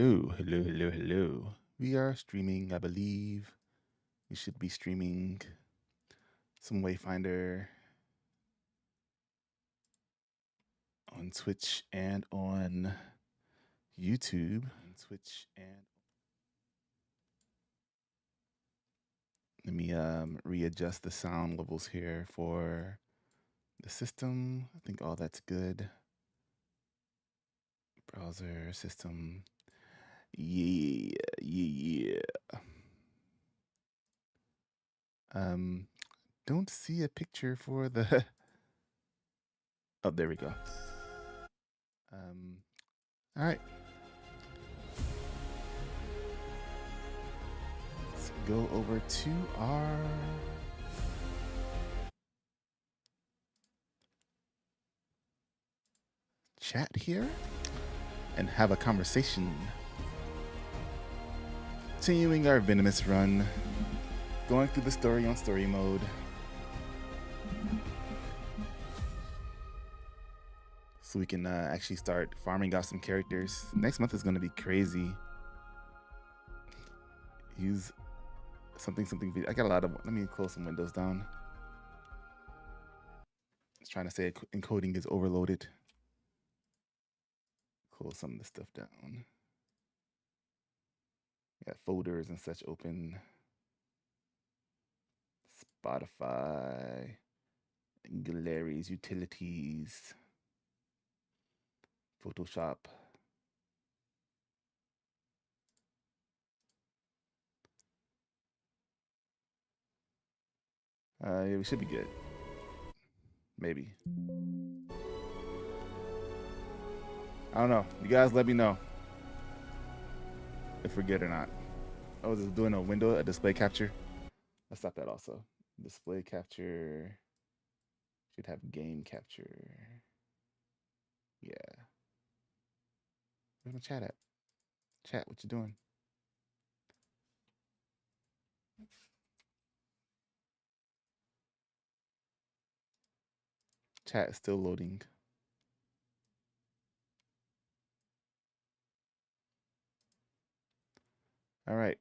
Oh, hello, hello, hello. We are streaming, I believe. We should be streaming some Wayfinder on Twitch and on YouTube. Let me readjust the sound levels here for the system. I think all that's good. Browser system. Yeah, yeah, yeah. Don't see a picture for the. Oh, there we go. All right. Let's go over to our chat here and have a conversation. Continuing our Venomous run, going through the story on story mode. So we can actually start farming out some characters. Next month is going to be crazy. Use something. I got a lot of. Let me close some windows down. It's trying to say encoding is overloaded. Close some of the stuff down. Got folders and such open. Spotify, galleries, utilities, Photoshop. Yeah, we should be good. Maybe. I don't know. You guys let me know if we're good or not. Oh, is it doing a display capture? Let's stop that also. Display capture should have game capture. Yeah. Where's my chat at? Chat, what you doing? Chat is still loading. All right.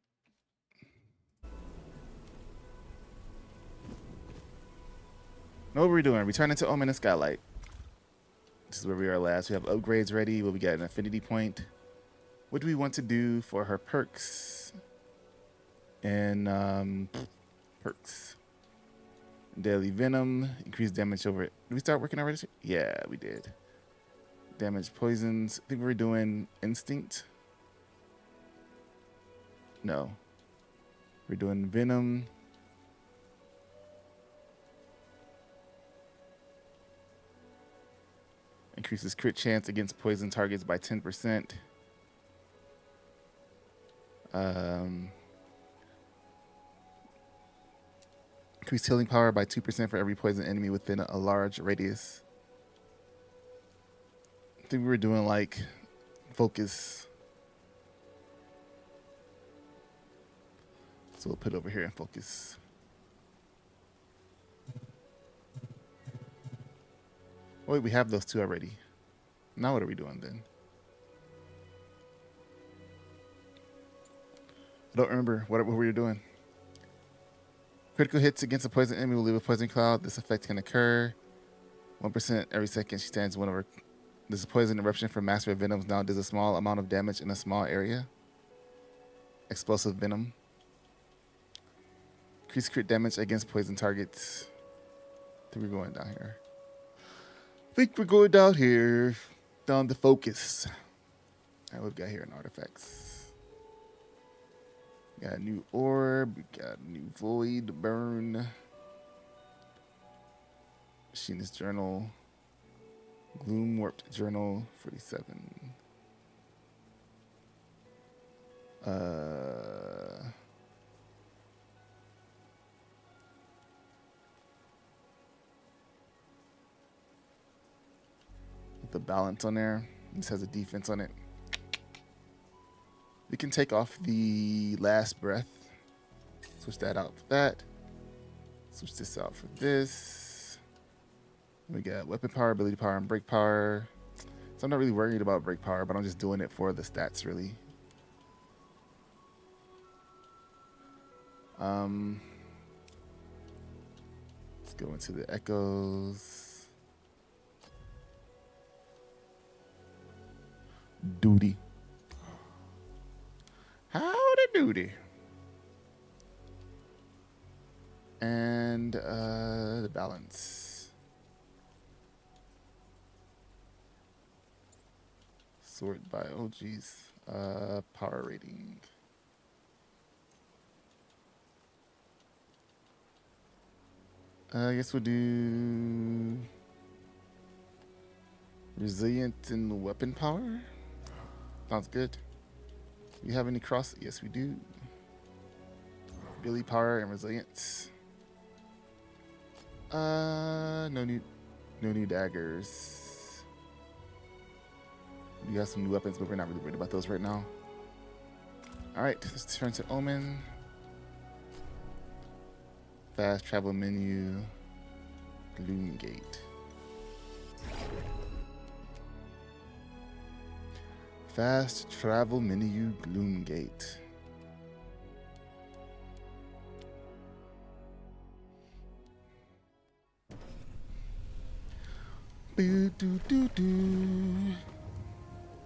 Know what we're doing? Returning to Omen and Skylight. This is where we are last. We have upgrades ready. What we got? An affinity point. What do we want to do for her perks? And perks. Daily Venom. Increased damage over it. Did we start working already? Yeah, we did. Damage poisons. I think we were doing Instinct. No. We're doing Venom. Increases crit chance against poison targets by 10%. Increased healing power by 2% for every poison enemy within a large radius. I think we were doing like focus. So we'll put it over here and focus. Wait, we have those two already. Now what are we doing then? I don't remember what we were doing. Critical hits against a poison enemy will leave a poison cloud. This effect can occur 1% every second she stands one over. This poison eruption from Master of Venoms now does a small amount of damage in a small area. Explosive Venom. Increase crit damage against poison targets. I think we're going down here. Down to focus. All right, we've got here in artifacts. Got a new orb. We got a new void burn. Machinist journal. Gloom warped journal 47. With the balance on there. This has a defense on it. We can take off the last breath. Switch that out for that. Switch this out for this. We got weapon power, ability power, and break power. So I'm not really worried about break power, but I'm just doing it for the stats, really. Let's go into the echoes. Duty. Howdy doody. And the balance. Sort by, oh geez. Power rating. I guess we'll do resilient and weapon power. Sounds good. Do we have any cross? Yes, we do. Billy power and resilience. No new daggers. We got some new weapons, but we're not really worried about those right now. All right, let's turn to Omen. Fast travel menu. Gloom Gate. Fast travel menu. Gloom Gate.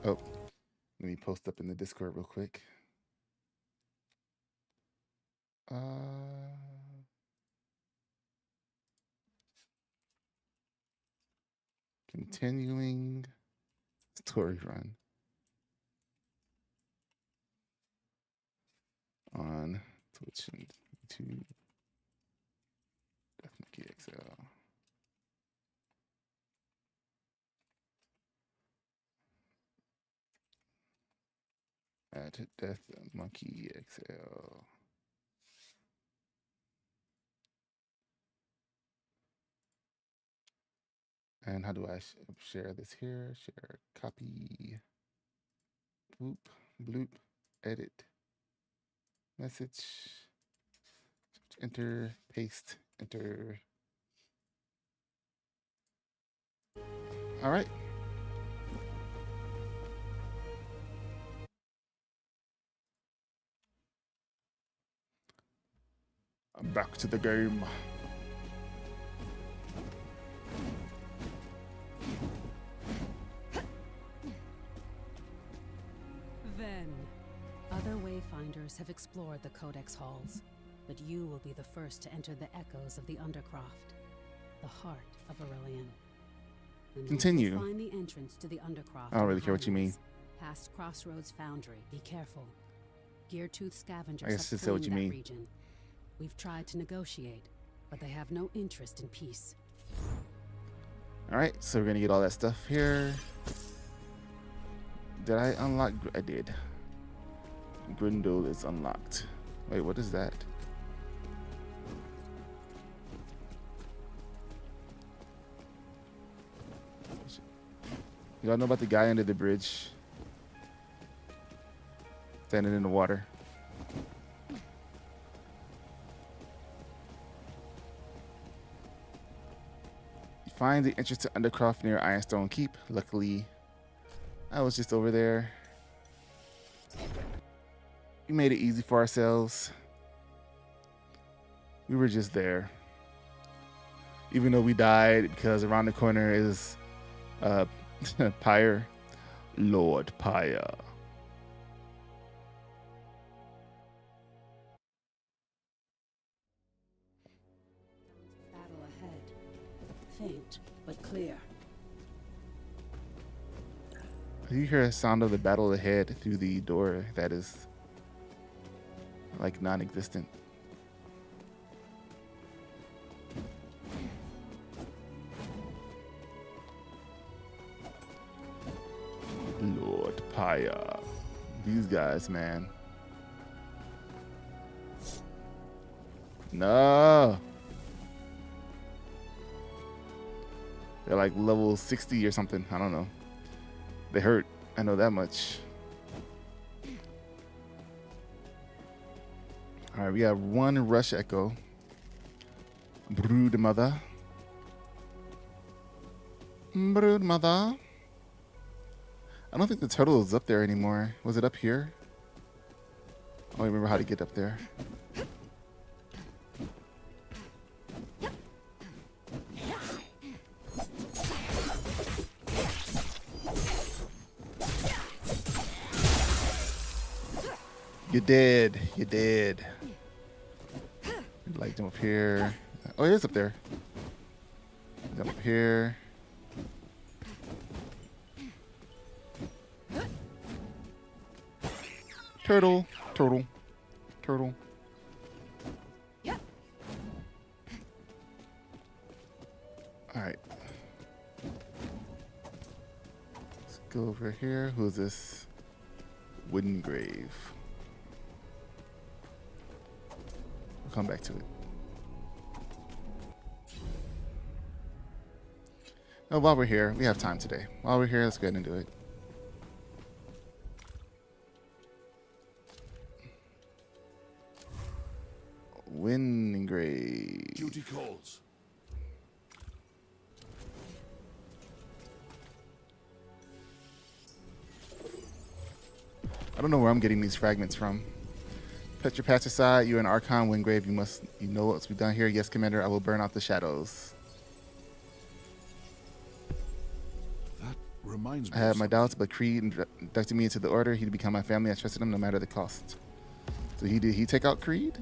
Oh, let me post up in the Discord real quick. Continuing story run on Twitch and YouTube. Death Monkey XL. At Death Monkey XL. And how do I share this here? Share, copy, boop, bloop, edit, message, enter, paste, enter. All right. I'm back to the game. Then, other wayfinders have explored the Codex halls, but you will be the first to enter the echoes of the Undercroft, the heart of Aurelian. And Continue. find the entrance to the Undercroft. I don't really care what you mean. Past Crossroads Foundry. Be careful. Geartooth scavengers I guess have to say what claimed you that mean. region. We've tried to negotiate, but they have no interest in peace. All right, so we're gonna get all that stuff here. Did I unlock? I did. Grindle is unlocked. Wait, what is that? Y'all know about the guy under the bridge? Standing in the water. You find the entrance to Undercroft near Ironstone Keep. Luckily, I was just over there. We made it easy for ourselves. We were just there. Even though we died because around the corner is Pyre. Lord Pyre. Battle ahead. Faint, but clear. You hear a sound of the battle ahead through the door that is like non-existent. Lord Pyre. These guys, man. No. They're like level 60 or something. I don't know. They hurt. I know that much. All right, we have one rush echo. Brood mother. Brood mother. I don't think the turtle is up there anymore. Was it up here? I don't remember how to get up there. You did. You did. Like jump up here. Oh, it is up there. Jump up here. Turtle. Turtle. Turtle. Alright. Let's go over here. Who's this? Wooden grave. We'll come back to it. Oh, while we're here, we have time today. While we're here, let's go ahead and do it. Wooden grave. Duty calls. I don't know where I'm getting these fragments from. Put your patch aside. You're an Archon Windgrave. You know what's been done here. Yes, Commander. I will burn out the shadows. That reminds me. I had my doubts, but Creed inducted me into the order. He'd become my family. I trusted him no matter the cost. So he take out Creed?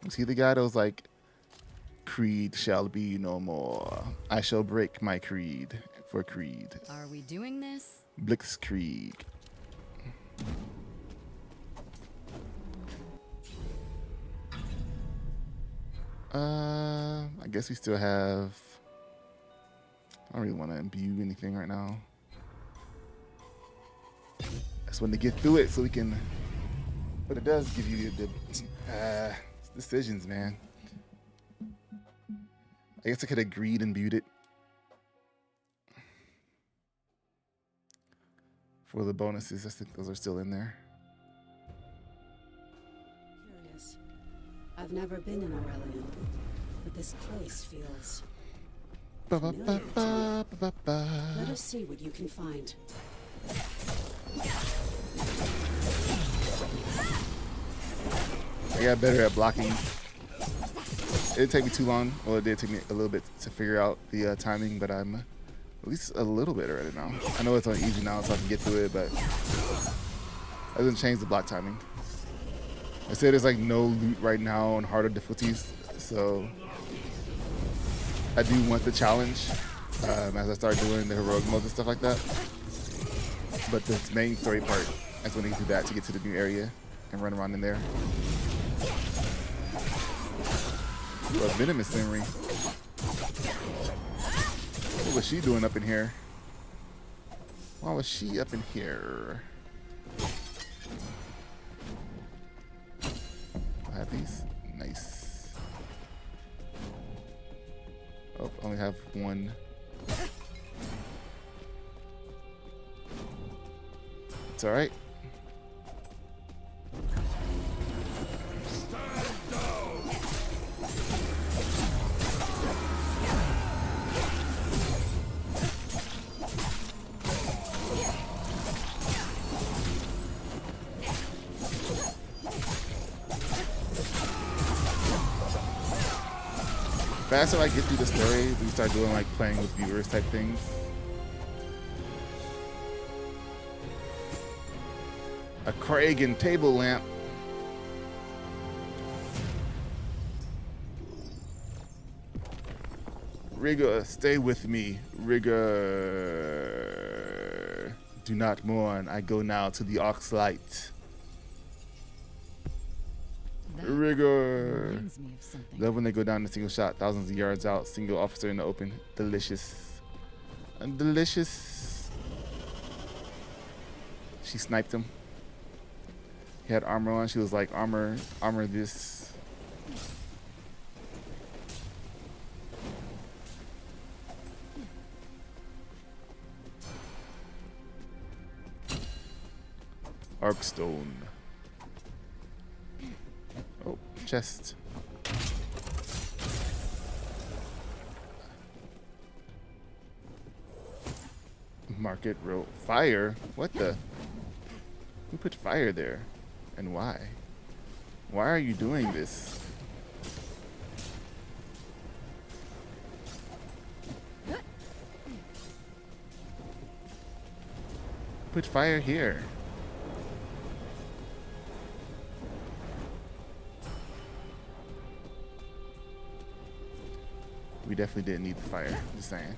Was he the guy that was like, Creed shall be no more. I shall break my creed for Creed. Are we doing this? Blitzkrieg. I guess we still have. I don't really want to imbue anything right now. I just want to get through it so we can. But it does give you the decisions, man. I guess I could have agreed and imbued it for the bonuses. I think those are still in there. Curious. I've never been in Aurelian, but this place feels familiar to me. Let us see what you can find. I got better at blocking. It didn't take me too long. Well, it did take me a little bit to figure out the timing, but I'm at least a little bit at it now. I know it's on easy now, so I can get through it, but that doesn't change the block timing. I said there's like no loot right now on harder difficulties, so I do want the challenge as I start doing the heroic modes and stuff like that. But the main story part, I just want to get through that to get to the new area and run around in there. But Venomous Memory. What was she doing up in here? Why was she up in here? I have these. Nice. Oh, I only have one. It's alright. Faster I get through the story, we start doing like playing with viewers type things. A Kragan table lamp. Rigor, stay with me. Rigor. Do not mourn. I go now to the Oxlight. Rigor. Reminds me of something. Love when they go down in a single shot, thousands of yards out, single officer in the open. Delicious. And delicious. She sniped him. He had armor on. She was like, armor this. Arkstone. Oh, chest. Market row. Fire? What the? Who put fire there? And why? Why are you doing this? Put fire here. We definitely didn't need the fire. Just saying.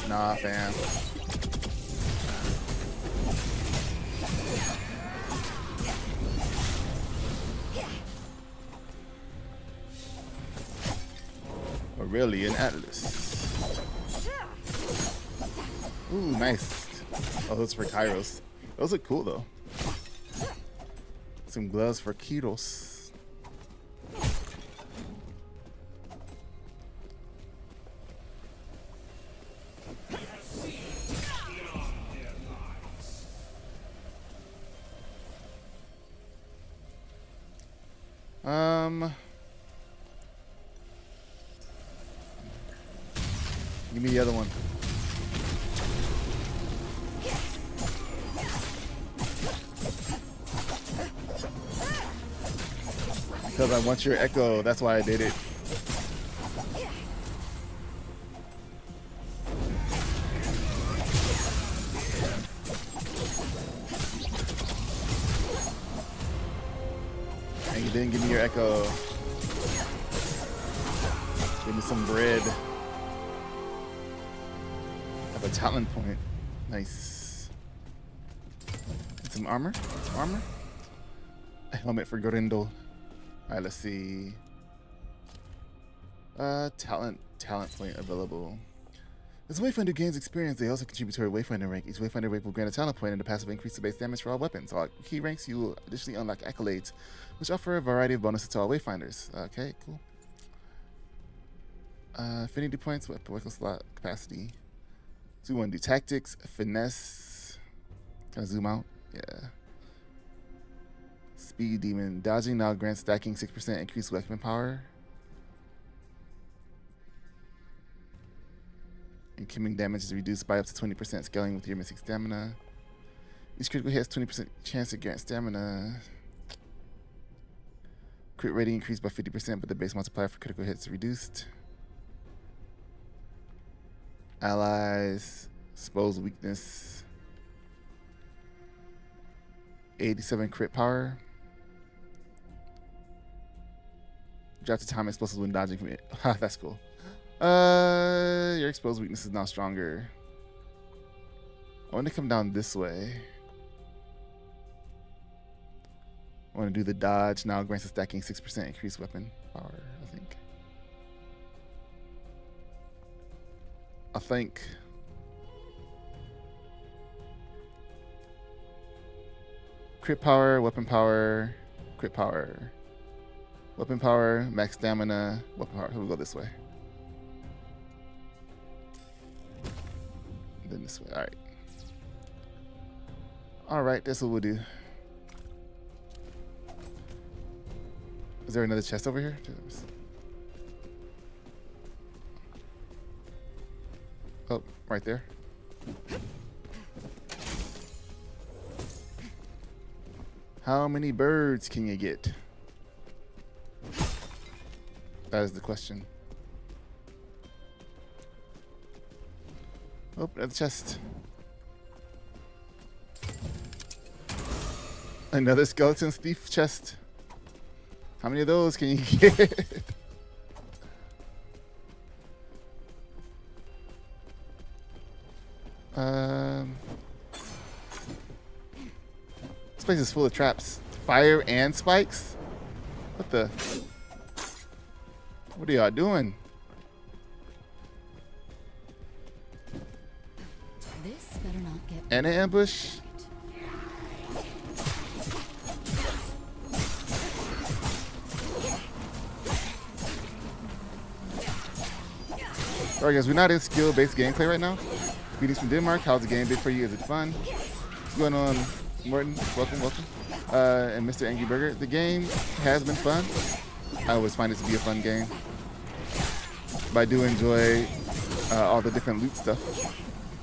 Nah, fam. Aurelian Atlas. Ooh, nice. Oh, those for Kairos. Those look cool though. Some gloves for Kiros. Give me the other one. Because I want your echo, that's why I did it. And you didn't give me your echo. Give me some bread. Have a talent point. Nice. And some armor. Some armor. A helmet for Gorindo. Alright, let's see. Talent point available. As a Wayfinder gains experience, they also contribute to her Wayfinder rank. Each Wayfinder rank will grant a talent point and a passive increase to base damage for all weapons. All key ranks, you will additionally unlock accolades, which offer a variety of bonuses to all Wayfinders. Okay, cool. Affinity points, weapon slot capacity. So we want to do tactics, finesse. Can I zoom out? Yeah. Speed demon. Dodging now grants stacking 6% increased weapon power. Incoming damage is reduced by up to 20%, scaling with your missing stamina. Each critical hit has 20% chance to grant stamina. Crit rating increased by 50%, but the base multiplier for critical hits is reduced. Allies, expose weakness. 87 crit power. Drop the time explosives when dodging from it. Ha, that's cool. Your exposed weakness is now stronger. I want to come down this way. I want to do the dodge. Now grants a stacking 6% increased weapon power, I think. Crit power, weapon power, crit power. Weapon power, max stamina, weapon power. So we'll go this way. Then this way. Alright. Alright, that's what we'll do. Is there another chest over here? Oh, right there. How many birds can you get? That is the question. Oh, another chest. Another skeleton thief chest. How many of those can you get? This place is full of traps. Fire and spikes? What the? What are y'all doing? This better not get And an ambush? Alright guys, we're not in skill-based gameplay right now. Greetings from Denmark. How's the game been for you? Is it fun? What's going on, Morton? Welcome. And Mr. Angry Burger. The game has been fun. I always find it to be a fun game. But I do enjoy all the different loot stuff.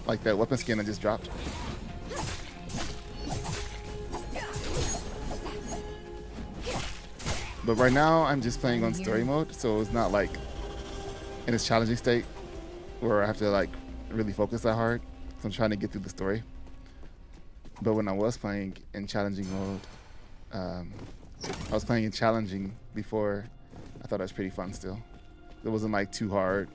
Like that weapon skin I just dropped. But right now, I'm just playing on story mode, so it's not like in its challenging state where I have to like really focus that hard. So I'm trying to get through the story. But when I was playing in challenging mode, I was playing in challenging before. I thought it was pretty fun still. It wasn't like too hard.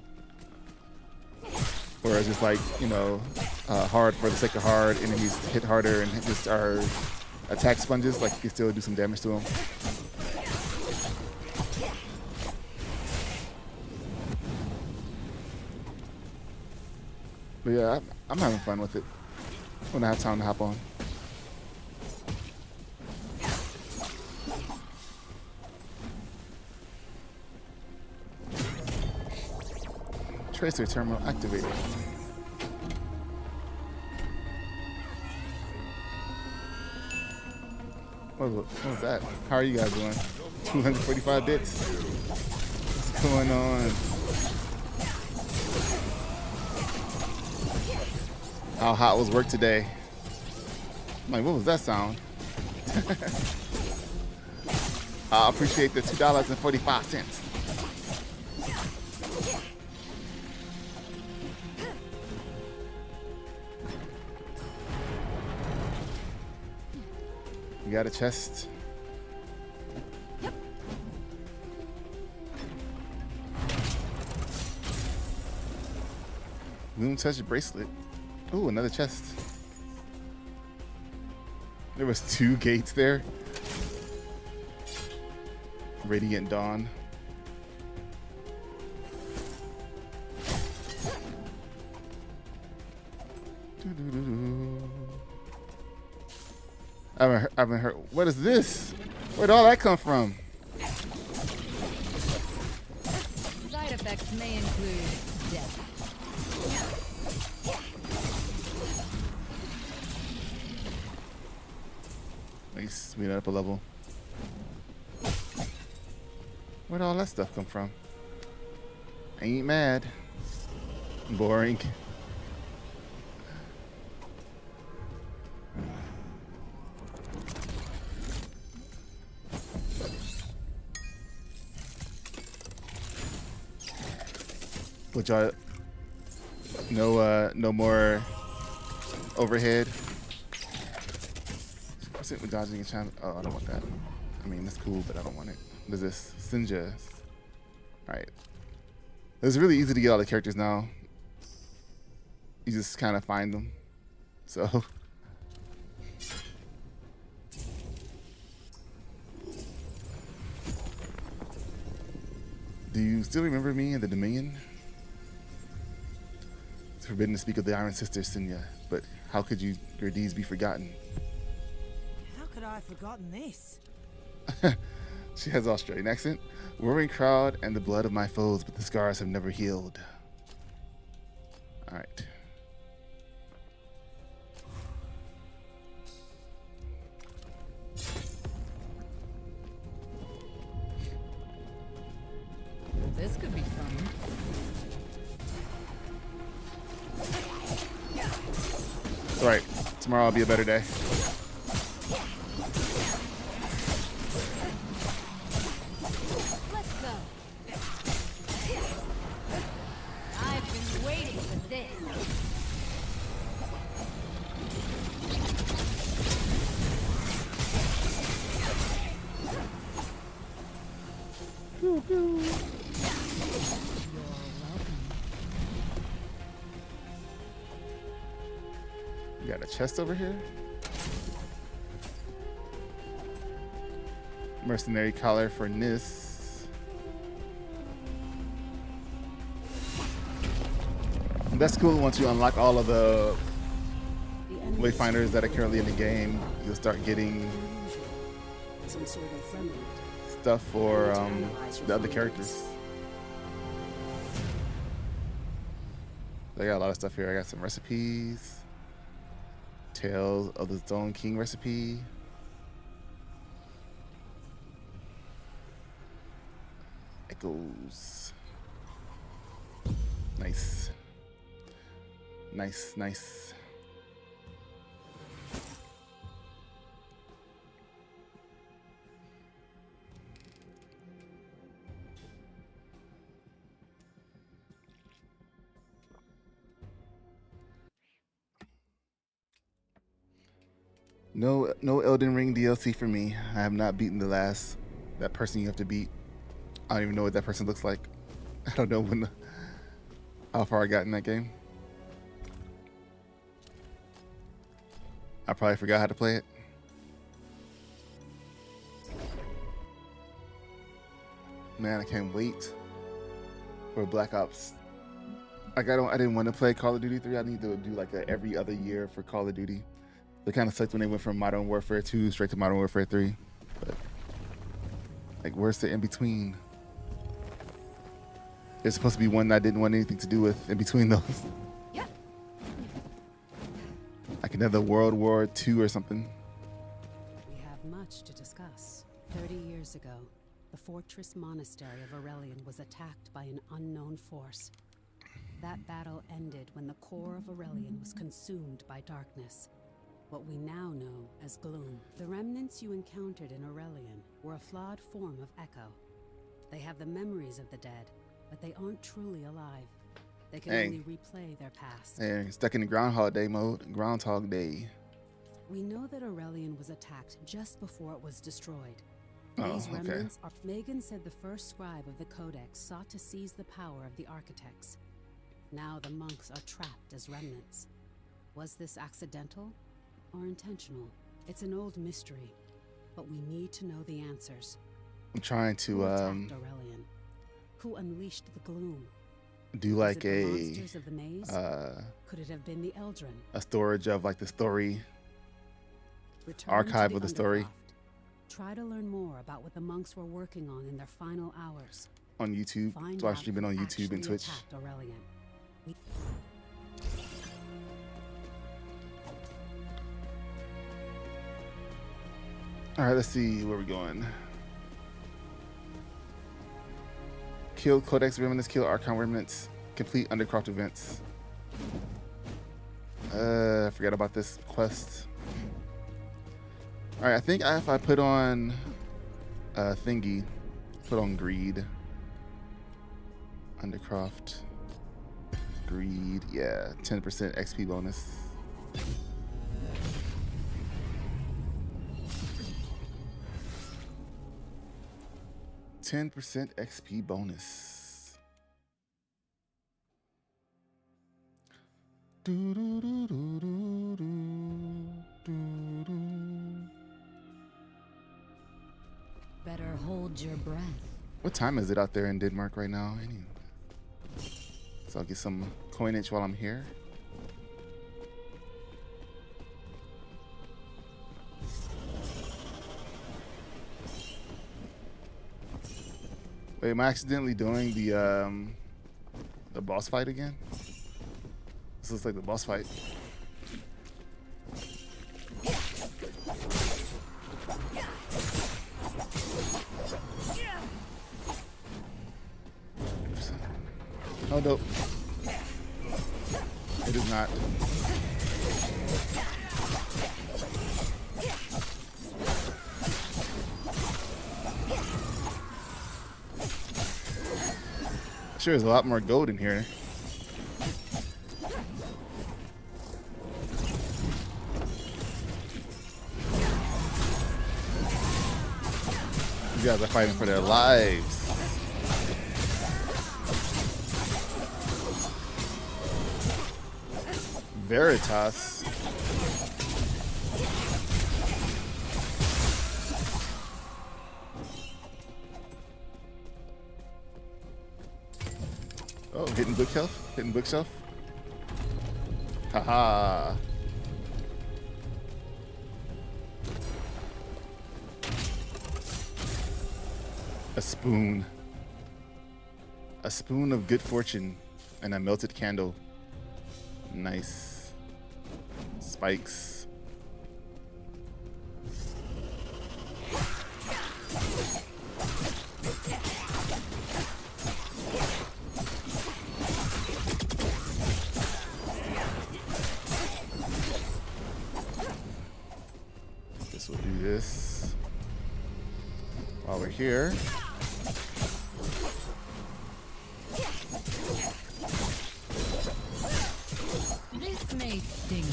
Or it's just like, you know, hard for the sake of hard. Enemies hit harder and just are attack sponges. Like you can still do some damage to them. But yeah, I'm having fun with it when I have time to hop on. Tracer terminal activated. What was that? How are you guys doing? 245 bits? What's going on? How hot was work today? I'm like, what was that sound? I appreciate the $2.45. You got a chest? Moon touch bracelet. Ooh, another chest. There was 2 gates there. Radiant Dawn. I haven't heard. What is this? Where'd all that come from? Side effects may include death. Nice, we went up a level. Where'd all that stuff come from? I ain't mad. Boring. Which I no more overhead. What's it with dodging a channel? Oh, I don't want that. I mean, that's cool, but I don't want it. What is this? Sinja. Alright. It's really easy to get all the characters now. You just kind of find them. So. Do you still remember me in the Dominion? It's forbidden to speak of the Iron Sister, Sinya, but how could your deeds be forgotten? How could I have forgotten this? She has Australian accent. Roaring crowd and the blood of my foes, but the scars have never healed. All right. This could be fun. All right. Tomorrow will be a better day. Let's go. I've been waiting for this. Pew, pew. You got a chest over here? Mercenary collar for Nis. That's cool. Once you unlock all of the wayfinders that are currently in the game, you'll start getting Some sort of remnant. stuff for the other characters. I got a lot of stuff here. I got some recipes. Tales of the Stone King recipe. Echoes. Nice. Nice, nice. No Elden Ring DLC for me. I have not beaten that person you have to beat. I don't even know what that person looks like. I don't know how far I got in that game. I probably forgot how to play it. Man, I can't wait for Black Ops. Like I didn't want to play Call of Duty 3. I need to do like a every other year for Call of Duty. It kind of sucked when they went from Modern Warfare 2 straight to Modern Warfare 3. But like, where's the in between? There's supposed to be one that I didn't want anything to do with in between those. Yeah. Like another World War II or something. We have much to discuss. 30 years ago, the fortress monastery of Aurelian was attacked by an unknown force. That battle ended when the core of Aurelian was consumed by darkness. What we now know as gloom. The remnants you encountered in Aurelian were a flawed form of Echo. They have the memories of the dead, but they aren't truly alive. They can Hey. only replay their past. Hey, stuck in the Groundhog Day mode. Groundhog Day. We know that Aurelian was attacked just before it was destroyed. Oh, These okay. remnants are... Megan said the first scribe of the Codex sought to seize the power of the architects. Now the monks are trapped as remnants. Was this accidental or intentional? It's an old mystery, but we need to know the answers. I'm trying Who to attacked Aurelian? Who unleashed the gloom? do Was like it the a monsters of the maze? Could it have been the Eldrin? a storage of like the story. Return Archive to of the story. Undercroft. Try to learn more about what the monks were working on in their final hours. On YouTube. Find So I out stream it on who YouTube and actually Twitch. attacked Aurelian. We- All right, let's see where we're going. Kill Codex remnants, kill Archon remnants, complete Undercroft events. I forgot about this quest. All right, I think if I put on thingy, put on greed, Undercroft, greed, yeah, 10% XP bonus. %10 XP bonus. Do, do, do, do, do, do, do, do. Better hold your breath. What time is it out there in Denmark right now? So I'll get some coinage while I'm here. Wait, am I accidentally doing the boss fight again? This looks like the boss fight. Oh, dope. It is not. Sure, there's a lot more gold in here. You guys are fighting for their lives. Veritas. Oh, hitting bookshelf, hitting bookshelf. Haha. A spoon. A spoon of good fortune and a melted candle. Nice. Spikes. This will do this while we're here. This may sting.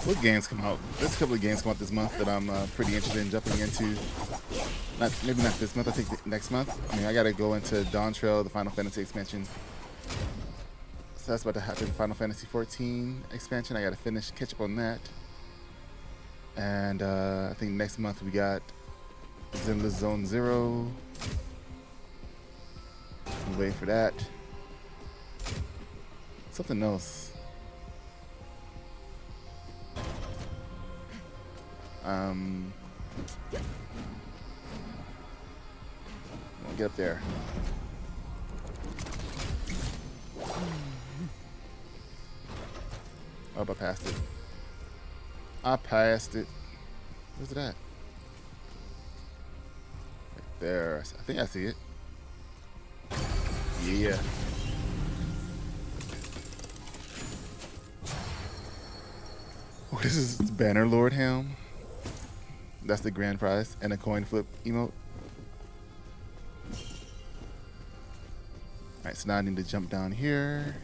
What games come out? There's a couple of games come out this month that I'm pretty interested in jumping into. Maybe not this month. I think next month. I mean, I gotta go into Dawn Trail, the Final Fantasy expansion. So that's about to happen. Final Fantasy 14 expansion. I gotta catch up on that. And I think next month we got Zenless Zone Zero. Wait for that. Something else. I'll get up there. Oh, I passed it. I passed it. Where's it at? Right there. I think I see it. Yeah. Oh, this is Banner Lord Helm. That's the grand prize. And a coin flip emote. Alright, so now I need to jump down here.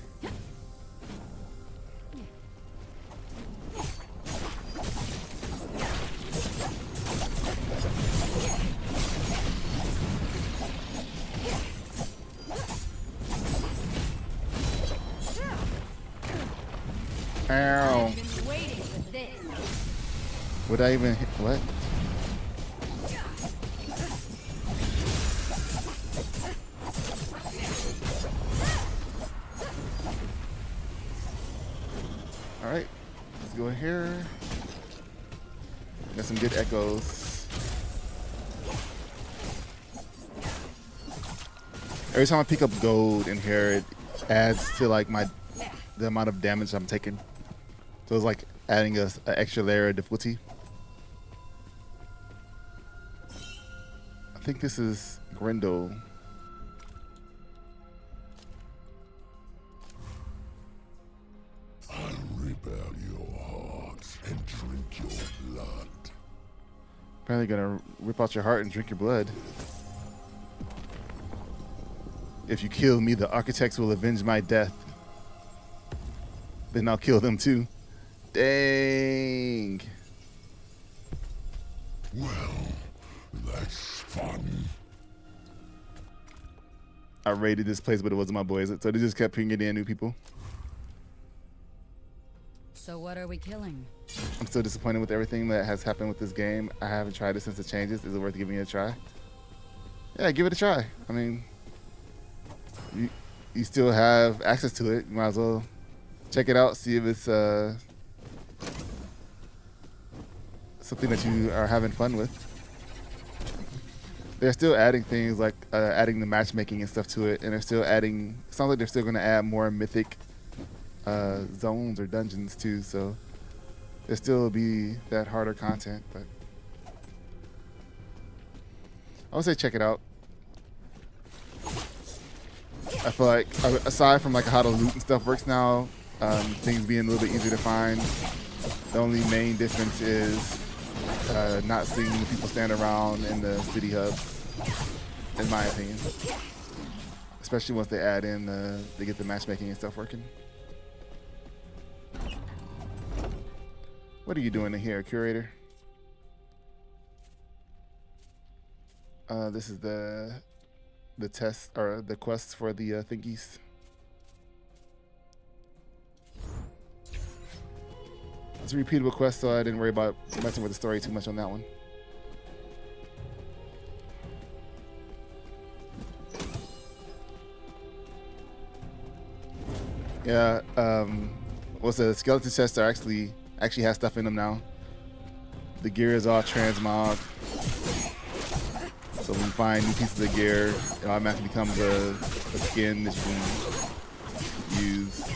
Ow. Would I even hit what? Alright, let's go here. Got some good echoes. Every time I pick up gold in here, it adds to like the amount of damage I'm taking. So it's like adding an extra layer of difficulty. I think this is Grendel. I'll rip out your hearts and drink your blood. Apparently gonna rip out your heart and drink your blood. If you kill me, the architects will avenge my death. Then I'll kill them too. Dang. Well, that's fun. I raided this place, but it wasn't my boys. So they just kept bringing in new people. So what are we killing? I'm still disappointed with everything that has happened with this game. I haven't tried it since the changes. Is it worth giving it a try? Yeah, give it a try. I mean, you still have access to it. You might as well check it out, see if it's something that you are having fun with. They're still adding things like adding the matchmaking and stuff to it, and they're still adding. Sounds like they're still going to add more mythic zones or dungeons too. So there still be that harder content, but I would say check it out. I feel like aside from like how the loot and stuff works now, things being a little bit easier to find. The only main difference is not seeing people stand around in the city hubs, in my opinion. Especially once they add in they get the matchmaking and stuff working. What are you doing in here, curator? This is the test or the quests for the thingies. It's a repeatable quest, so I didn't worry about messing with the story too much on that one. Yeah, what's the skeleton chests are actually has stuff in them now. The gear is all transmog. So when you find new pieces of gear, it automatically becomes a skin that you can use. I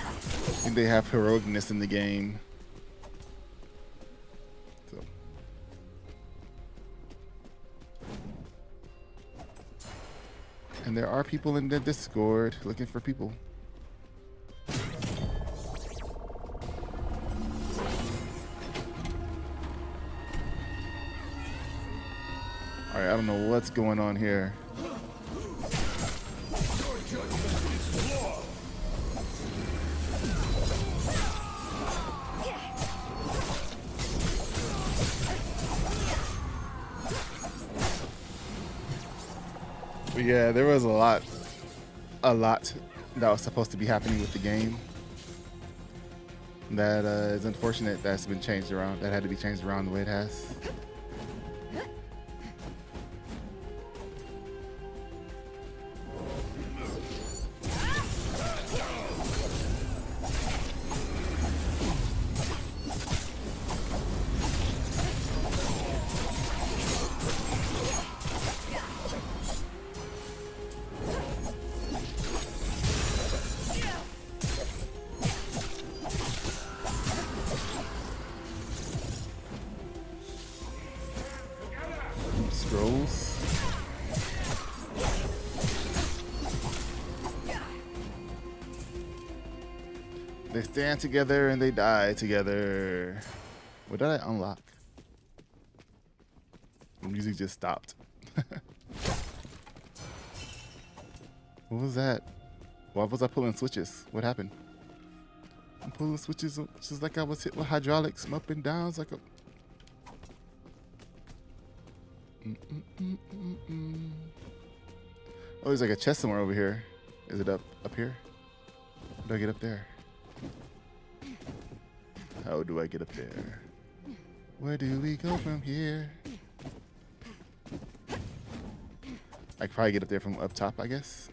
think they have heroicness in the game. So. And there are people in the Discord looking for people. Alright, I don't know what's going on here. Yeah, there was a lot that was supposed to be happening with the game. That is unfortunate. That's been changed around. That had to be changed around the way it has. Scrolls. They stand together and they die together. What did I unlock? The music just stopped. What was that? Why was I pulling switches? What happened? I'm pulling switches just like I was hit with hydraulics, up and downs like a. Oh, there's like a chest somewhere over here. Is it up here? How do I get up there? How do I get up there? Where do we go from here? I could probably get up there from up top, I guess.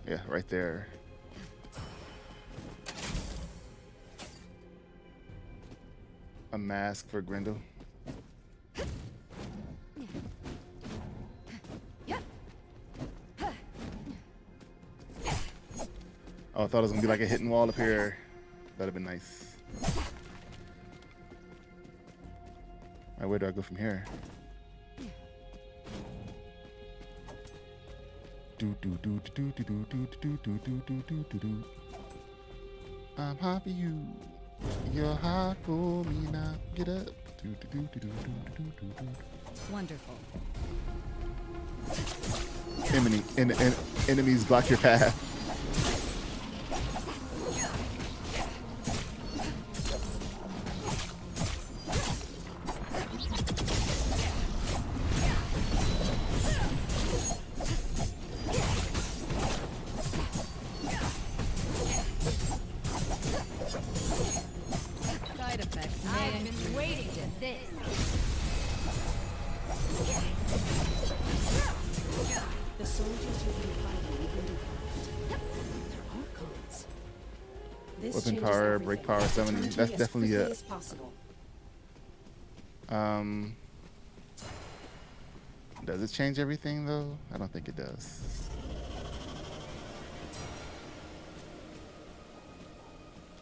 Yeah, right there. A mask for Grendel. Oh, I thought it was gonna be like a hidden wall up here. That'd have been nice. Alright, where do I go from here? I'm happy you're hot for me now. Get up. Wonderful. Enemies block your path. Side effects. I've been waiting to this. The soldiers you've been fighting in Underground. They're all gods. This Weapon changes power, everything. break power, 70. Return to That's me as definitely quickly a as possible. Does it change everything though? I don't think it does.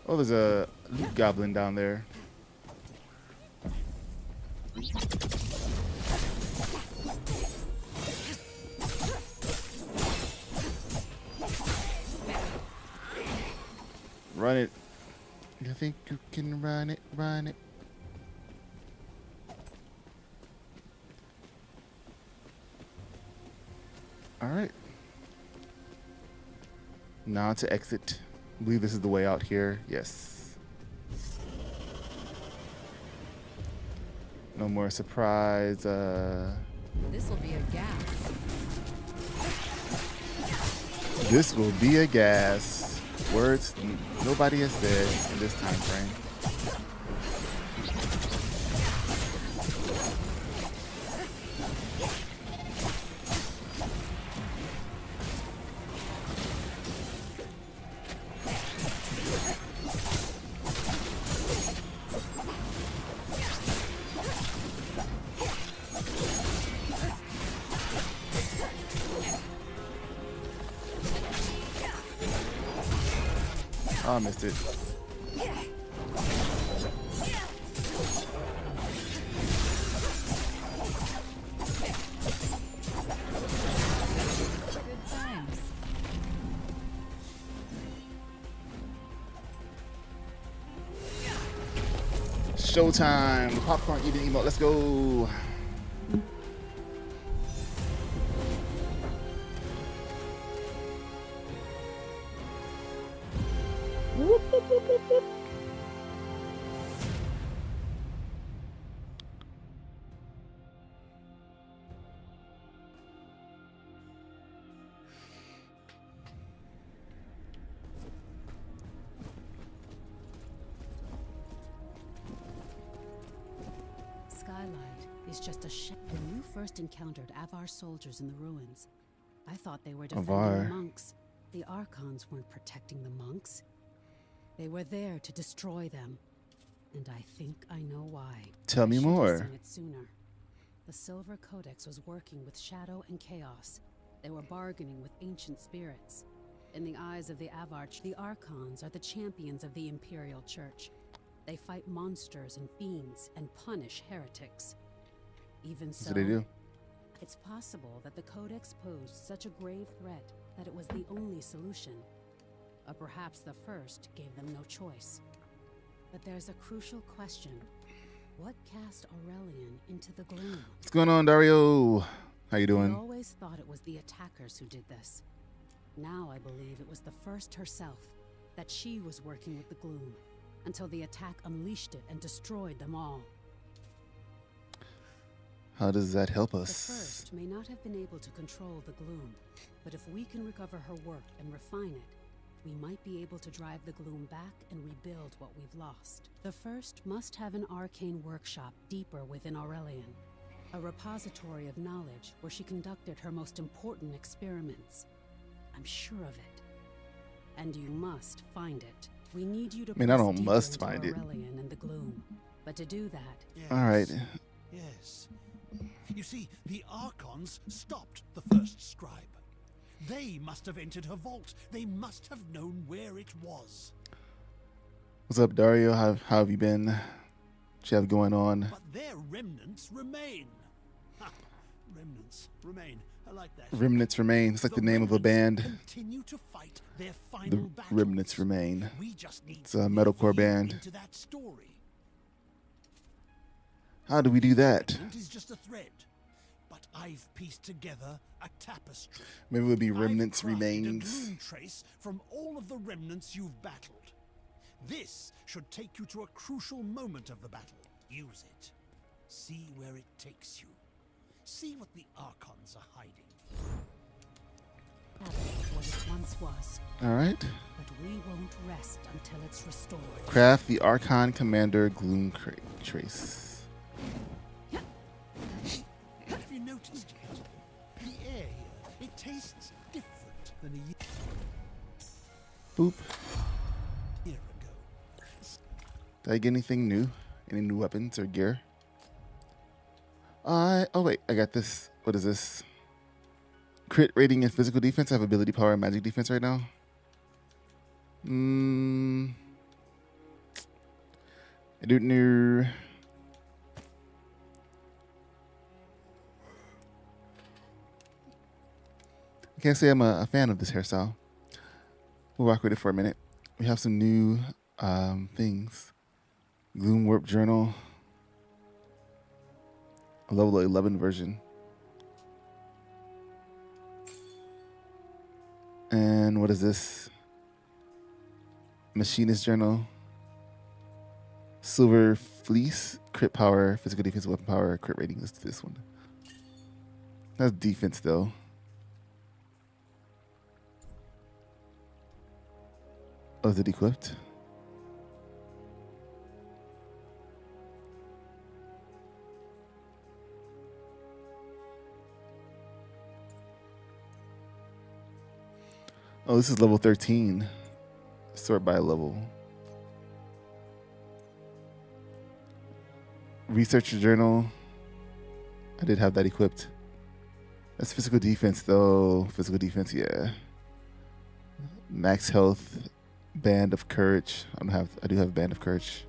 Oh, there's a loot goblin down there. Run it. You think you can run it, run it. All right. Now to exit. I believe this is the way out here. Yes. No more surprise. This will be a gas. This will be a gas. Words nobody has said in this time frame. Oh, I missed it. Good times. Showtime. Popcorn eating emote. Let's go. Whoop, whoop. twilight is just a When you first encountered Avar soldiers in the ruins, I thought they were defending Avar. the monks. The Archons weren't protecting the monks. They were there to destroy them. And I think I know why. Tell me I should have more. seen it sooner. The Silver Codex was working with Shadow and Chaos. They were bargaining with ancient spirits. In the eyes of the Avar, the Archons are the champions of the Imperial Church. They fight monsters and fiends and punish heretics. Even so, That's what they do. it's possible that the Codex posed such a grave threat that it was the only solution. Or perhaps the first gave them no choice. But there's a crucial question. What cast Aurelian into the gloom? What's going on, Dario? How you I doing? always thought it was the attackers who did this. Now I believe it was the first herself, that she was working with the gloom, until the attack unleashed it and destroyed them all. How does that help The us? first may not have been able to control the gloom, but if we can recover her work and refine it, we might be able to drive the gloom back and rebuild what we've lost. The first must have an arcane workshop deeper within Aurelian, a repository of knowledge where she conducted her most important experiments. I'm sure of it. And you must find it. We need you to I mean, I press don't deeper must into find it. Aurelian and the gloom. But to do that, Yes. All right. Yes. You see, the Archons stopped the first scribe. They must have entered her vault. They must have known where it was. What's up, Dario? How have you been? What you have going on? But their remnants remain. Ha! Remnants remain. I like that. Remnants Remain. It's like the name of a band. Continue to fight their final The battles. Remnants Remain. We just need It's a metalcore to weave band. into that story. How do we do that? Remnant is just a thread, but I've pieced together a tapestry. Maybe it would be I've Remnants crafted Remains. a gloom trace from all of the remnants you've battled. This should take you to a crucial moment of the battle. Use it. See where it takes you. See what the Archons are hiding. that is what it once was. All right. But we won't rest until it's restored. Craft the Archon Commander Gloom Trace. Have you noticed yet? The air here, it tastes different than a Boop. year ago. Did I get anything new? Any new weapons or gear? Oh wait, I got this. What is this? Crit rating and physical defense. I have ability power and magic defense right now. I don't know. I can't say I'm a fan of this hairstyle. We'll rock with it for a minute. We have some new things. Gloom Warp Journal. A level 11 version. And what is this? Machinist Journal. Silver Fleece. Crit power, physical defense, weapon power, crit rating. Let's do this one. That's defense though. Oh, is it equipped? Oh, this is level 13. Sort by level. Researcher Journal. I did have that equipped. That's physical defense though. Physical defense, yeah. Max health. Band of Courage. I do have Band of Courage.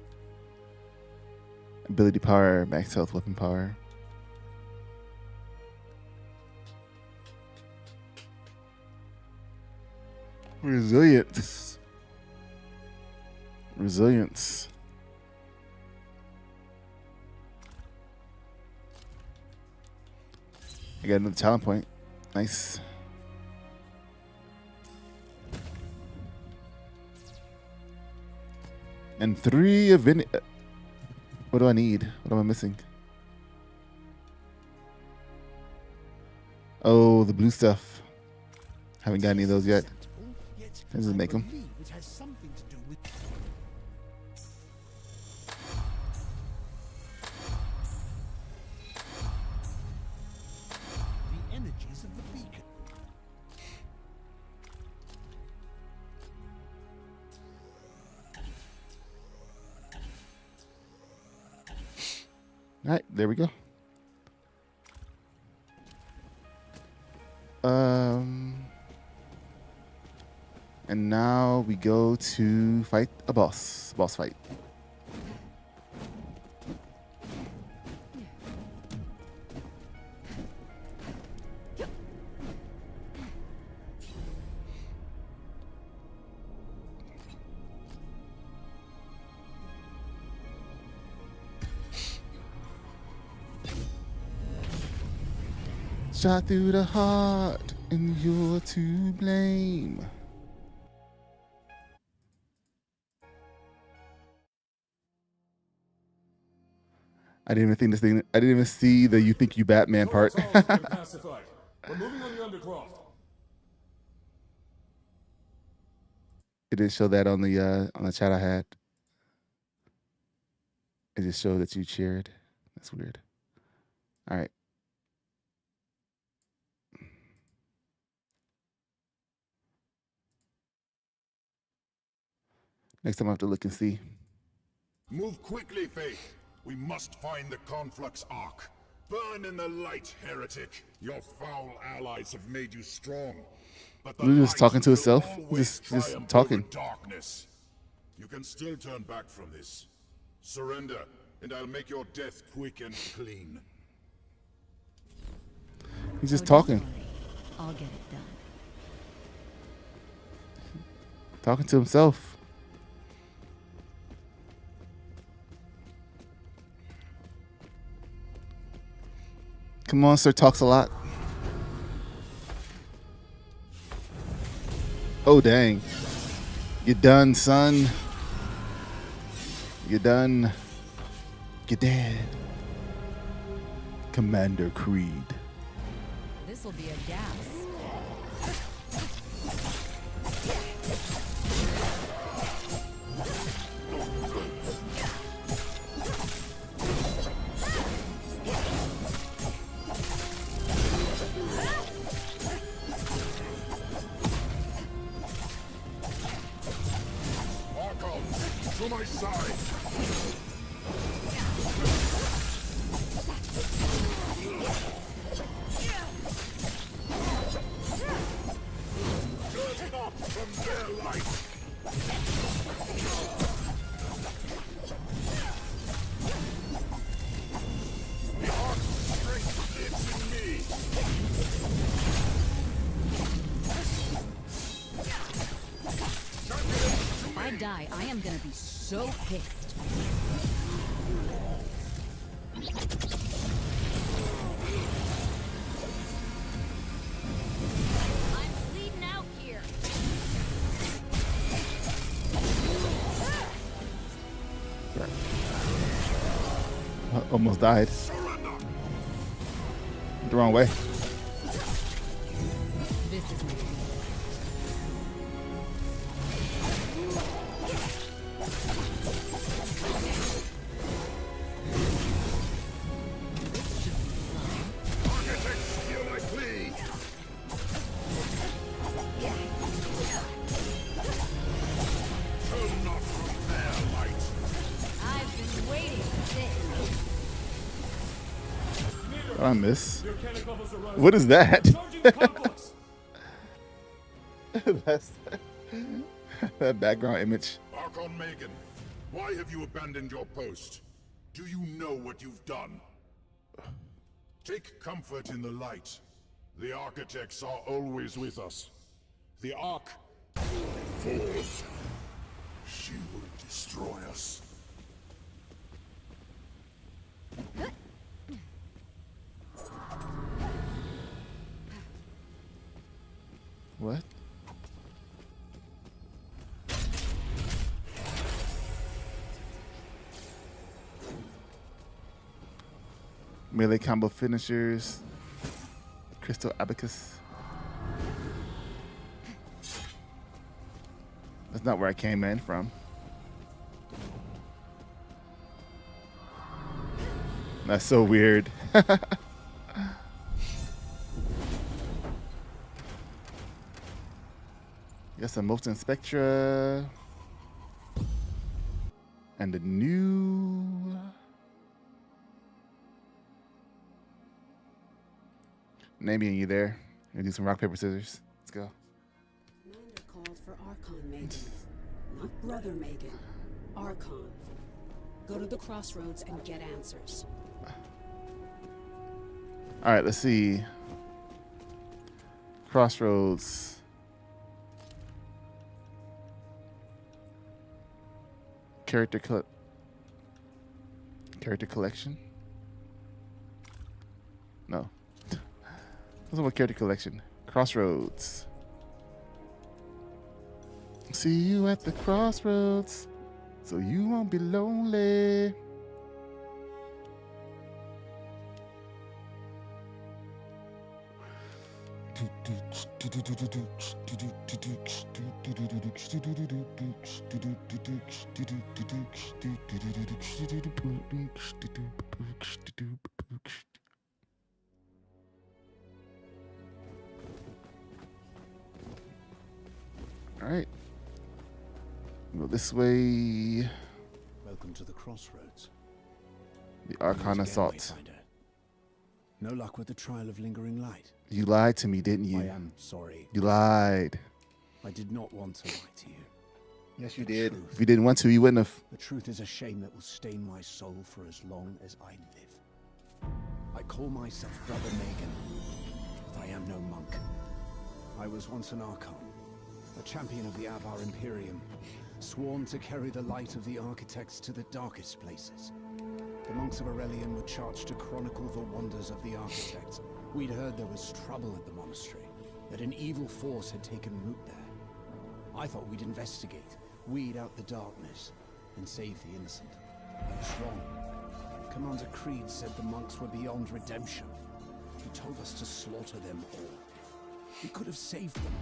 Ability power, max health, weapon power. Resilience. Resilience. I got another talent point. Nice. And 3 of any. What do I need? What am I missing? Oh, the blue stuff. Haven't got any of those yet. Let's just make them. It has something to do with All right, there we go. And now we go to fight a boss fight. Shot through the heart, and you're to blame. I didn't even think this thing. I didn't even see the "You Think You Batman" part. Pacified. We're moving on the Undercroft. It didn't show that on the chat I had. It just showed that you cheered. That's weird. All right. Next time I have to look and see. Move quickly, Faith. We must find the Conflux Ark. Burn in the light, heretic. Your foul allies have made you strong. But the He was just light talking to will himself. always Just triumph talking. over darkness. You can still turn back from this. Surrender, and I'll make your death quick and clean. He's just Oh, don't talking. worry. I'll get it done. Talking to himself. Come on, sir. Talks a lot. Oh, dang. You're done, son. You're done. You're dead. Commander Creed. This'll be a gas. Archons, to my side. Turn not from their light. The Ark's strength lives in me. If I die, I am gonna be so pissed. I'm bleeding out here. Almost died. The wrong way. This is my Architects, hear my plea. Turn not from their light. I've been waiting for this. What I miss? Your Canic levels are rising. What is that? Charging the Conflux. That's that background image. Archon Megan, why have you abandoned your post? Do you know what you've done? Take comfort in the light. The architects are always with us. The Ark falls. She will destroy us. What? Melee combo finishers. Crystal Abacus. That's not where I came in from. That's so weird. Got some Molten Spectra. And a new Naming you there. Gonna do some rock, paper, scissors. Let's go. Commander called for Archon Magen. Not Brother Magen. Archon. Go to the crossroads and get answers. All right, let's see. Crossroads. Character collection? No. What's about character collection? Crossroads. See you at the crossroads, so you won't be lonely. All right. Go this way. Welcome to the crossroads. The Archon Once again, Assault. Wayfinder. No luck with the trial of lingering light. You lied to me, didn't you? I am sorry. You lied. I did not want to lie to you. Yes, you did. If you didn't want to, you wouldn't have. The truth is a shame that will stain my soul for as long as I live. I call myself Brother Magen, but I am no monk. I was once an Archon, a champion of the Avar Imperium, sworn to carry the light of the architects to the darkest places. The monks of Aurelian were charged to chronicle the wonders of the architects. We'd heard there was trouble at the monastery, that an evil force had taken root there. I thought we'd investigate, weed out the darkness, and save the innocent. I was wrong. Commander Creed said the monks were beyond redemption. He told us to slaughter them all. We could have saved them.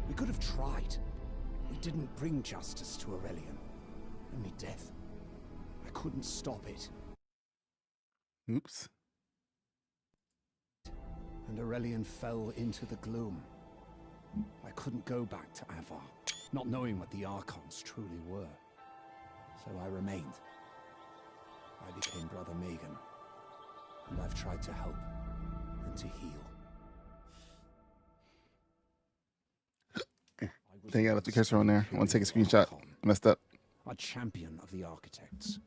We could have tried. We didn't bring justice to Aurelian. Only death. I couldn't stop it. Oops. And Aurelian fell into the gloom. I couldn't go back to Avar, not knowing what the Archons truly were. So I remained. I became Brother Magen, and I've tried to help and to heal. I think I left the cursor on there. I want to take a screenshot. I messed up. A champion of the architects.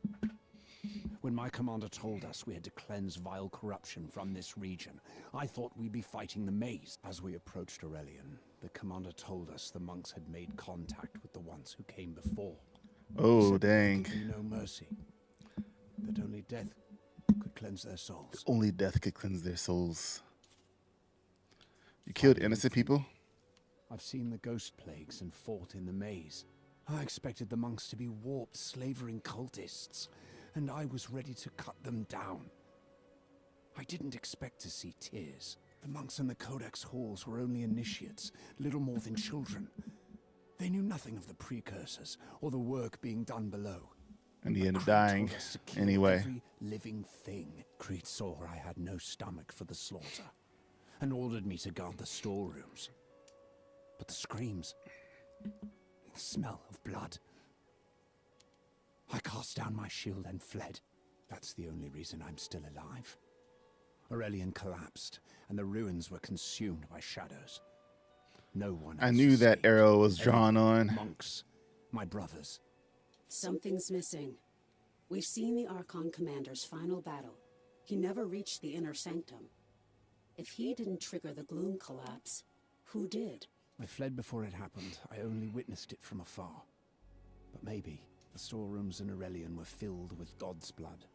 When my commander told us we had to cleanse vile corruption from this region, I thought we'd be fighting the maze. As we approached Aurelian, the commander told us the monks had made contact with the ones who came before. Oh, dang. There could be no mercy. That only death could cleanse their souls. Only death could cleanse their souls. You killed innocent people? I've seen the ghost plagues and fought in the maze. I expected the monks to be warped, slavering cultists, and I was ready to cut them down. I didn't expect to see tears. The monks in the Codex halls were only initiates, little more than children. They knew nothing of the precursors or the work being done below. And he ended up Creed dying told us to kill anyway. Every living thing. Creed saw I had no stomach for the slaughter, and ordered me to guard the storerooms. But the screams, the smell of blood. I cast down my shield and fled. That's the only reason I'm still alive. Aurelian collapsed, and the ruins were consumed by shadows. No one I else knew that escaped. arrow was drawn Everyone, on. monks, my brothers. Something's missing. We've seen the Archon Commander's final battle. He never reached the inner sanctum. If he didn't trigger the gloom collapse, who did? I fled before it happened. I only witnessed it from afar. But maybe the storerooms in Aurelian were filled with God's blood.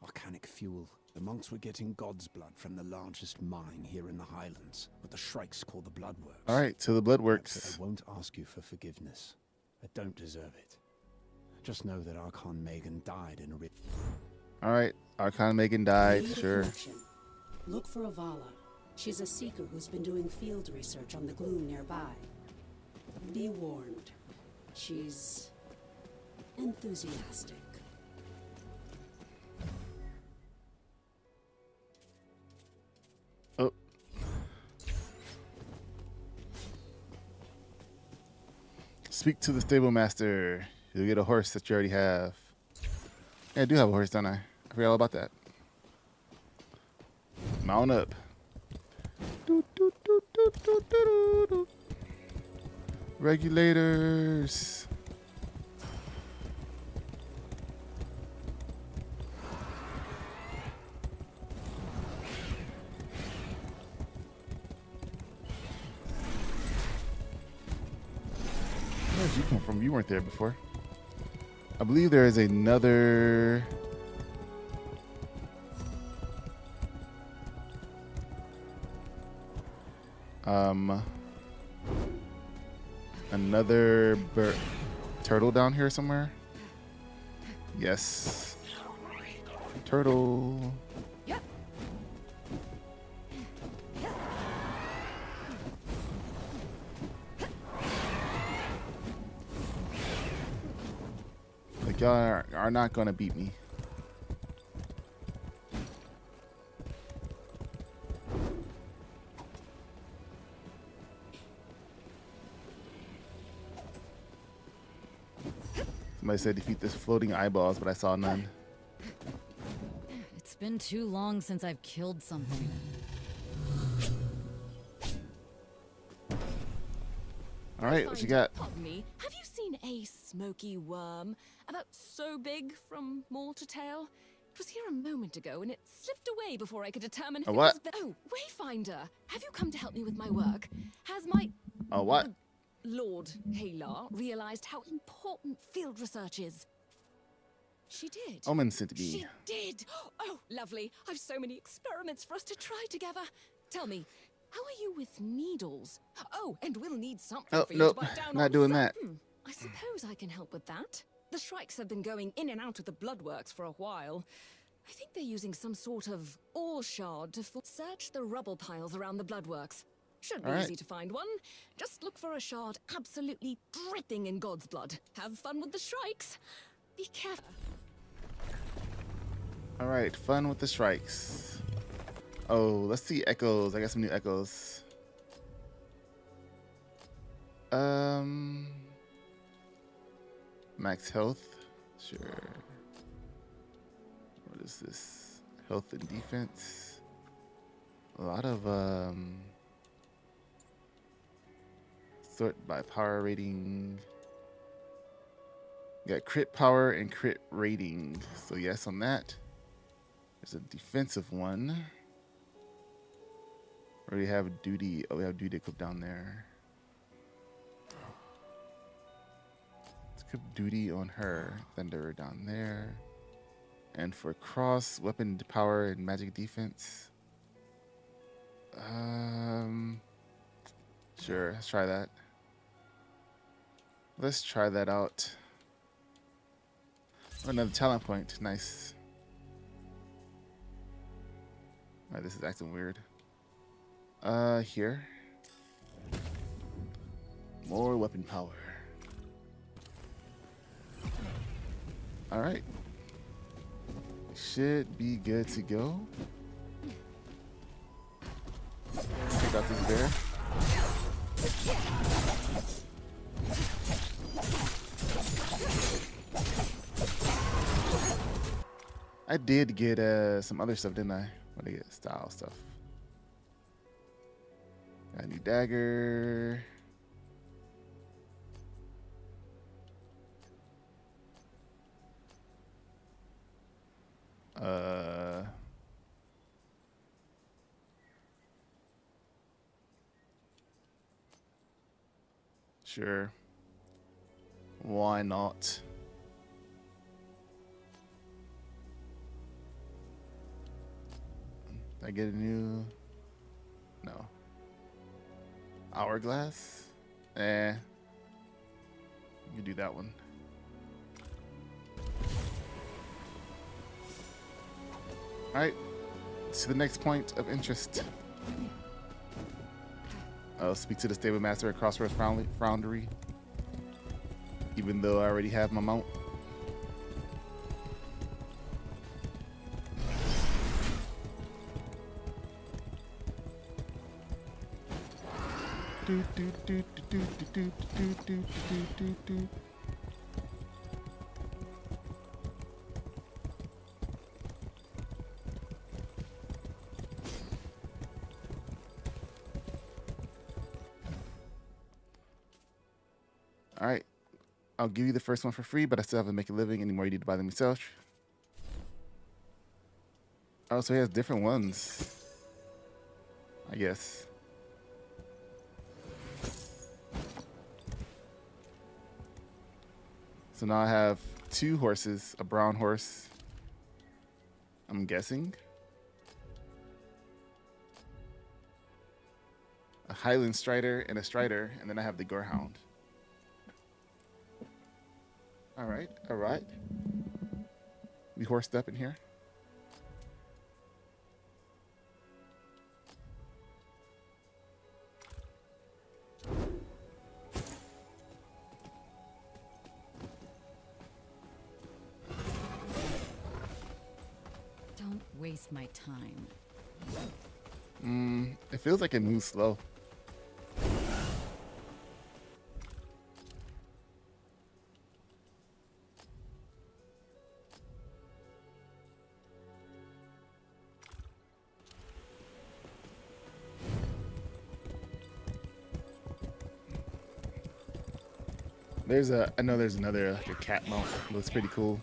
Arcanic fuel. The monks were getting God's blood from the largest mine here in the Highlands, what the Shrikes call the Bloodworks. All right, so the blood Perhaps works. I won't ask you for forgiveness. I don't deserve it. Just know that Archon Magen died in a All right, Archon Magen died. Need a Sure. connection. Look for Avala. She's a seeker who's been doing field research on the gloom nearby. Be warned. She's enthusiastic. Oh. Speak to the stable master. You'll get a horse that you already have. Yeah, I do have a horse, don't I? I forgot all about that. Mount up. Do, do, do, do, do, do, do. Regulators. Where did you come from? You weren't there before. I believe there is another. Another turtle down here somewhere. Yes. Turtle. Like y'all are not gonna beat me. Somebody said defeat the floating eyeballs, but I saw none. It's been too long since I've killed something. All right, what you got? Pardon me, have you seen a smoky worm about so big from maw to tail? It was here a moment ago and it slipped away before I could determine if A it what? was. Oh, Wayfinder, have you come to help me with my work? Has my Oh, what? Lord Halar realized how important field research is? She did. Omen sent me. She did. Oh, lovely. I've so many experiments for us to try together. Tell me, how are you with needles? Oh, and we'll need something Oh, for you nope, to bite down not on. doing that. I suppose I can help with that. The Shrikes have been going in and out of the Bloodworks for a while. I think they're using some sort of ore shard to search the rubble piles around the Bloodworks. Should be All right. easy to find one. Just look for a shard absolutely dripping in God's blood. Have fun with the Shrikes. Be careful. All right, fun with the strikes. Oh, let's see echoes. I got some new echoes. Max health. Sure. What is this? Health and defense. A lot of sort by power rating. Got crit power and crit rating. So yes on that. There's a defensive one. Already have duty. Oh, we have duty equipped down there. Let's equip duty on her. Thunder down there. And for cross, weapon power and magic defense. Sure, let's try that. Let's try that out. Oh, another talent point. Nice. Alright, this is acting weird. Here. More weapon power. Alright. Should be good to go. Take out this bear. I did get some other stuff, didn't I? What did I get? Style stuff. Got a new dagger. Sure. Why not? Did I get a new? No. Hourglass? You can do that one. Alright. To the next point of interest. I'll speak to the stable master at Crossroads Foundry. Even though I already have my mount. Do, do, do, do, do, do, do, do, do, do, do. All right. I'll give you the first one for free, but I still have to make a living. Any more you need to buy them yourself. Oh, so he has different ones. I guess. So now I have 2 horses, a brown horse, I'm guessing. A Highland Strider and a Strider, and then I have the Gorehound. All right, all right. We horsed up in here. Don't waste my time. It feels like it moves slow. I know there's another like a cat mount. Looks pretty cool.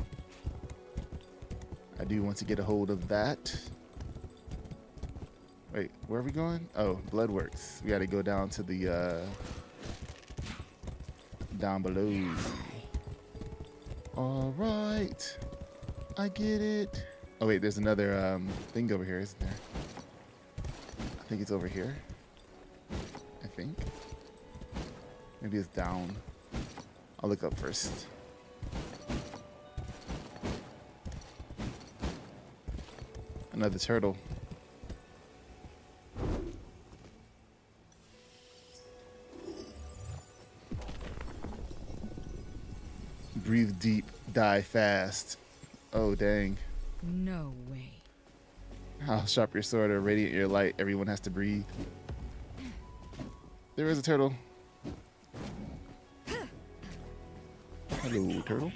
I do want to get a hold of that. Wait, where are we going? Oh, Bloodworks. We got to go down to the down below. All right, I get it. Oh wait, there's another thing over here, isn't there? I think it's over here. I think. Maybe it's down. I'll look up first. Another turtle. Breathe deep, die fast. Oh, dang. No way. How sharp your sword or radiant your light, everyone has to breathe. There is a turtle. Hello, turtle.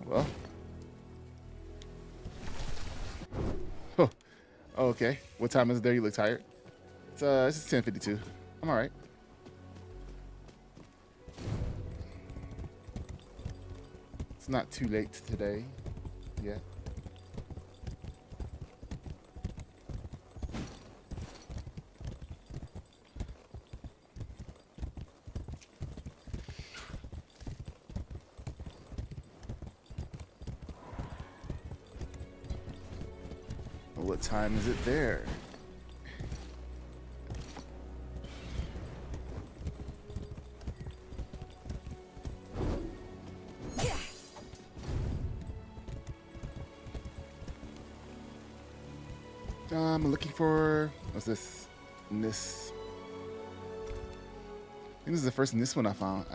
Well. Oh. Oh, okay. What time is it there? You look tired. It's 10:52. I'm all right. It's not too late today. Yeah. What time is it there? I'm looking for, what's this? This. I think this is the first this one I found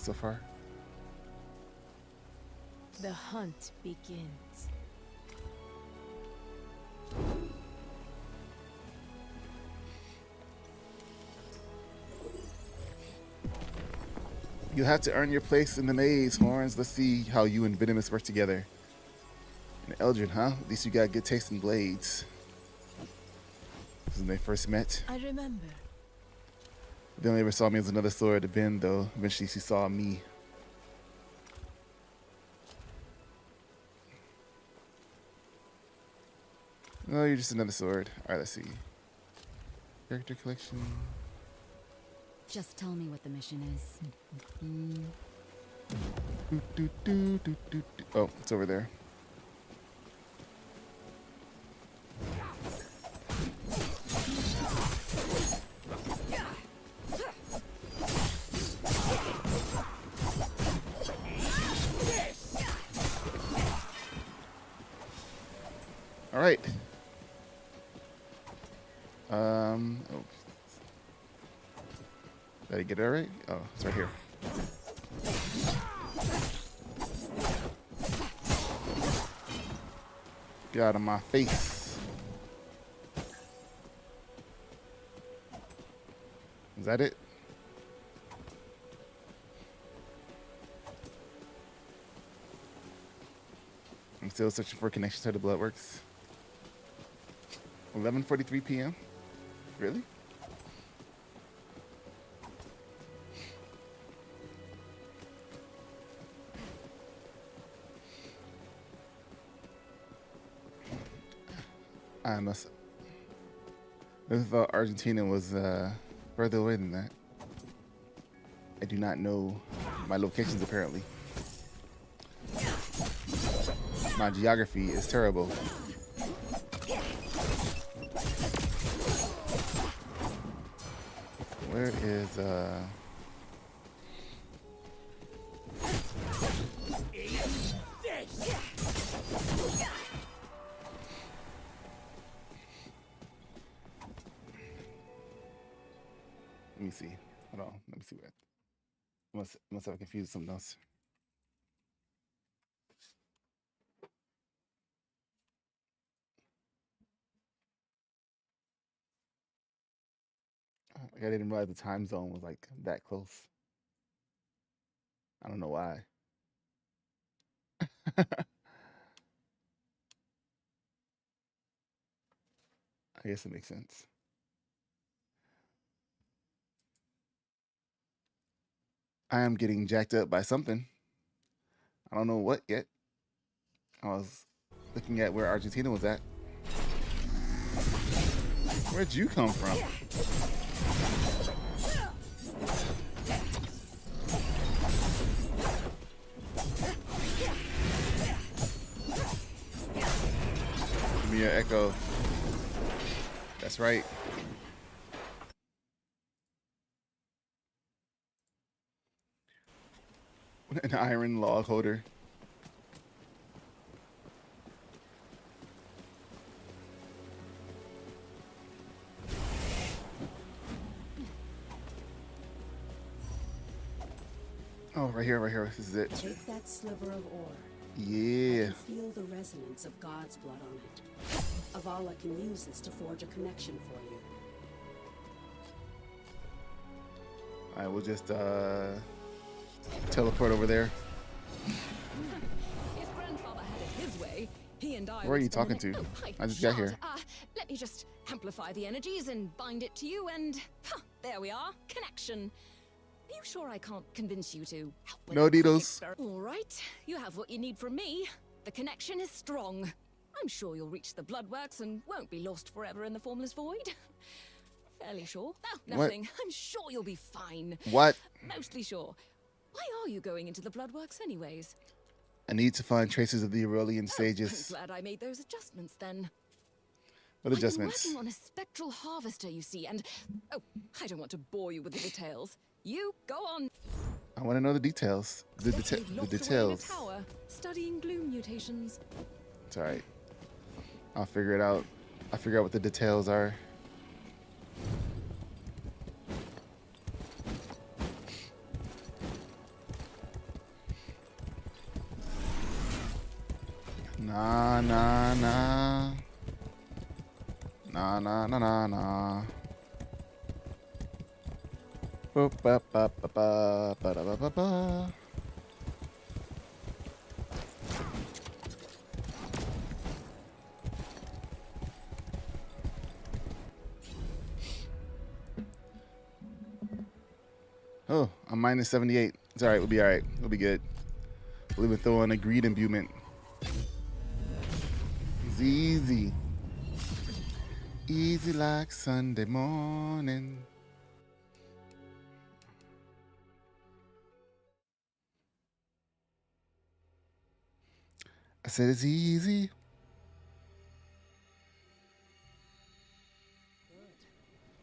so far. The hunt begins. You have to earn your place in the maze, Horns. Let's see how you and Venomous work together. And Eldrin, huh? At least you got good taste in blades. This is when they first met. I remember. They only ever saw me as another sword to bend, though. Eventually she saw me. Oh, you're just another sword. Alright, let's see. Character collection. Just tell me what the mission is. Oh, it's over there. All right. Oh. Did I get it all right? Oh, it's right here. Get out of my face. Is that it? still searching for connections to the Bloodworks. 11:43 p.m. Really? I must. I thought Argentina was further away than that. I do not know my locations apparently. My geography is terrible. Where is Let me see. Hold on. Let me see what. Must have confused something else. Like I didn't realize the time zone was like that close. I don't know why. I guess it makes sense. I am getting jacked up by something. I don't know what yet. I was looking at where Argentina was at. Where'd you come from? Give me your echo. That's right. An iron log holder. Oh, right here, right here. This is it. Take that sliver of ore. Yeah. Feel the resonance of God's blood on it. Avala can use this to forge a connection for you. I will just teleport over there. His grandfather had it his way. He and I Where are you would spend talking the to? next- Oh, hi, I just got Shard. here. Let me just amplify the energies and bind it to you, and there we are. Connection. Are you sure I can't convince you to help with No a quick needles. All right, you have what you need from me. The connection is strong. I'm sure you'll reach the Bloodworks and won't be lost forever in the formless void. Fairly sure. No, What? nothing. I'm sure you'll be fine. What? Mostly sure. Why are you going into the Bloodworks anyways? I need to find traces of the Aurelian I'm stages. glad I made those adjustments then. What adjustments? I'm working on a spectral harvester, you see, and oh, I don't want to bore you with the details. You go on. I want to know the details. The You've locked away in a details. tower, studying gloom mutations. It's all right. I'll figure it out. I'll figure out what the details are. Nah, nah, nah. Nah, nah, nah, nah, nah. Boop, ba, ba, ba, ba, ba, da, ba, ba, ba. Oh, I'm minus 78. It's all right. We'll be all right. We'll be good. We'll even throw in a greed imbuement. It's easy. Easy like Sunday morning. I said it's easy.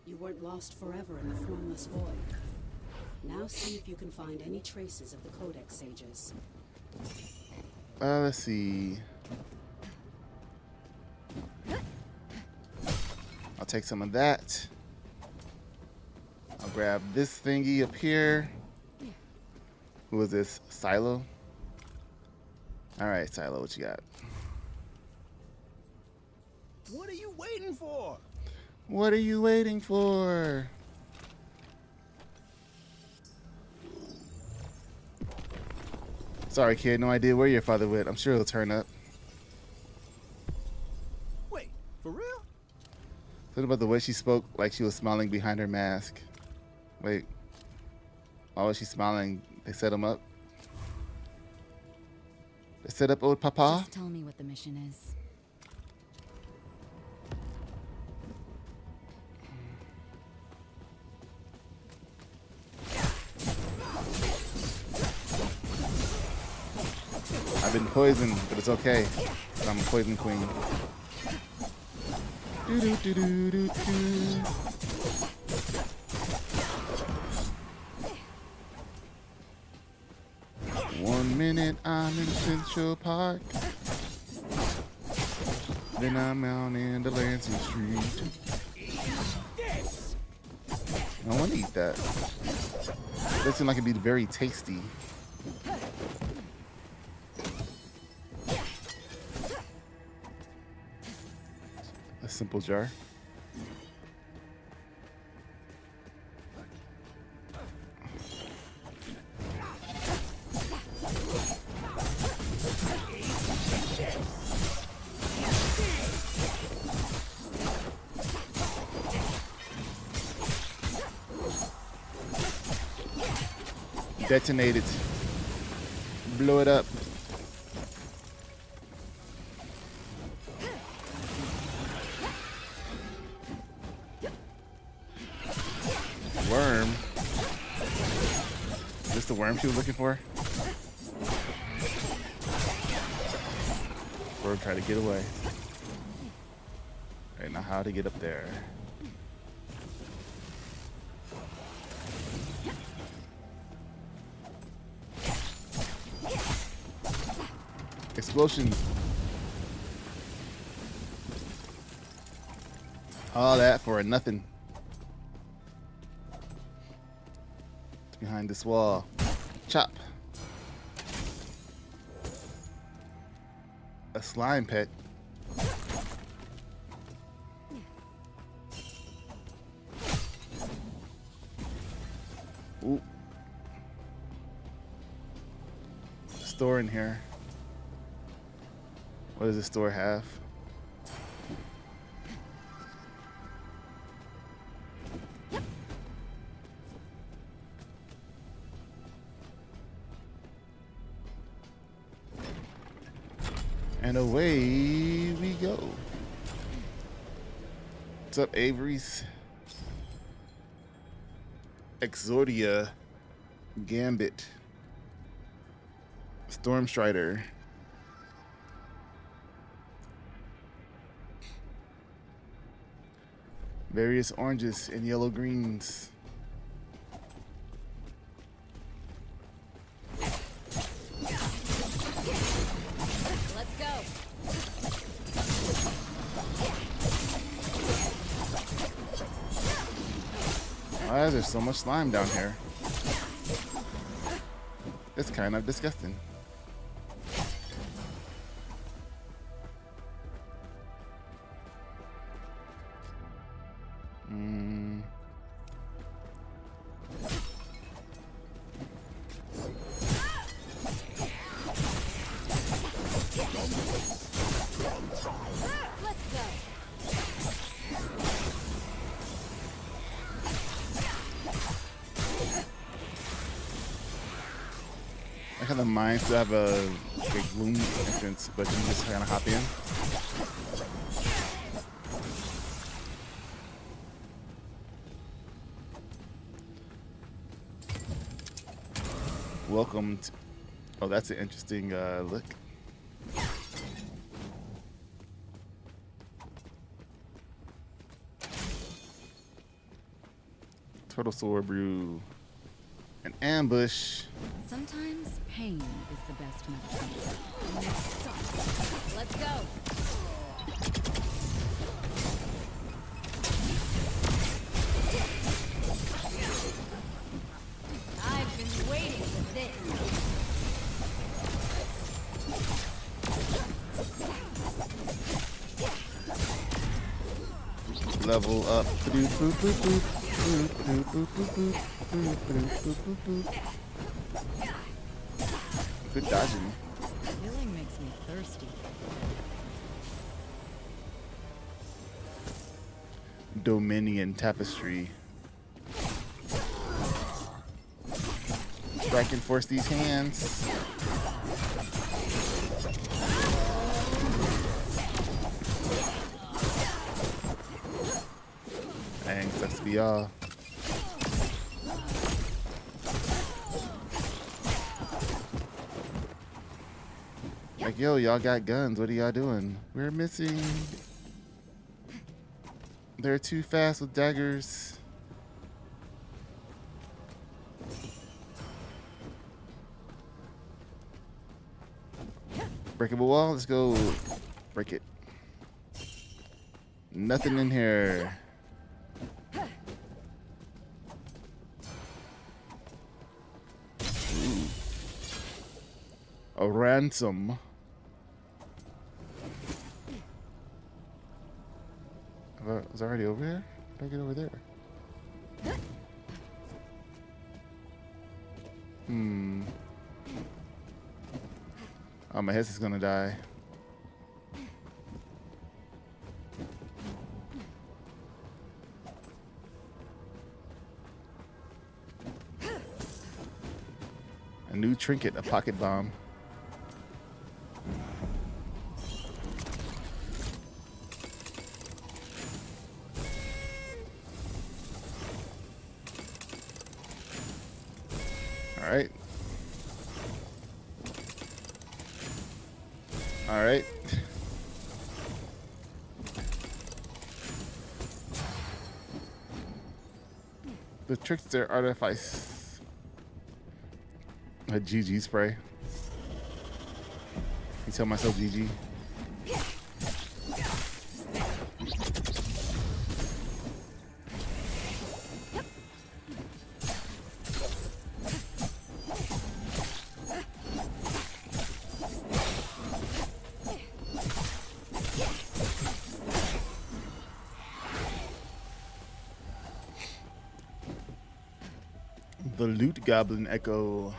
You weren't lost forever in the formless void. Now see if you can find any traces of the Codex Sages. Let's see. I'll take some of that. I'll grab this thingy up here. Who is this? Silo? All right, Silo, what you got? What are you waiting for? What are you waiting for? Sorry, kid. No idea where your father went. I'm sure he'll turn up. For real? Something about the way she spoke, like she was smiling behind her mask. Wait. Why was she smiling? They set him up? They set up old Papa? Just tell me what the mission is. I've been poisoned, but it's okay. I'm a poison queen. Do-do-do-do-do-do. 1 minute I'm in Central Park. Then I'm out in the Lansing Street. I want to eat that. That seems like it'd be very tasty. A simple jar. Detonate it. Blow it up. Worm. Is this the worm she was looking for? Worm tried to get away. Alright, now how to get up there. Explosion. All that for nothing. It's behind this wall. Chop. A slime pet. Ooh. Store in here. What does the store have? And away we go. What's up, Avery's? Exordia. Gambit. Stormstrider. Various oranges and yellow greens. Let's go. Why is there so much slime down here? It's kind of disgusting. I kind of mind to have a big gloom entrance, but you just kind of hop in. Welcome to... Oh, that's an interesting look. Turtle Sword Brew. An ambush. Sometimes pain is the best medicine. Let's go. I've been waiting for this. Level up. Boop, boop, boop, boop. Good dodging. Killing makes me thirsty. Dominion Tapestry. Strike and force these hands. Dang, sucks to be y'all. Like, yo, y'all got guns. What are y'all doing? We're missing. They're too fast with daggers. Breakable wall. Let's go break it. Nothing in here. Ooh. A ransom. Is it already over here? How do I get over there? Oh, my head is gonna die. A new trinket, a pocket bomb. All right. All right. The trickster artifice. A GG spray. You tell myself GG. The Loot Goblin Echo.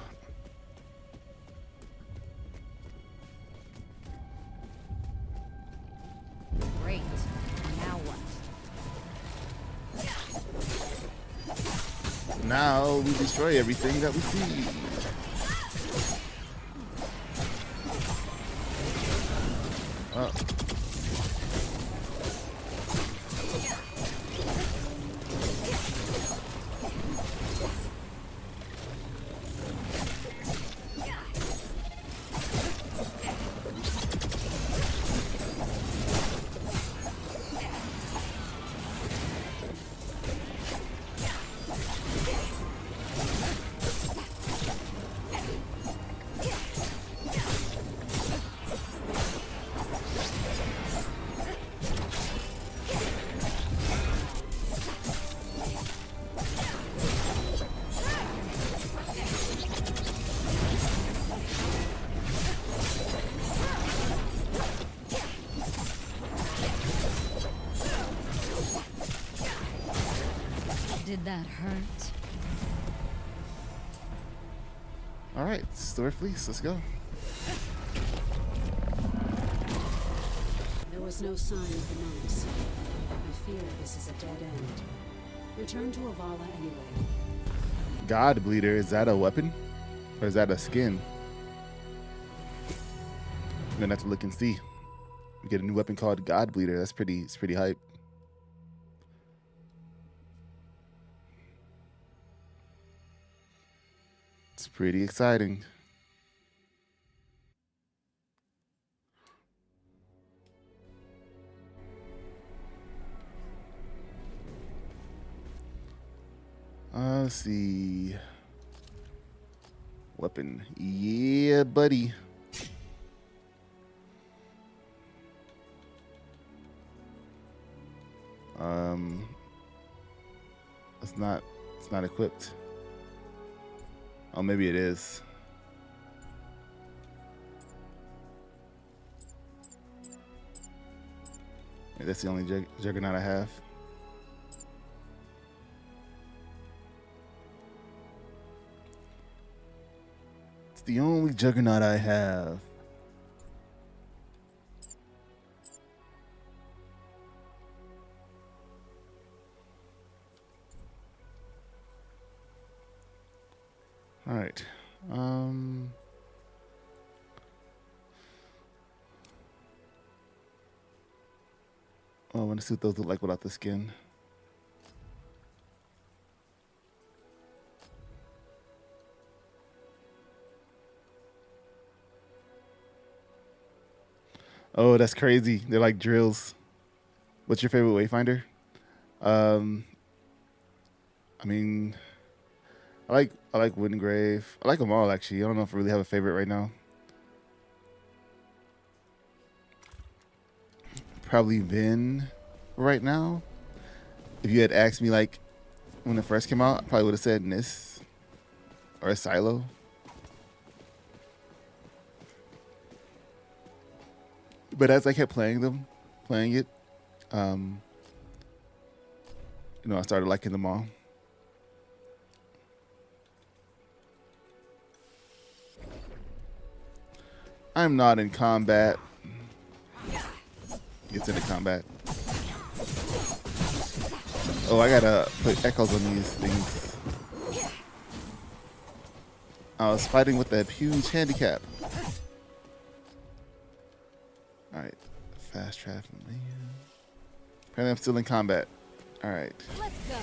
Great. Now what? Now we destroy everything that we see. Oh. Did that hurt? All right, store fleece. Let's go. There was no sign of the monks. I fear this is a dead end. Return to Avala anyway. God Bleeder. Is that a weapon, or is that a skin? I'm gonna have to look and see. We get a new weapon called God Bleeder. That's pretty. It's pretty hype. It's pretty exciting. Let's see. Weapon. Yeah, buddy. It's not equipped. Oh, maybe it is. Maybe that's the only juggernaut I have. It's the only juggernaut I have. All right. Oh, I want to see what those look like without the skin. Oh, that's crazy. They're like drills. What's your favorite wayfinder? Um, I mean, I like Windgrave. I like them all actually. I don't know if I really have a favorite right now. Probably Vin right now. If you had asked me like when it first came out, I probably would have said Nis or Silo. But as I kept playing it, I started liking them all. I'm not in combat. Gets into combat. Oh, I gotta put echoes on these things. I was fighting with that huge handicap. Alright. Fast traffic. Apparently I'm still in combat. Alright. Let's go.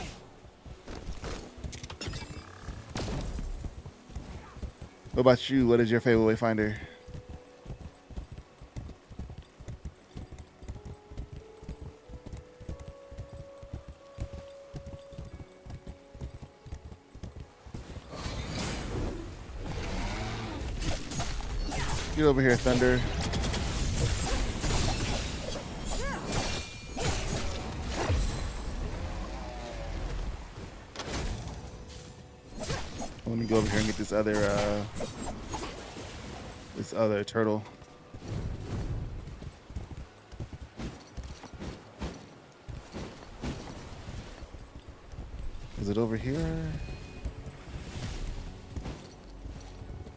What about you? What is your favorite wayfinder? Get over here, Thunder. Let me go over here and get this other turtle. Is it over here?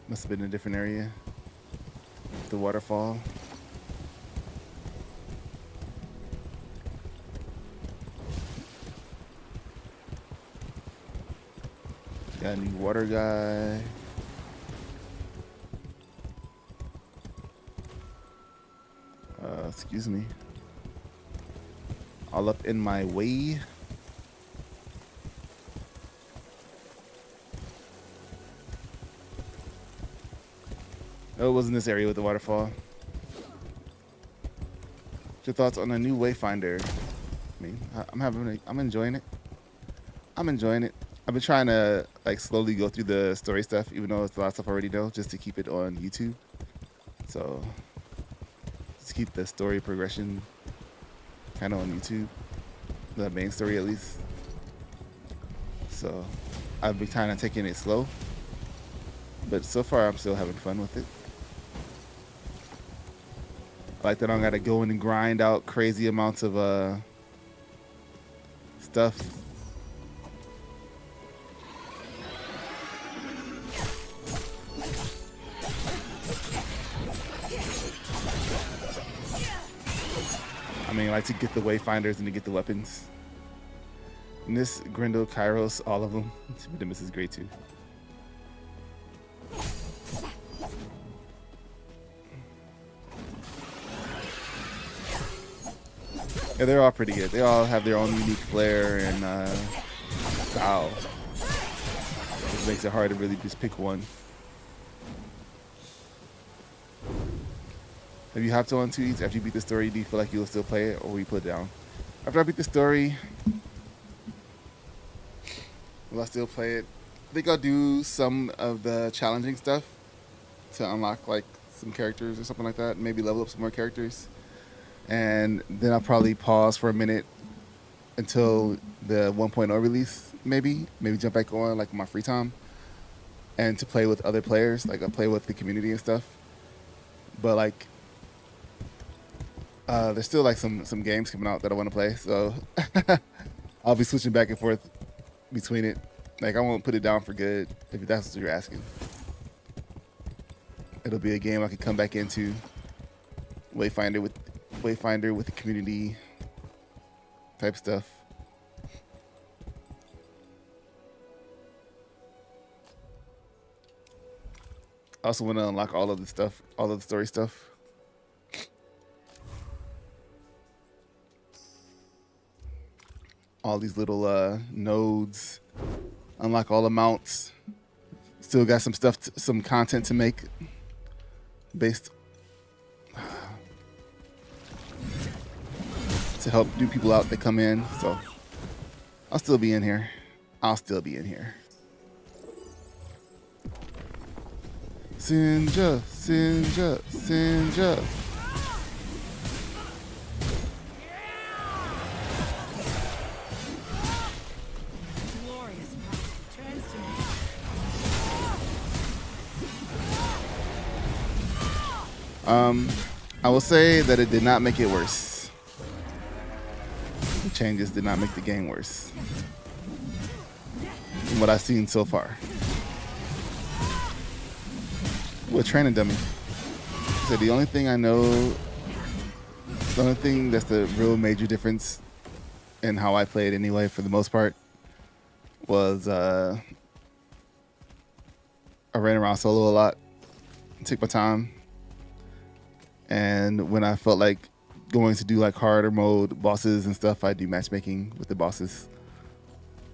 Must have been in a different area. The waterfall. Got a new water guy. Excuse me. All up in my way. Oh, it was in this area with the waterfall. What's your thoughts on a new wayfinder? I mean, I'm enjoying it. I'm enjoying it. I've been trying to like slowly go through the story stuff, even though it's a lot of stuff I already know, just to keep it on YouTube. So just keep the story progression kind of on YouTube, the main story at least. So I've been kind of taking it slow, but so far I'm still having fun with it. I like that I don't gotta go in and grind out crazy amounts of stuff. I mean, like to get the wayfinders and to get the weapons. Nis, Grindel, Kairos, all of them. This is great too. Yeah, they're all pretty good. They all have their own unique flair and style. It makes it hard to really just pick one. Have you hopped on 2 after you beat the story? Do you feel like you'll still play it, or will you put it down? After I beat the story, will I still play it? I think I'll do some of the challenging stuff to unlock like some characters or something like that. Maybe level up some more characters. And then I'll probably pause for a minute until the 1.0 release, maybe jump back on like my free time and to play with other players, like I play with the community and stuff. But like there's still like some games coming out that I want to play, so I'll be switching back and forth between it. Like I won't put it down for good if that's what you're asking. It'll be a game I can come back into, Wayfinder with the community type stuff. I also want to unlock all of the stuff, all of the story stuff. All these little nodes. Unlock all the mounts. Still got some stuff, some content to make based to help new people out that come in. So I'll still be in here. I'll still be in here. Sinja, Sinja, Sinja. Glorious past returns to me. I will say that it did not make it worse. The changes did not make the game worse. From what I've seen so far. Ooh, a training dummy. So the only thing I know, the only thing that's the real major difference in how I played anyway, for the most part, was I ran around solo a lot, took my time. And when I felt like going to do like harder mode bosses and stuff, I do matchmaking with the bosses.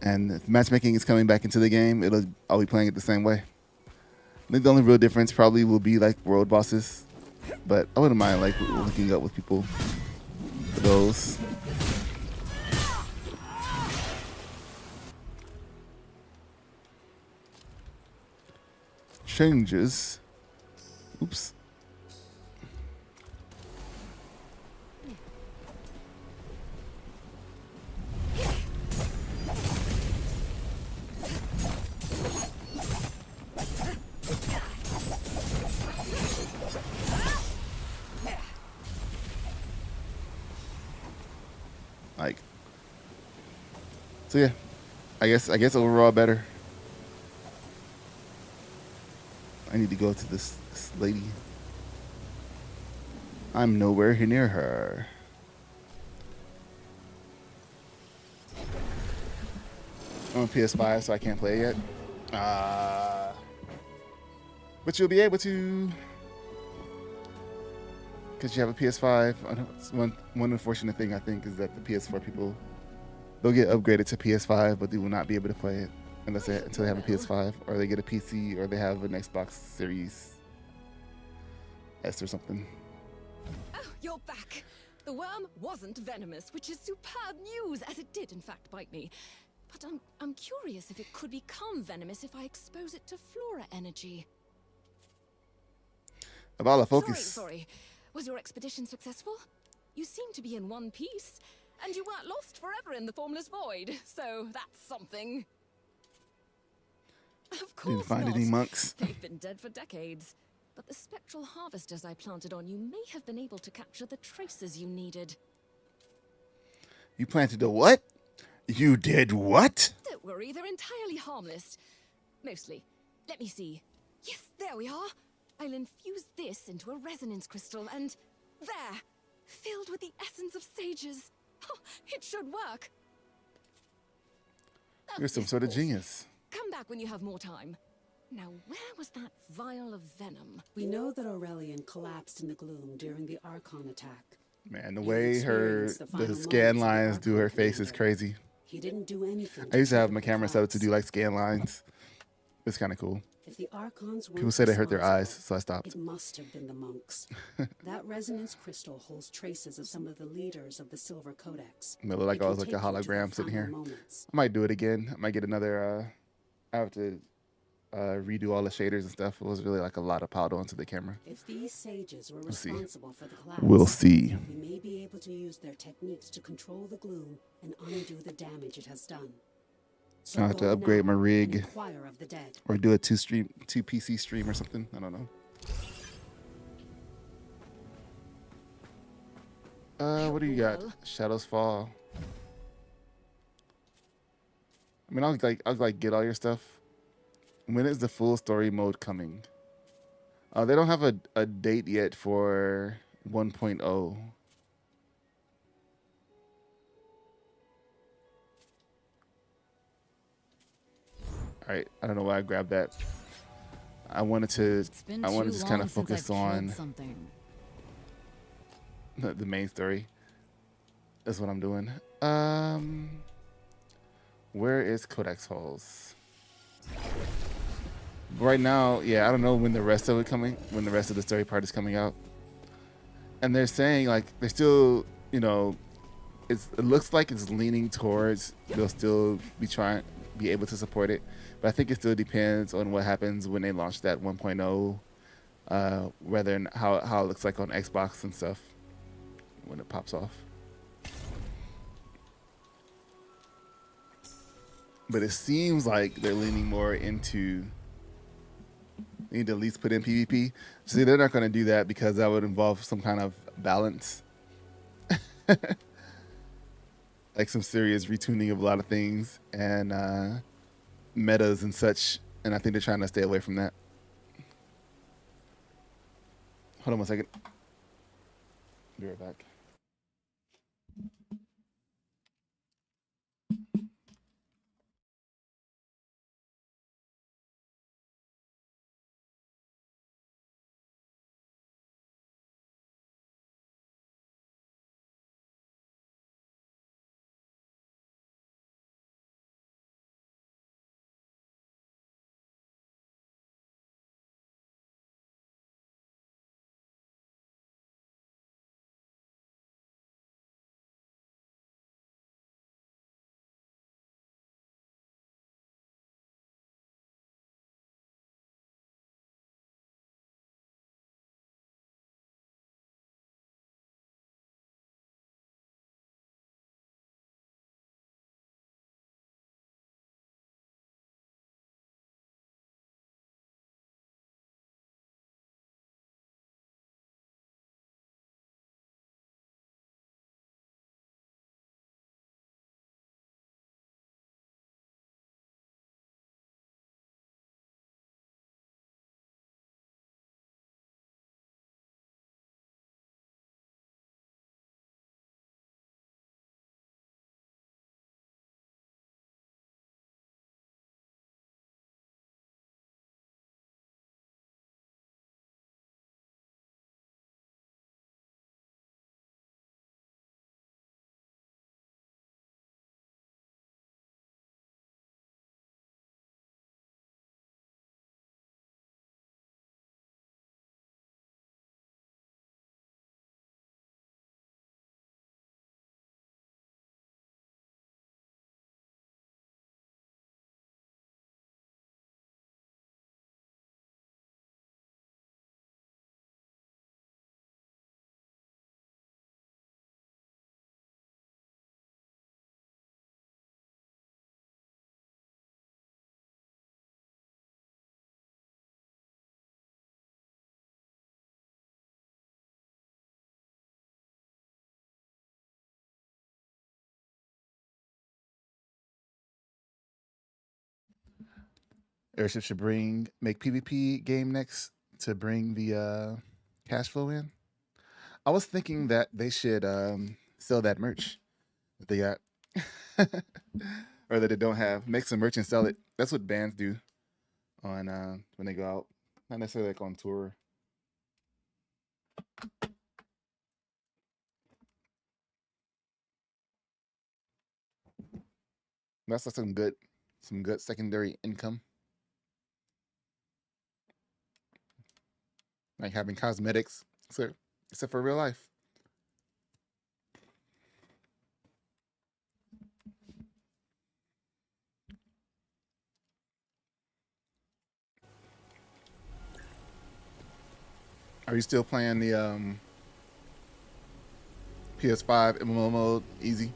And if matchmaking is coming back into the game, I'll be playing it the same way. I think the only real difference probably will be like world bosses, but I wouldn't mind like looking up with people for those. Changes. Oops. Like, so yeah, I guess overall better. I need to go to this lady. I'm nowhere near her. I'm on PS5, so I can't play it yet. But you'll be able to, because you have a PS5. One unfortunate thing I think is that the PS4 people, they'll get upgraded to PS5, but they will not be able to play it until they have a PS5, or they get a PC, or they have an Xbox Series S or something. Oh, you're back. The worm wasn't venomous, which is superb news, as it did in fact bite me. But I'm curious if it could become venomous if I expose it to flora energy. About a focus. Sorry. Was your expedition successful? You seem to be in one piece, and you weren't lost forever in the formless void, so that's something. Of course Didn't find not. any monks. They've been dead for decades. But the spectral harvesters I planted on you may have been able to capture the traces you needed. You planted a what? You did what? Don't worry, they're entirely harmless. Mostly. Let me see. Yes, there we are. I'll infuse this into a resonance crystal and... there! Filled with the essence of sages. Oh, it should work. You're some sort of course. genius. Come back when you have more time. Now, where was that vial of venom? We know that Aurelian collapsed in the gloom during the Archon attack. Man, the You've way experienced the the final scan moments of the lines do her Archon face is commander. crazy. He didn't do anything. I used to have trigger my the camera set up to collapse. do like scan lines. It's kind of cool. If the Archons People weren't say they hurt their eyes, responsible, so I stopped. it must have been the monks. That resonance crystal holds traces of some of the leaders of the Silver Codex. It looked like It I can was like a take you to the hologram sitting final here. moments. I might do it again. I might get another. I have to redo all the shaders and stuff. It was really like a lot of powder onto the camera. If these sages were see. responsible for the collapse, We'll see. we may be able to use their techniques to control the gloom and undo the damage it has done. So I'll have to go upgrade now my rig. and inquire of the dead. Or do a two PC stream or something. I don't know. What do you got? Well. Shadows Fall. I mean, I'll get all your stuff. When is the full story mode coming? They don't have a date yet for 1.0. All right, I don't know why I grabbed that. I wanted to It's been I wanted too to just kind long of since focus I've killed on something. the main story. That's what I'm doing. Where is Codex Halls? Right now, yeah, I don't know when the rest of the story part is coming out. And they're saying like they're still, you know, it looks like it's leaning towards they'll still be able to support it, but I think it still depends on what happens when they launch that 1.0, whether and how it looks like on Xbox and stuff when it pops off. But it seems like they're leaning more into they need to at least put in PvP. See, they're not going to do that because that would involve some kind of balance. Like some serious retuning of a lot of things and metas and such. And I think they're trying to stay away from that. Hold on one second. Be right back. Airship should make PvP game next to bring the cash flow in. I was thinking that they should sell that merch that they got, or that they don't have. Make some merch and sell it. That's what bands do on when they go out, not necessarily like on tour. That's like some good secondary income, like having cosmetics, except for real life. Are you still playing the PS5 MMO mode easy?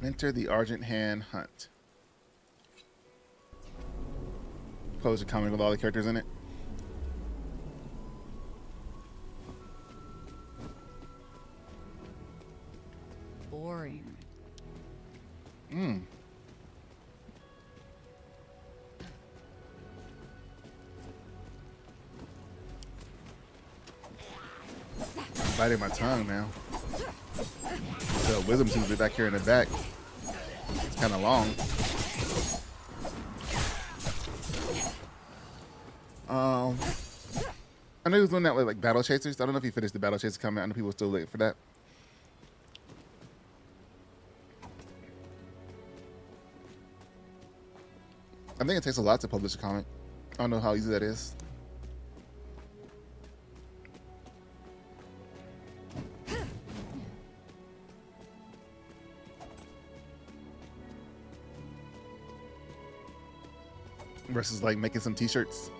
Enter the Argent Hand Hunt. Post a comic with all the characters in it. Boring. Biting my tongue now. The wisdom tooth back here in the back. It's kind of long. I know he was doing that with like battle chasers. I don't know if he finished the battle chaser comment. I know people are still waiting for that. I think it takes a lot to publish a comic. I don't know how easy that is. Versus like making some t-shirts.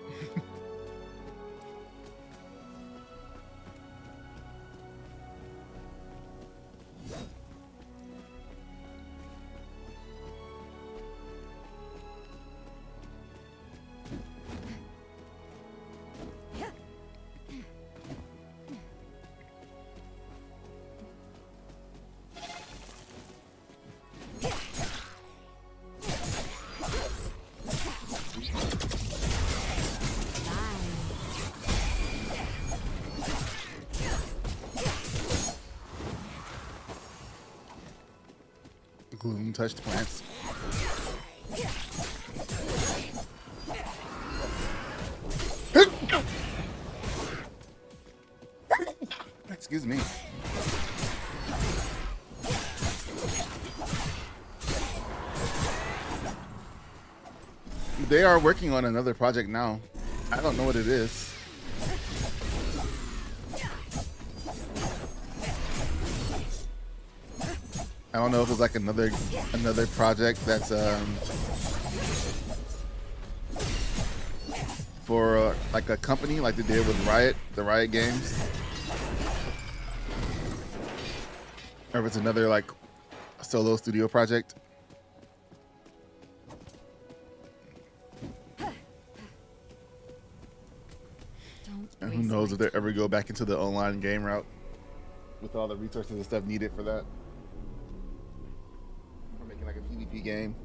Gloom touched plants. Excuse me. They are working on another project now. I don't know what it is. I don't know if it's like another project that's for like a company like they did with the Riot games, or if it's another like solo studio project. And who knows if they ever go back into the online game route with all the resources and stuff needed for that. Like a PvP game.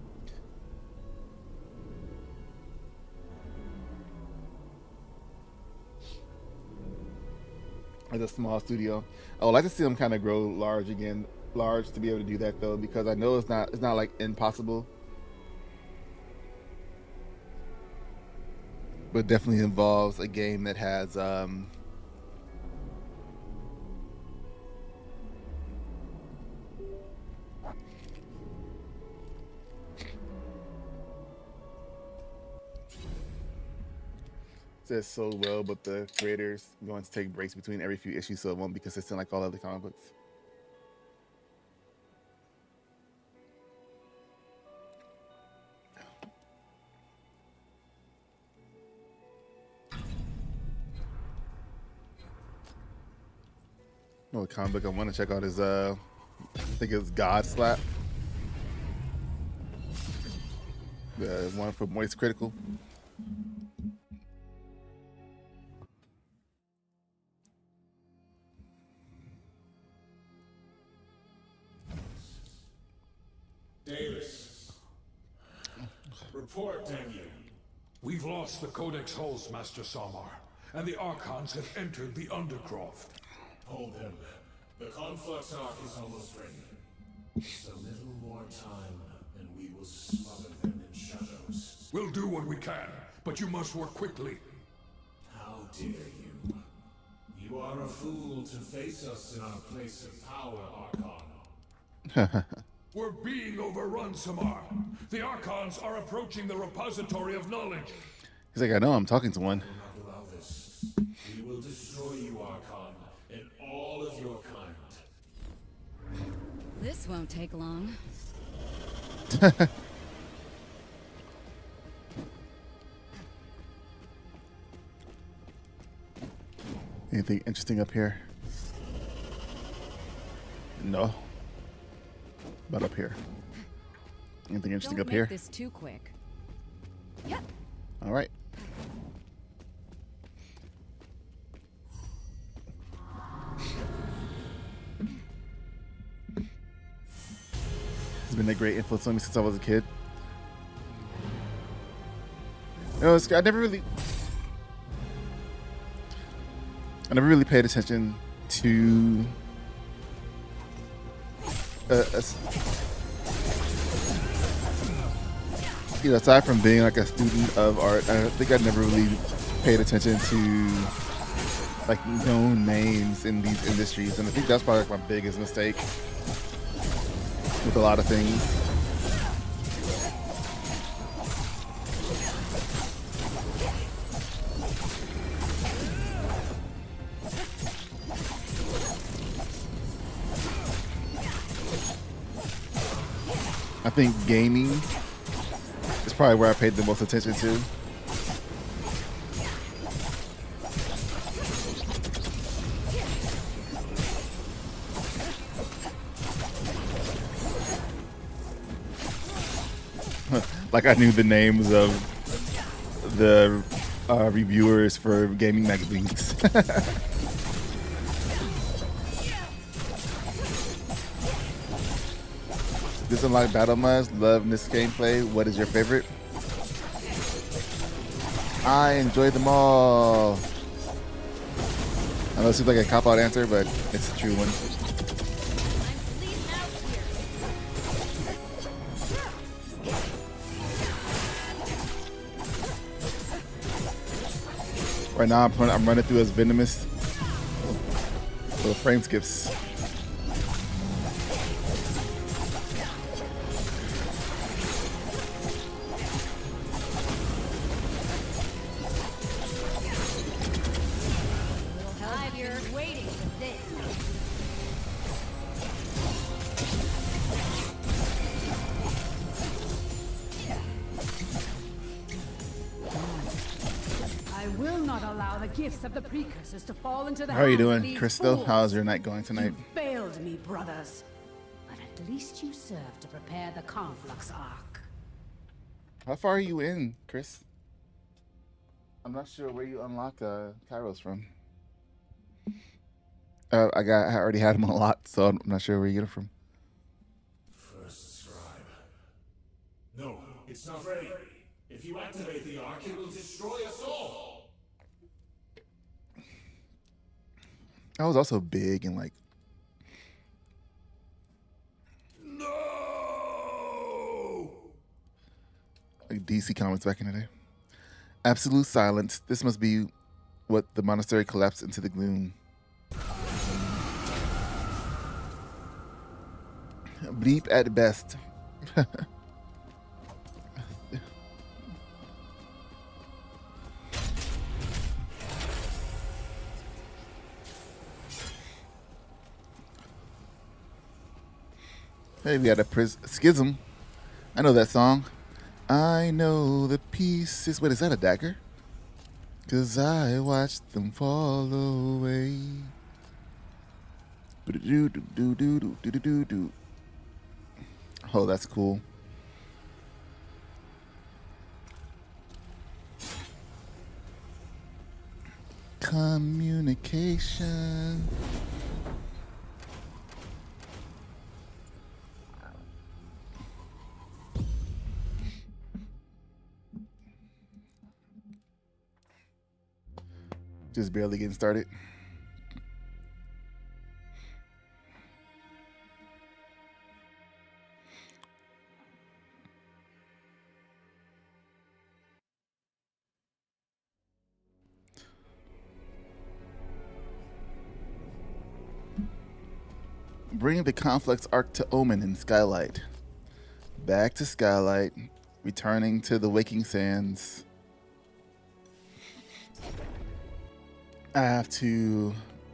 As a small studio. I would like to see them kind of grow large again. Large to be able to do that though, because I know it's not like impossible. But definitely involves a game that has says so well, but the creators going to take breaks between every few issues so it won't be consistent like all other comic books. Oh, the comic book I want to check out is I think it's God Slap. The one for Moist Critical. Davis. Report, damn you. We've lost the Codex Halls, Master Samar, and the Archons have entered the Undercroft. Hold him. The Conflux Arc is almost ready. Just a little more time, and we will smother them in shadows. We'll do what we can, but you must work quickly. How dare you? You are a fool to face us in our place of power, Archon. We're being overrun, Samar. The Archons are approaching the repository of knowledge. He's like, I know, I'm talking to one. We will not allow this. We will destroy you, Archon, and all of your kind. This won't take long. Anything interesting up here? No. But up here. Anything interesting Don't up here? make this too quick. Yep. All right. It's been a great influence on me since I was a kid. You know, I never really paid attention to You know, aside from being like a student of art, I think I never really paid attention to like known names in these industries, and I think that's probably like my biggest mistake with a lot of things. I think gaming is probably where I paid the most attention to. Like I knew the names of the reviewers for gaming magazines. This unlock battle mods. Love this gameplay. What is your favorite? I enjoy them all. I know it seems like a cop-out answer, but it's a true one. Right now, I'm running through as venomous. So the frame skips. Of the precursors to fall into the How are you hands of doing, these Crystal? fools. How's your night going tonight? You failed me, brothers. But at least you served to prepare the Conflux Arc. How far are you in, Chris? I'm not sure where you unlock Kairos from. I already had him unlocked, so I'm not sure where you get it from. First scribe. No, it's not ready. If you activate the arc, it will destroy us all. I was also big in like DC comics back in the day. Absolute silence. This must be what the monastery collapsed into the gloom. Bleep at best. Hey, we got a schism. I know that song. I know the pieces. Wait, is that a dagger? 'Cause I watched them fall away. Oh, that's cool. Communication. Just barely getting started. Bring the Conflux Arc to Omen and Skylight. Back to Skylight, returning to the Waking Sands. I have to.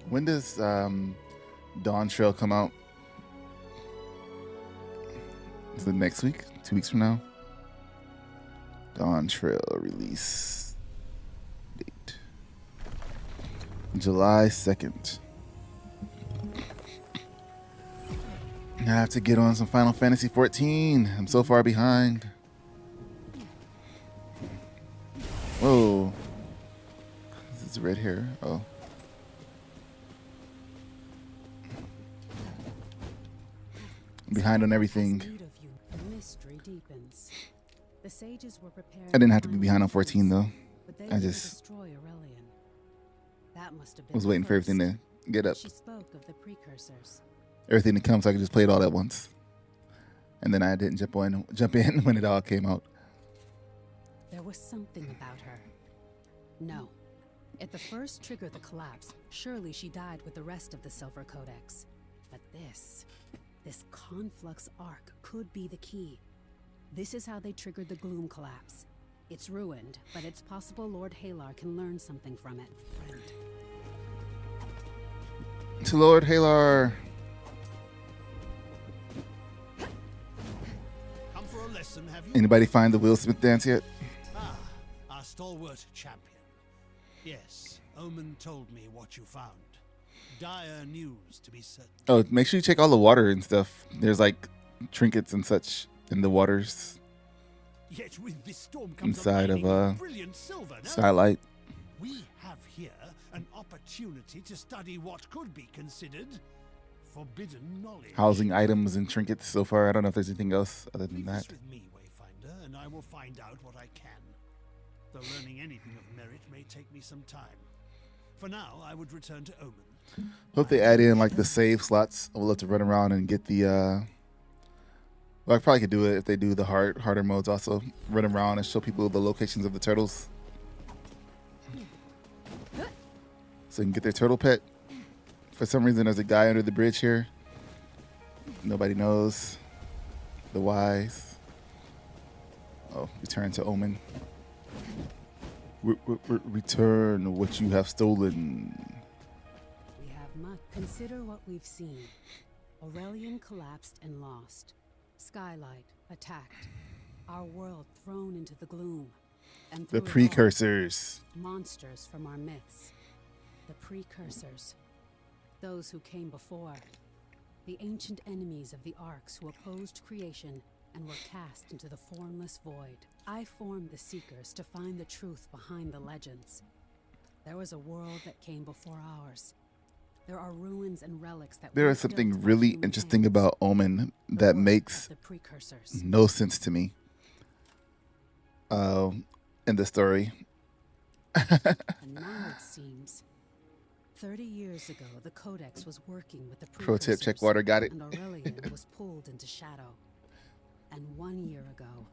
When does Dawn Trail come out? Is it next week? 2 weeks from now? Dawn Trail release date July 2nd. I have to get on some Final Fantasy 14. I'm so far behind. Whoa. This is red hair. Oh. I'm behind on everything. I didn't have to be behind on 14 though. I just was waiting for everything to get up. She spoke of the precursors, everything to come, so I could just play it all at once. And then I didn't jump in when it all came out. There was something about her. No. If the first triggered the collapse, surely she died with the rest of the Silver Codex. But this conflux arc could be the key. This is how they triggered the Gloom collapse. It's ruined, but it's possible Lord Halar can learn something from it, friend. To Lord Halar. Come for a lesson, have you? Anybody find the Will Smith dance yet? Ah, our stalwart champion. Yes, Omen told me what you found. Dire news, to be certain. Oh, make sure you check all the water and stuff. There's like trinkets and such in the waters. Yet with this storm comes Inside a of brilliant silver. No? Skylight. We have here an opportunity to study what could be considered forbidden knowledge. Housing items and trinkets so far. I don't know if there's anything else other than Leave that. this with me, Wayfinder, and I will find out what I can. Though learning anything of merit may take me some time. For now, I would return to Omen. Hope they add in like the save slots. I would love to run around and get the well, I probably could do it if they do the harder modes also. Run around and show people the locations of the turtles. So you can get their turtle pet. For some reason there's a guy under the bridge here. Nobody knows the whys. Oh, return to Omen. Return what you have stolen. We have much. Consider what we've seen. Aurelian collapsed and lost. Skylight attacked. Our world thrown into the gloom. And The through it all, precursors. monsters from our myths. The precursors. Those who came before. The ancient enemies of the Arks who opposed creation and were cast into the formless void. I formed the Seekers to find the truth behind the legends. There was a world that came before ours. There are ruins and relics that There were is something built by really human interesting hands. about Omen The that work makes of the precursors. no sense to me in the story. And now it seems 30 years ago, the Codex was working with the Pro precursors. tip, check water, got it. And Aurelian was pulled into shadow. And 1 year ago,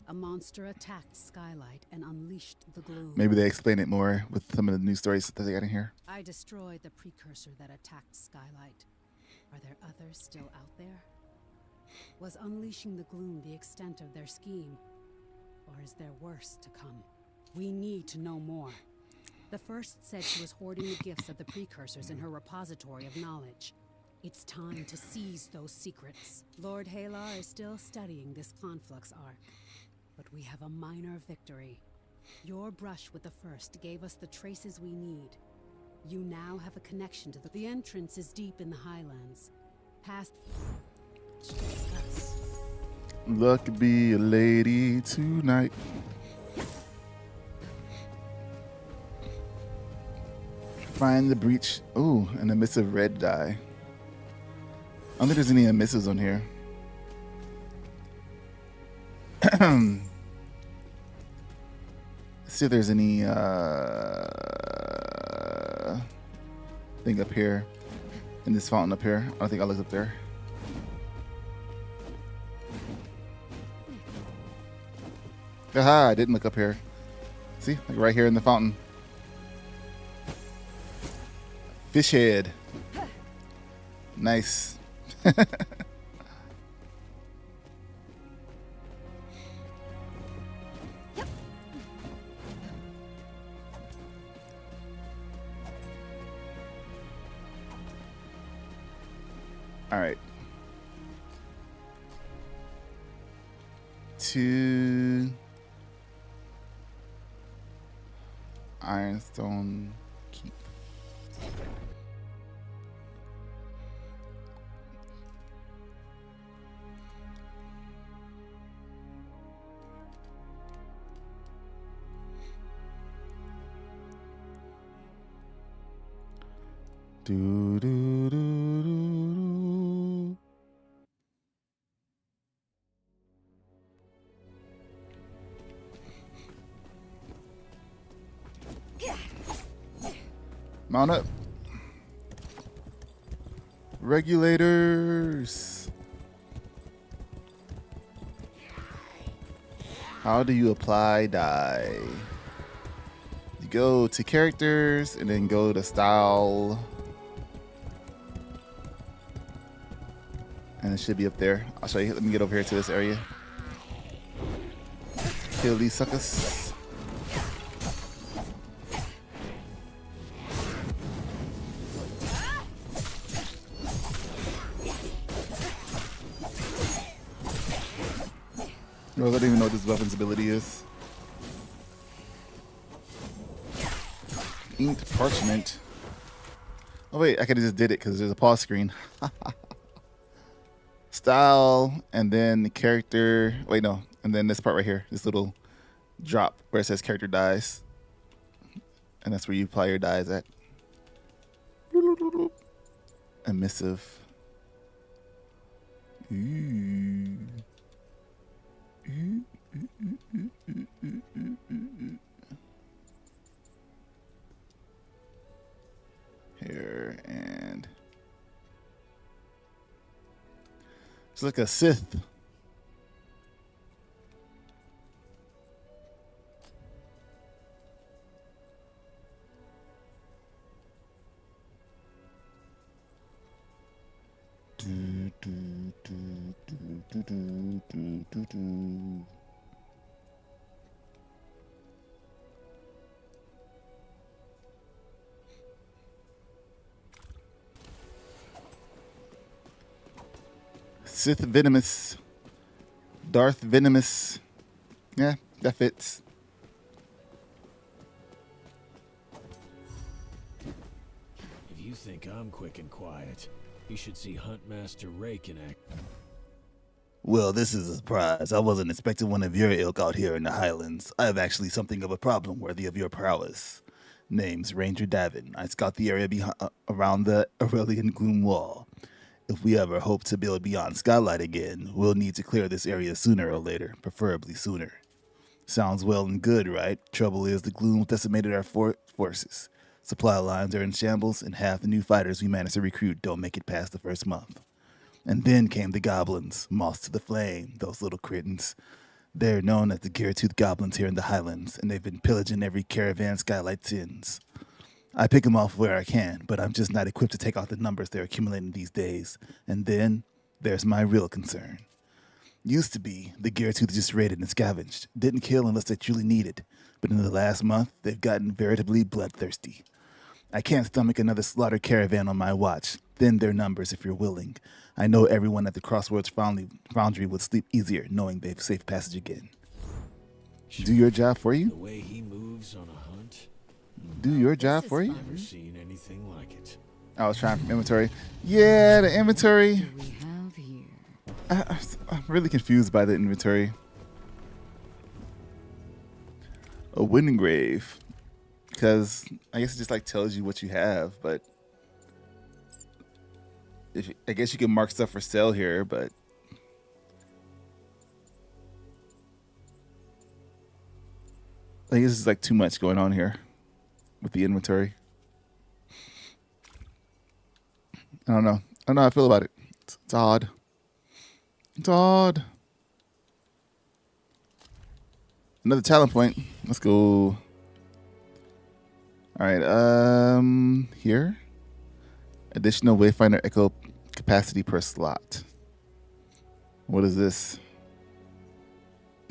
a monster attacked Skylight and unleashed the gloom. Maybe they explain it more with some of the news stories that they got in here. I destroyed the precursor that attacked Skylight. Are there others still out there? Was unleashing the gloom the extent of their scheme? Or is there worse to come? We need to know more. The first said she was hoarding the gifts of the precursors in her repository of knowledge. It's time to seize those secrets. Lord Halar is still studying this conflux arc, but we have a minor victory. Your brush with the first gave us the traces we need. You now have a connection to the entrance is deep in the highlands. Past us. Luck be a lady tonight. Find the breach. Ooh, an emissive red dye. I don't think there's any emissives on here. Let's see if there's any thing up here in this fountain up here. I don't think I looked up there. Haha, I didn't look up here. See, like right here in the fountain. Fish head. Nice. All right. To Ironstone Keep. Do do do do do. Mount up. Regulators. How do you apply dye? You go to characters and then go to style. And it should be up there. I'll show you. Let me get over here to this area. Kill these suckers. No, I don't even know what this weapon's ability is. Inked parchment. Oh wait, I could have just did it because there's a pause screen. Style, and then the character. Wait, no. And then this part right here, this little drop where it says character dies. And that's where you apply your dies at. Emissive. Ooh. Here, and it's like a Sith. Sith Venomous. Darth Venomous. Yeah, that fits. If you think I'm quick and quiet, you should see Huntmaster Rake in act. Well, this is a surprise. I wasn't expecting one of your ilk out here in the Highlands. I have actually something of a problem worthy of your prowess. Name's Ranger Davin. I scout the area around the Aurelian Gloom Wall. If we ever hope to build beyond Skylight again, we'll need to clear this area sooner or later, preferably sooner. Sounds well and good, right? Trouble is, the Gloom decimated our forces. Supply lines are in shambles, and half the new fighters we managed to recruit don't make it past the first month. And then came the goblins, moths to the flame, those little crittens. They're known as the Gear-Tooth Goblins here in the Highlands, and they've been pillaging every caravan Skylight sends. I pick them off where I can, but I'm just not equipped to take out the numbers they're accumulating these days. And then, there's my real concern. Used to be, the Gear-Tooth just raided and scavenged. Didn't kill unless they truly needed. But in the last month, they've gotten veritably bloodthirsty. I can't stomach another slaughter caravan on my watch. Thin their numbers if you're willing. I know everyone at the Crossroads Foundry would sleep easier knowing they've safe passage again. Do your job for you? The way he moves on a hunt. Do your job for you? Never seen anything like it. I was trying from inventory. Yeah, the inventory. What do we have here? I'm really confused by the inventory. A wind grave. Because I guess it just like tells you what you have, but I guess you can mark stuff for sale here, but I think this is like too much going on here with the inventory. I don't know. I don't know how I feel about it. It's odd. It's odd. Another talent point. Let's go. All right. Here. Additional Wayfinder Echo capacity per slot. What is this?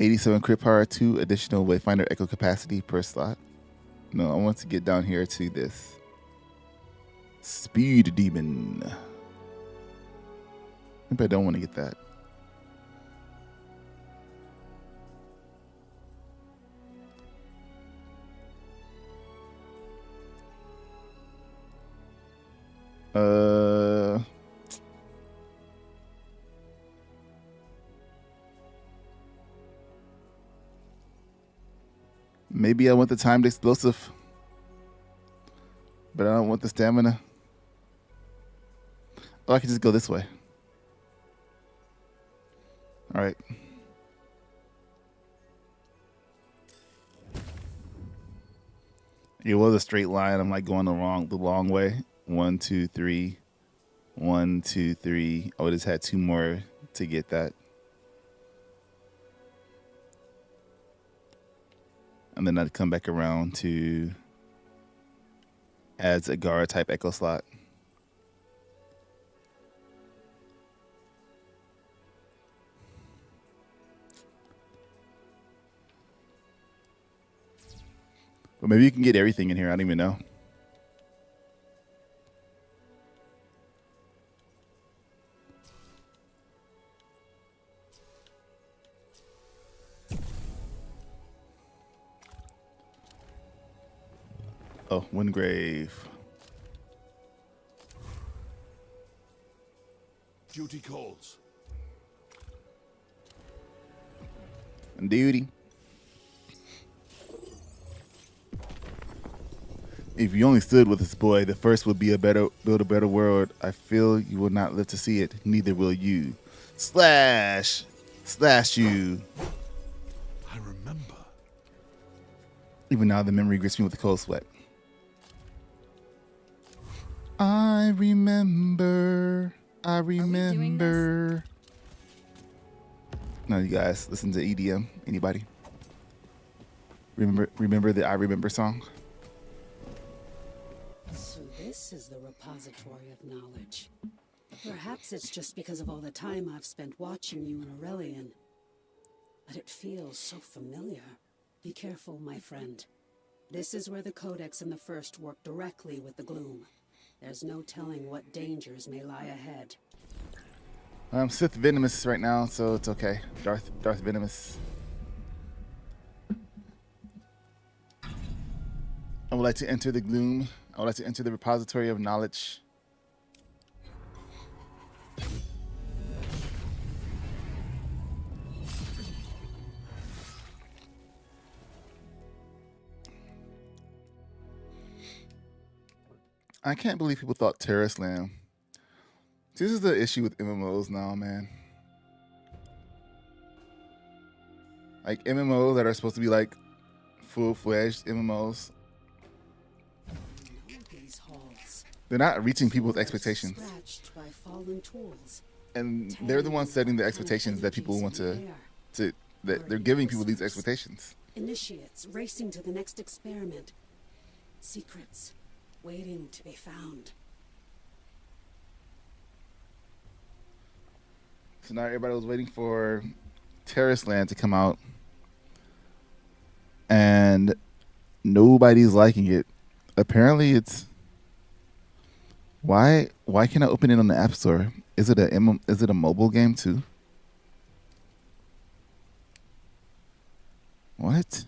87 crit power, 2 additional Wayfinder Echo capacity per slot. No, I want to get down here to this. Speed Demon. Maybe I don't want to get that. Maybe I want the timed explosive, but I don't want the stamina. Oh, I can just go this way. All right. It was a straight line. I'm like going the long way. 1, 2, 3, 1, 2, 3. I would have had 2 more to get that. And then I'd come back around to adds a Gara type echo slot. But maybe you can get everything in here. I don't even know. Oh, Windgrave. Duty calls. Duty. If you only stood with this boy, the first would be build a better world. I feel you will not live to see it. Neither will you. Slash you. I remember. Even now, the memory grips me with a cold sweat. I remember. No, you guys listen to EDM. Anybody? Remember the I Remember song? So this is the repository of knowledge. Perhaps it's just because of all the time I've spent watching you in Aurelian. But it feels so familiar. Be careful, my friend. This is where the Codex and the First work directly with the Gloom. There's no telling what dangers may lie ahead. I'm Sith Venomous right now, so it's okay. Darth Venomous. I would like to enter the Gloom. I would like to enter the repository of knowledge. I can't believe people thought Terra Slam. This is the issue with MMOs now, man. Like MMOs that are supposed to be like full-fledged MMOs. These halls, They're not reaching people's expectations. scratched by fallen tools. And they're the ones setting the expectations that people want to that they're giving people these expectations. Initiates racing to the next experiment. Secrets waiting to be found. So now everybody was waiting for Terrace Land to come out, and nobody's liking it. Apparently, it's why can't I open it on the App Store? Is it a mobile game too? What?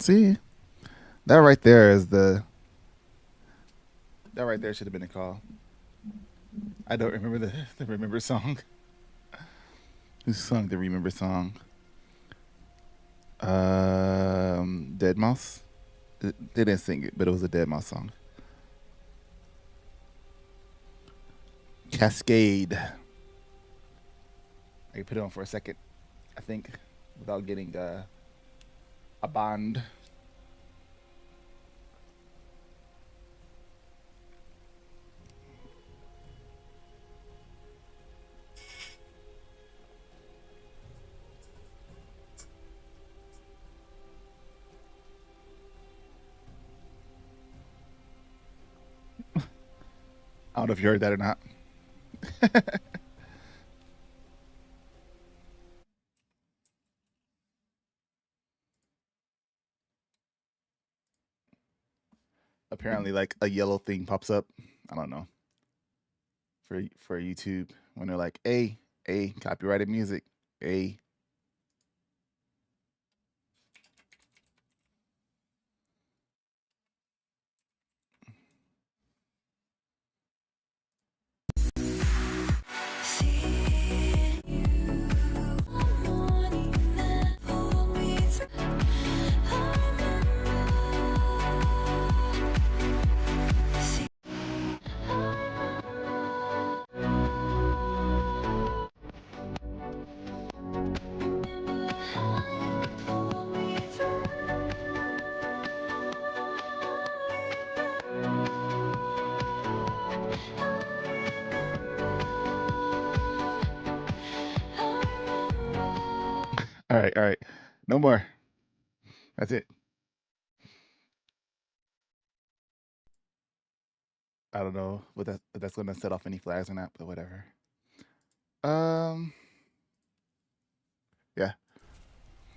See, that right there should have been a call. I don't remember the Remember song. Who sung the Remember song? Dead Mouse. They didn't sing it, but it was a Dead Mouse song. Cascade. I can put it on for a second, I think, without getting a bond. I don't know if you heard that or not. Apparently, like a yellow thing pops up. I don't know. For YouTube, when they're like, "A copyrighted music, A." No more. That's it. I don't know what if that's going to set off any flags or not, but whatever. Yeah.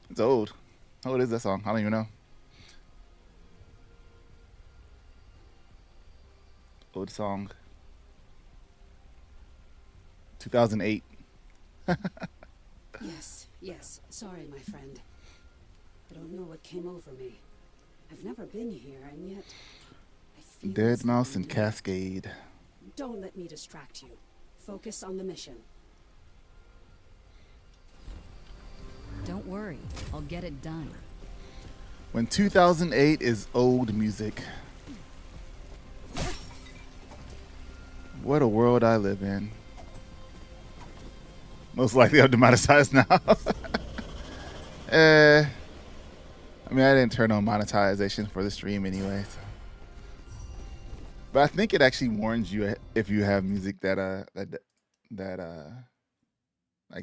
It's old. How old is that song? I don't even know. Old song. 2008. Yes. Sorry, my friend. I don't know what came over me. I've never been here, and yet I feel Dead Mouse something and do. Cascade. Don't let me distract you. Focus on the mission. Don't worry, I'll get it done. When 2008 is old music. What a world I live in. Most likely I'm demonetized now. I mean, I didn't turn on monetization for the stream anyway. So. But I think it actually warns you if you have music that like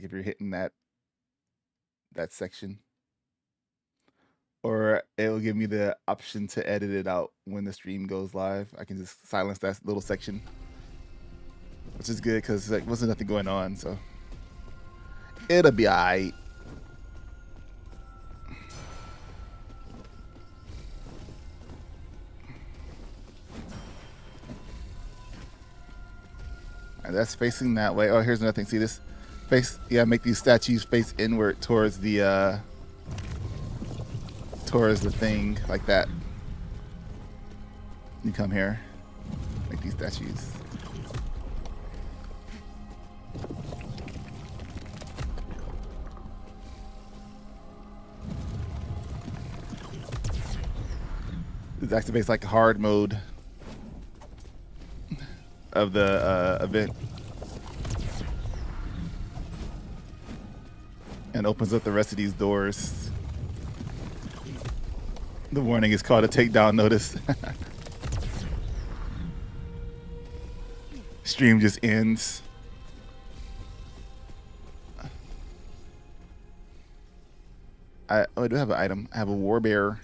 if you're hitting that section. Or it'll give me the option to edit it out when the stream goes live. I can just silence that little section, which is good because like wasn't nothing going on, so it'll be alright. And that's facing that way. Oh, here's another thing. See this face? Yeah, make these statues face inward towards the thing like that. You come here, make these statues. This activates like hard mode of the event and opens up the rest of these doors. The warning is called a takedown notice. Stream just ends. I do have an item. I have a war bear.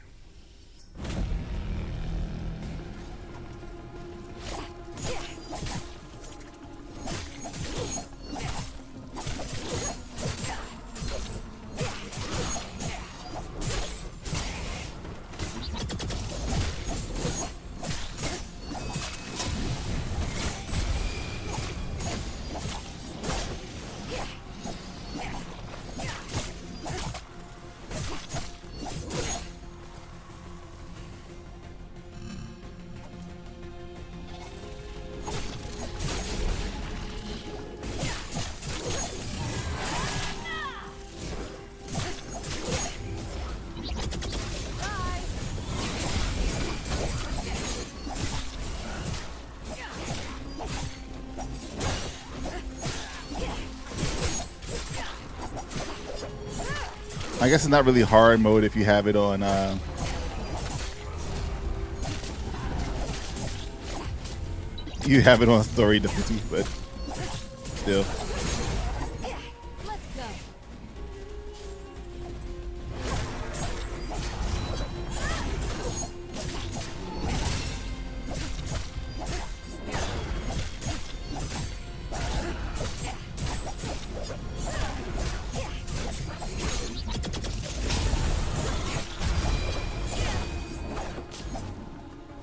I guess it's not really hard mode if you have it on you have it on story difficulty, but still. Let's go.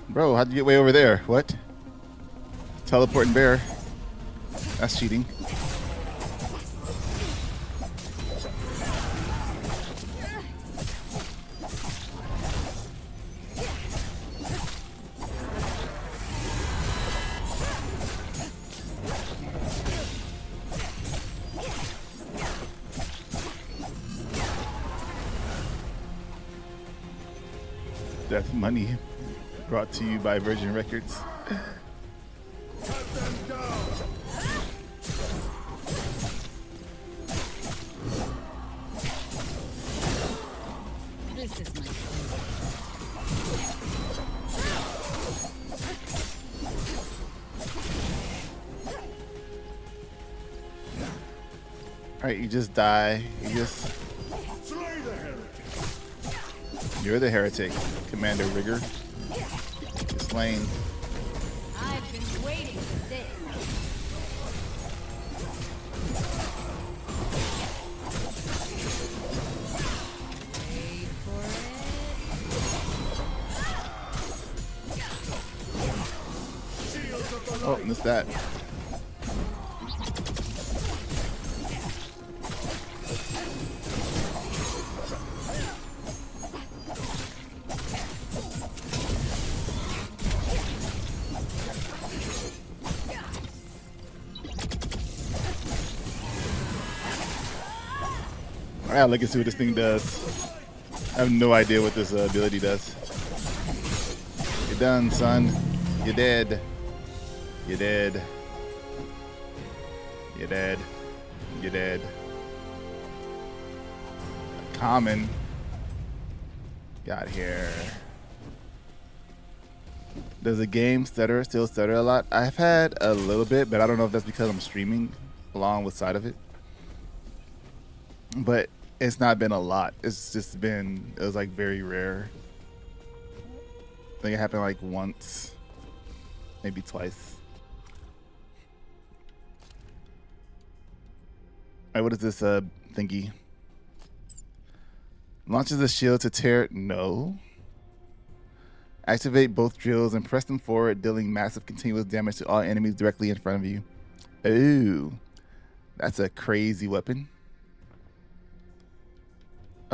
Bro, how'd you get way over there? What? Teleporting bear. That's cheating. Death Money, brought to you by Virgin Records. This is my Alright, you just die. You just Slay the heretic. You're the heretic, Commander Rigger. You're slain. I've been waiting for this. Wait for it. Oh, missed that. I gotta look and see what this thing does. I have no idea what this ability does. You're done, son. You're dead. You're dead. You're dead. You're dead. Common. Got here. Does the game still stutter a lot? I've had a little bit, but I don't know if that's because I'm streaming along with side of it. But it's not been a lot. It's just been, it was like very rare. I think it happened like once, maybe twice. Alright, what is this thingy? Launches a shield to tear. No. Activate both drills and press them forward, dealing massive continuous damage to all enemies directly in front of you. Ooh. That's a crazy weapon.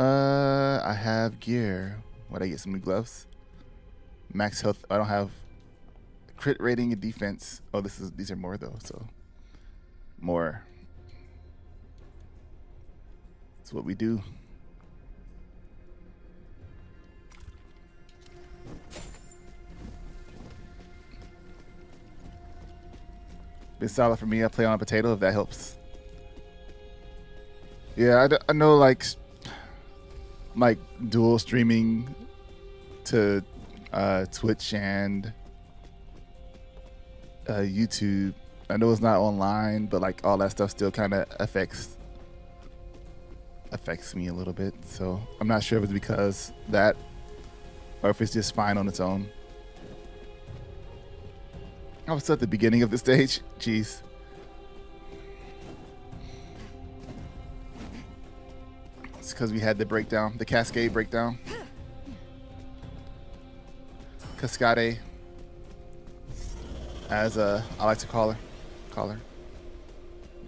I have gear. What, I get some new gloves? Max health. I don't have crit rating and defense. Oh, these are more though, so more. That's what we do. Been solid for me. I play on a potato if that helps. Yeah, I know like dual streaming to Twitch and YouTube. I know it's not online, but like all that stuff still kind of affects me a little bit. So I'm not sure if it's because that or if it's just fine on its own. I was at the beginning of the stage. Jeez. It's because we had the breakdown, the cascade breakdown. Cascade, as I like to call her,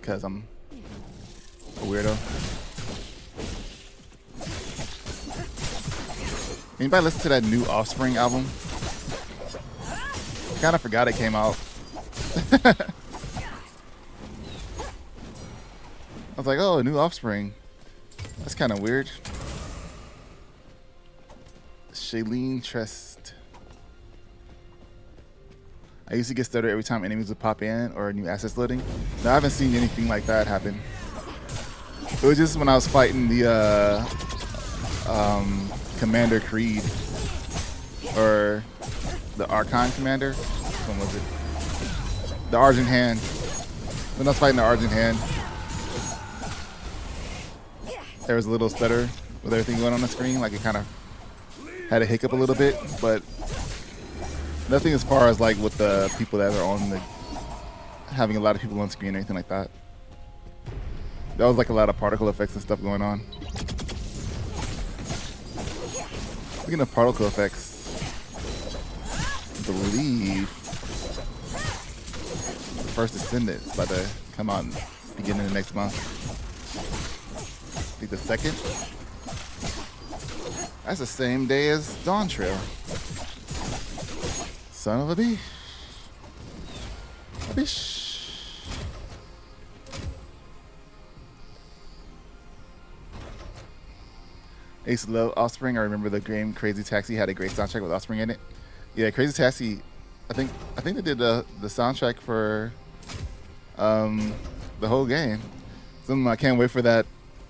because I'm a weirdo. Anybody listen to that new Offspring album? Kind of forgot it came out. I was like, oh, a new Offspring. That's kind of weird. Shailene Trest. I used to get stuttered every time enemies would pop in or new assets loading. No, I haven't seen anything like that happen. It was just when I was fighting the Commander Creed or the Archon Commander. Which one was it? The Argent Hand. When I was fighting the Argent Hand, there was a little stutter with everything going on the screen. Like it kind of had a hiccup a little bit, but nothing as far as like with the people that are on the having a lot of people on screen or anything like that. That was like a lot of particle effects and stuff going on. Speaking of particle effects, I believe First Descendant is about to come out beginning of next month. I think the 2nd. That's the same day as Dawn Trail. Son of a bitch. A bitch. I used to love Offspring. I remember the game Crazy Taxi had a great soundtrack with Offspring in it. Yeah, Crazy Taxi. I think they did the soundtrack for the whole game. I can't wait for that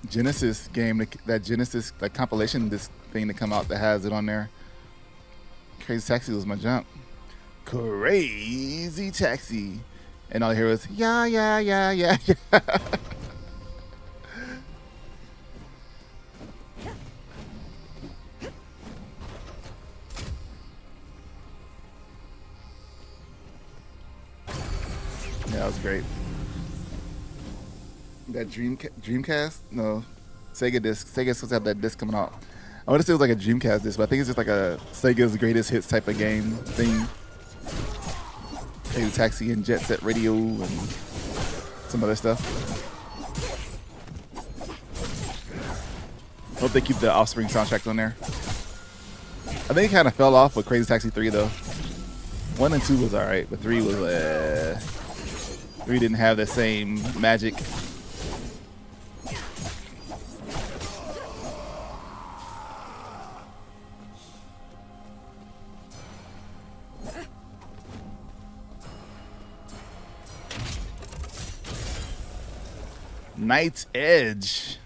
Genesis game, that Genesis like compilation disc thing to come out that has it on there. Crazy Taxi was my jump. Crazy Taxi, and all I hear was yeah, yeah, yeah, yeah, yeah. Yeah, that was great. That Dreamcast? No, Sega disc. Sega's supposed to have that disc coming out. I want to say it was like a Dreamcast disc, but I think it's just like a Sega's greatest hits type of game thing. Crazy Taxi and Jet Set Radio and some other stuff. Hope they keep the Offspring soundtrack on there. I think it kind of fell off with Crazy Taxi 3 though. 1 and 2 was alright, but 3 was 3 didn't have the same magic. Knight's Edge.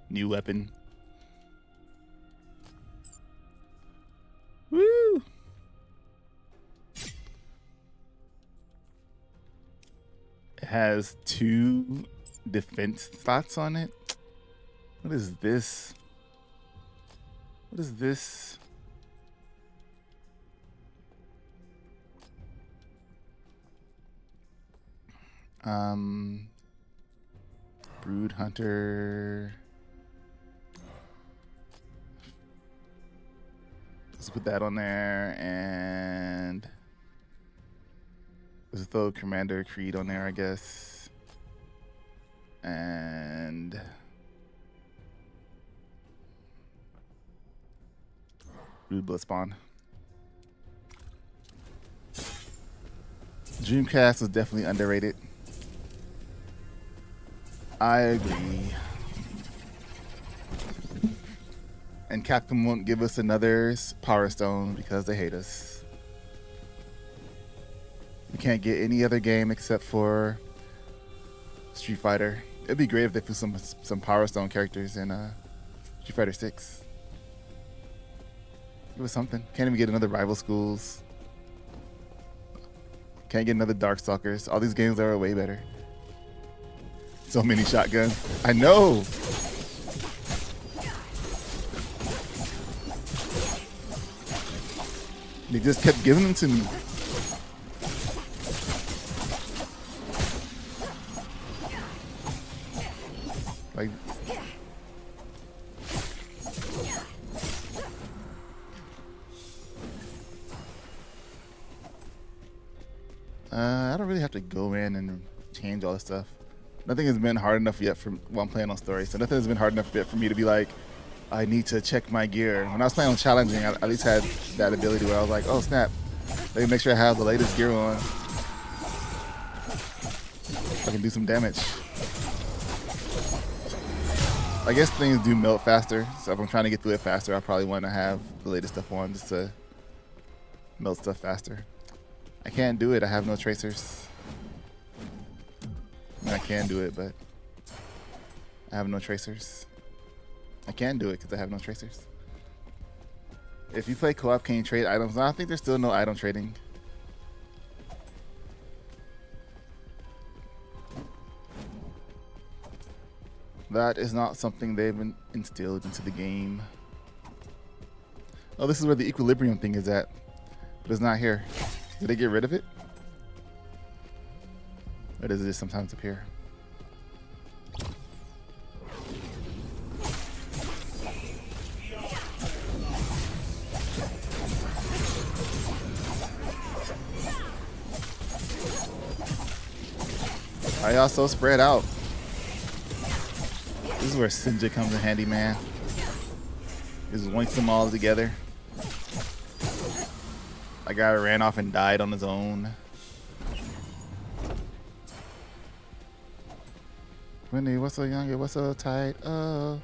New weapon. Woo! It has 2 defense slots on it. What is this? What is this? Brood Hunter. Let's put that on there, and let's throw Commander Creed on there, I guess. And Brood Bloodspawn. Dreamcast was definitely underrated. I agree. And Capcom won't give us another Power Stone because they hate us. We can't get any other game except for Street Fighter. It'd be great if they put some Power Stone characters in Street Fighter 6. It was something. Can't even get another Rival Schools. Can't get another Darkstalkers. All these games are way better. So many shotguns. I know. They just kept giving them to me. Like, I don't really have to go in and change all this stuff. Nothing has been hard enough yet while I'm playing on story. So nothing has been hard enough yet for me to be like, I need to check my gear. When I was playing on challenging, I at least had that ability where I was like, oh snap, let me make sure I have the latest gear on. I can do some damage. I guess things do melt faster, so if I'm trying to get through it faster, I probably want to have the latest stuff on just to melt stuff faster. I can't do it, I have no tracers. I mean, I can do it, but I have no tracers. I can do it because I have no tracers. If you play co-op, can you trade items? I think there's still no item trading. That is not something they've instilled into the game. Oh, this is where the equilibrium thing is at. But it's not here. Did they get rid of it? Or does it just sometimes appear? Why y'all so spread out? This is where Sinja comes in handy, man. Just winks them all together. That guy ran off and died on his own. Wendy, what's so young? What's so tight? Oh.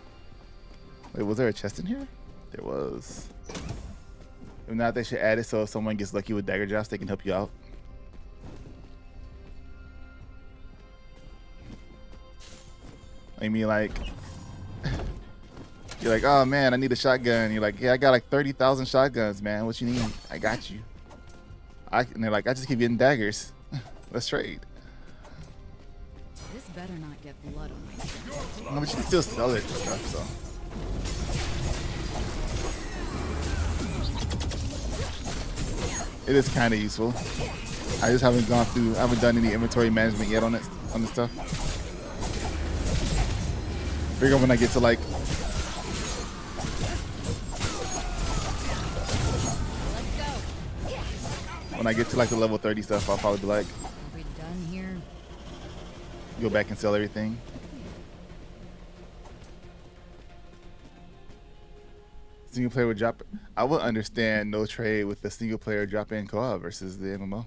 Wait, was there a chest in here? There was. If not, they should add it so if someone gets lucky with dagger drops, they can help you out. I mean, like, you're like, oh man, I need a shotgun. You're like, yeah, I got like 30,000 shotguns, man. What you need? I got you. And they're like, I just keep getting daggers. Let's trade. This better not get blood on my hands. No, but you can still sell it and stuff, so. It is kind of useful. I just haven't gone through. I haven't done any inventory management yet on it, on this stuff. Figure when I get to like. When I get to like the level 30 stuff, I'll probably be like, Are we done here? go back and sell everything. Single player would drop. I would understand no trade with the single player drop in co-op versus the MMO.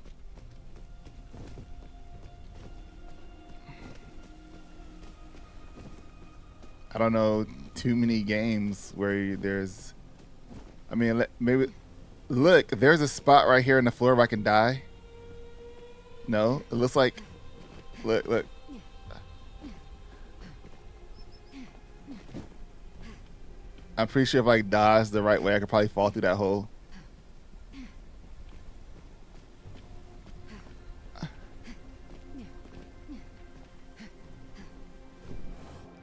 I don't know too many games where there's. I mean, maybe. Look, there's a spot right here in the floor where I can die. No, it looks like. Look. I'm pretty sure if I dodge the right way, I could probably fall through that hole.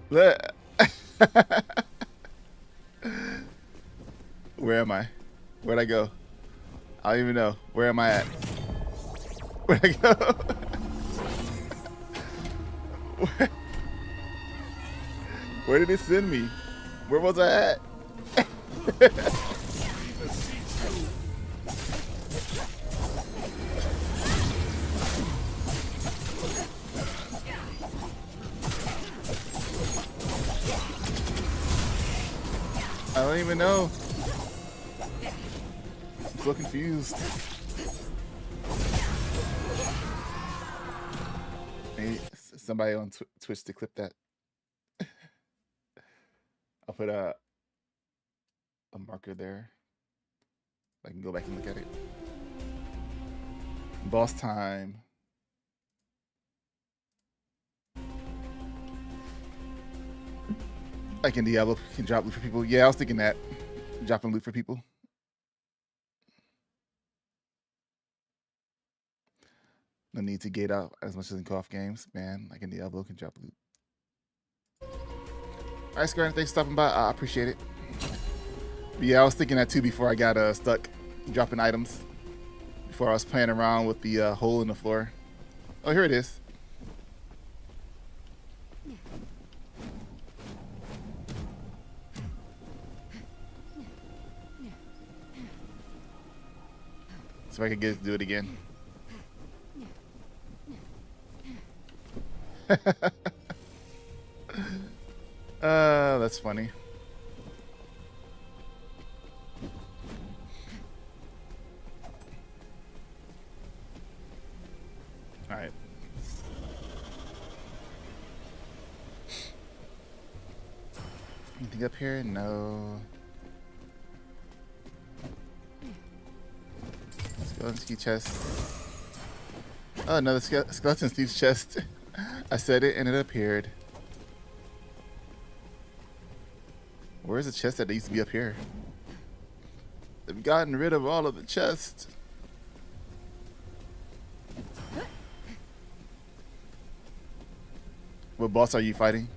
Look. Where am I? Where'd I go? I don't even know. Where am I at? Where'd I go? Where did it send me? Where was I at? I don't even know. I'm so confused. Hey, somebody on Twitch to clip that. I'll put a marker there. I can go back and look at it. Boss time. Like in Diablo, can drop loot for people. Yeah, I was thinking that. Dropping loot for people. No need to gate out as much as in co-op games. Man, like in Diablo, can drop loot. All right, Square, thanks for stopping by. I appreciate it. But yeah, I was thinking that too before I got stuck dropping items. Before I was playing around with the hole in the floor. Oh, here it is. So I could get to do it again. That's funny. All right. Anything up here? No. Skeleton chest. Oh, another skeleton Steve's chest. I said it and it appeared. Where's the chest that used to be up here? They've gotten rid of all of the chests. What boss are you fighting?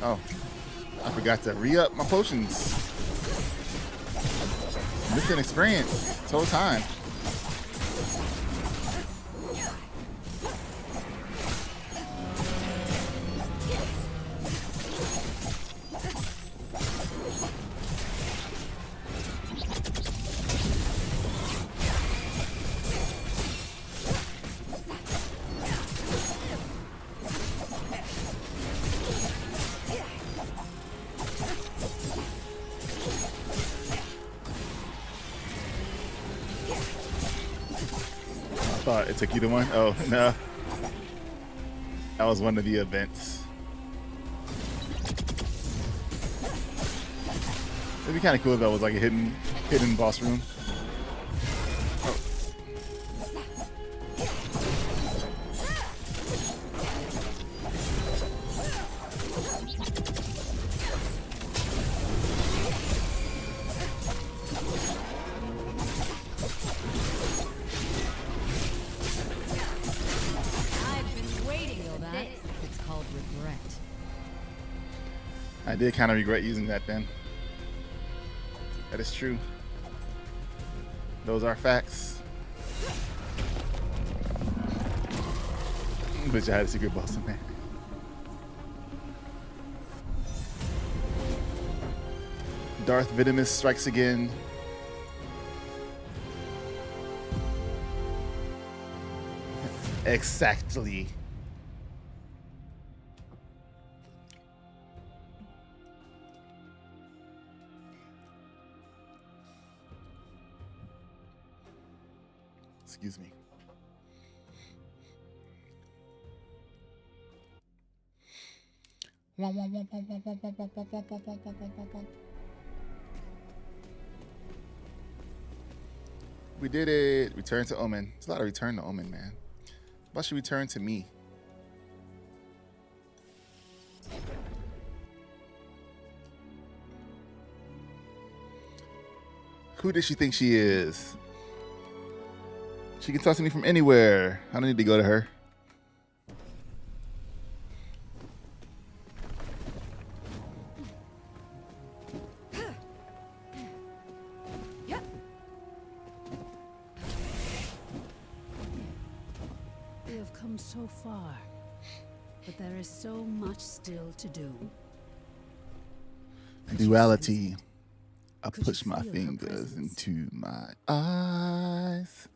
Oh, I forgot to re-up my potions. Missing experience this whole time. Thought it took you to one? Oh, no. That was one of the events. It'd be kind of cool if that was like a hidden boss room. Oh. I did kind of regret using that then. That is true. Those are facts. But you had a secret boss in there. Darth Venomous strikes again. Exactly. Excuse me. We did it. Return to Omen. It's a lot of return to Omen, man. Why should return to me? Who does she think she is? She can talk to me from anywhere. I don't need to go to her. We have come so far, but there is so much still to do. Duality. I Could you push my feel her fingers presence? into my eyes.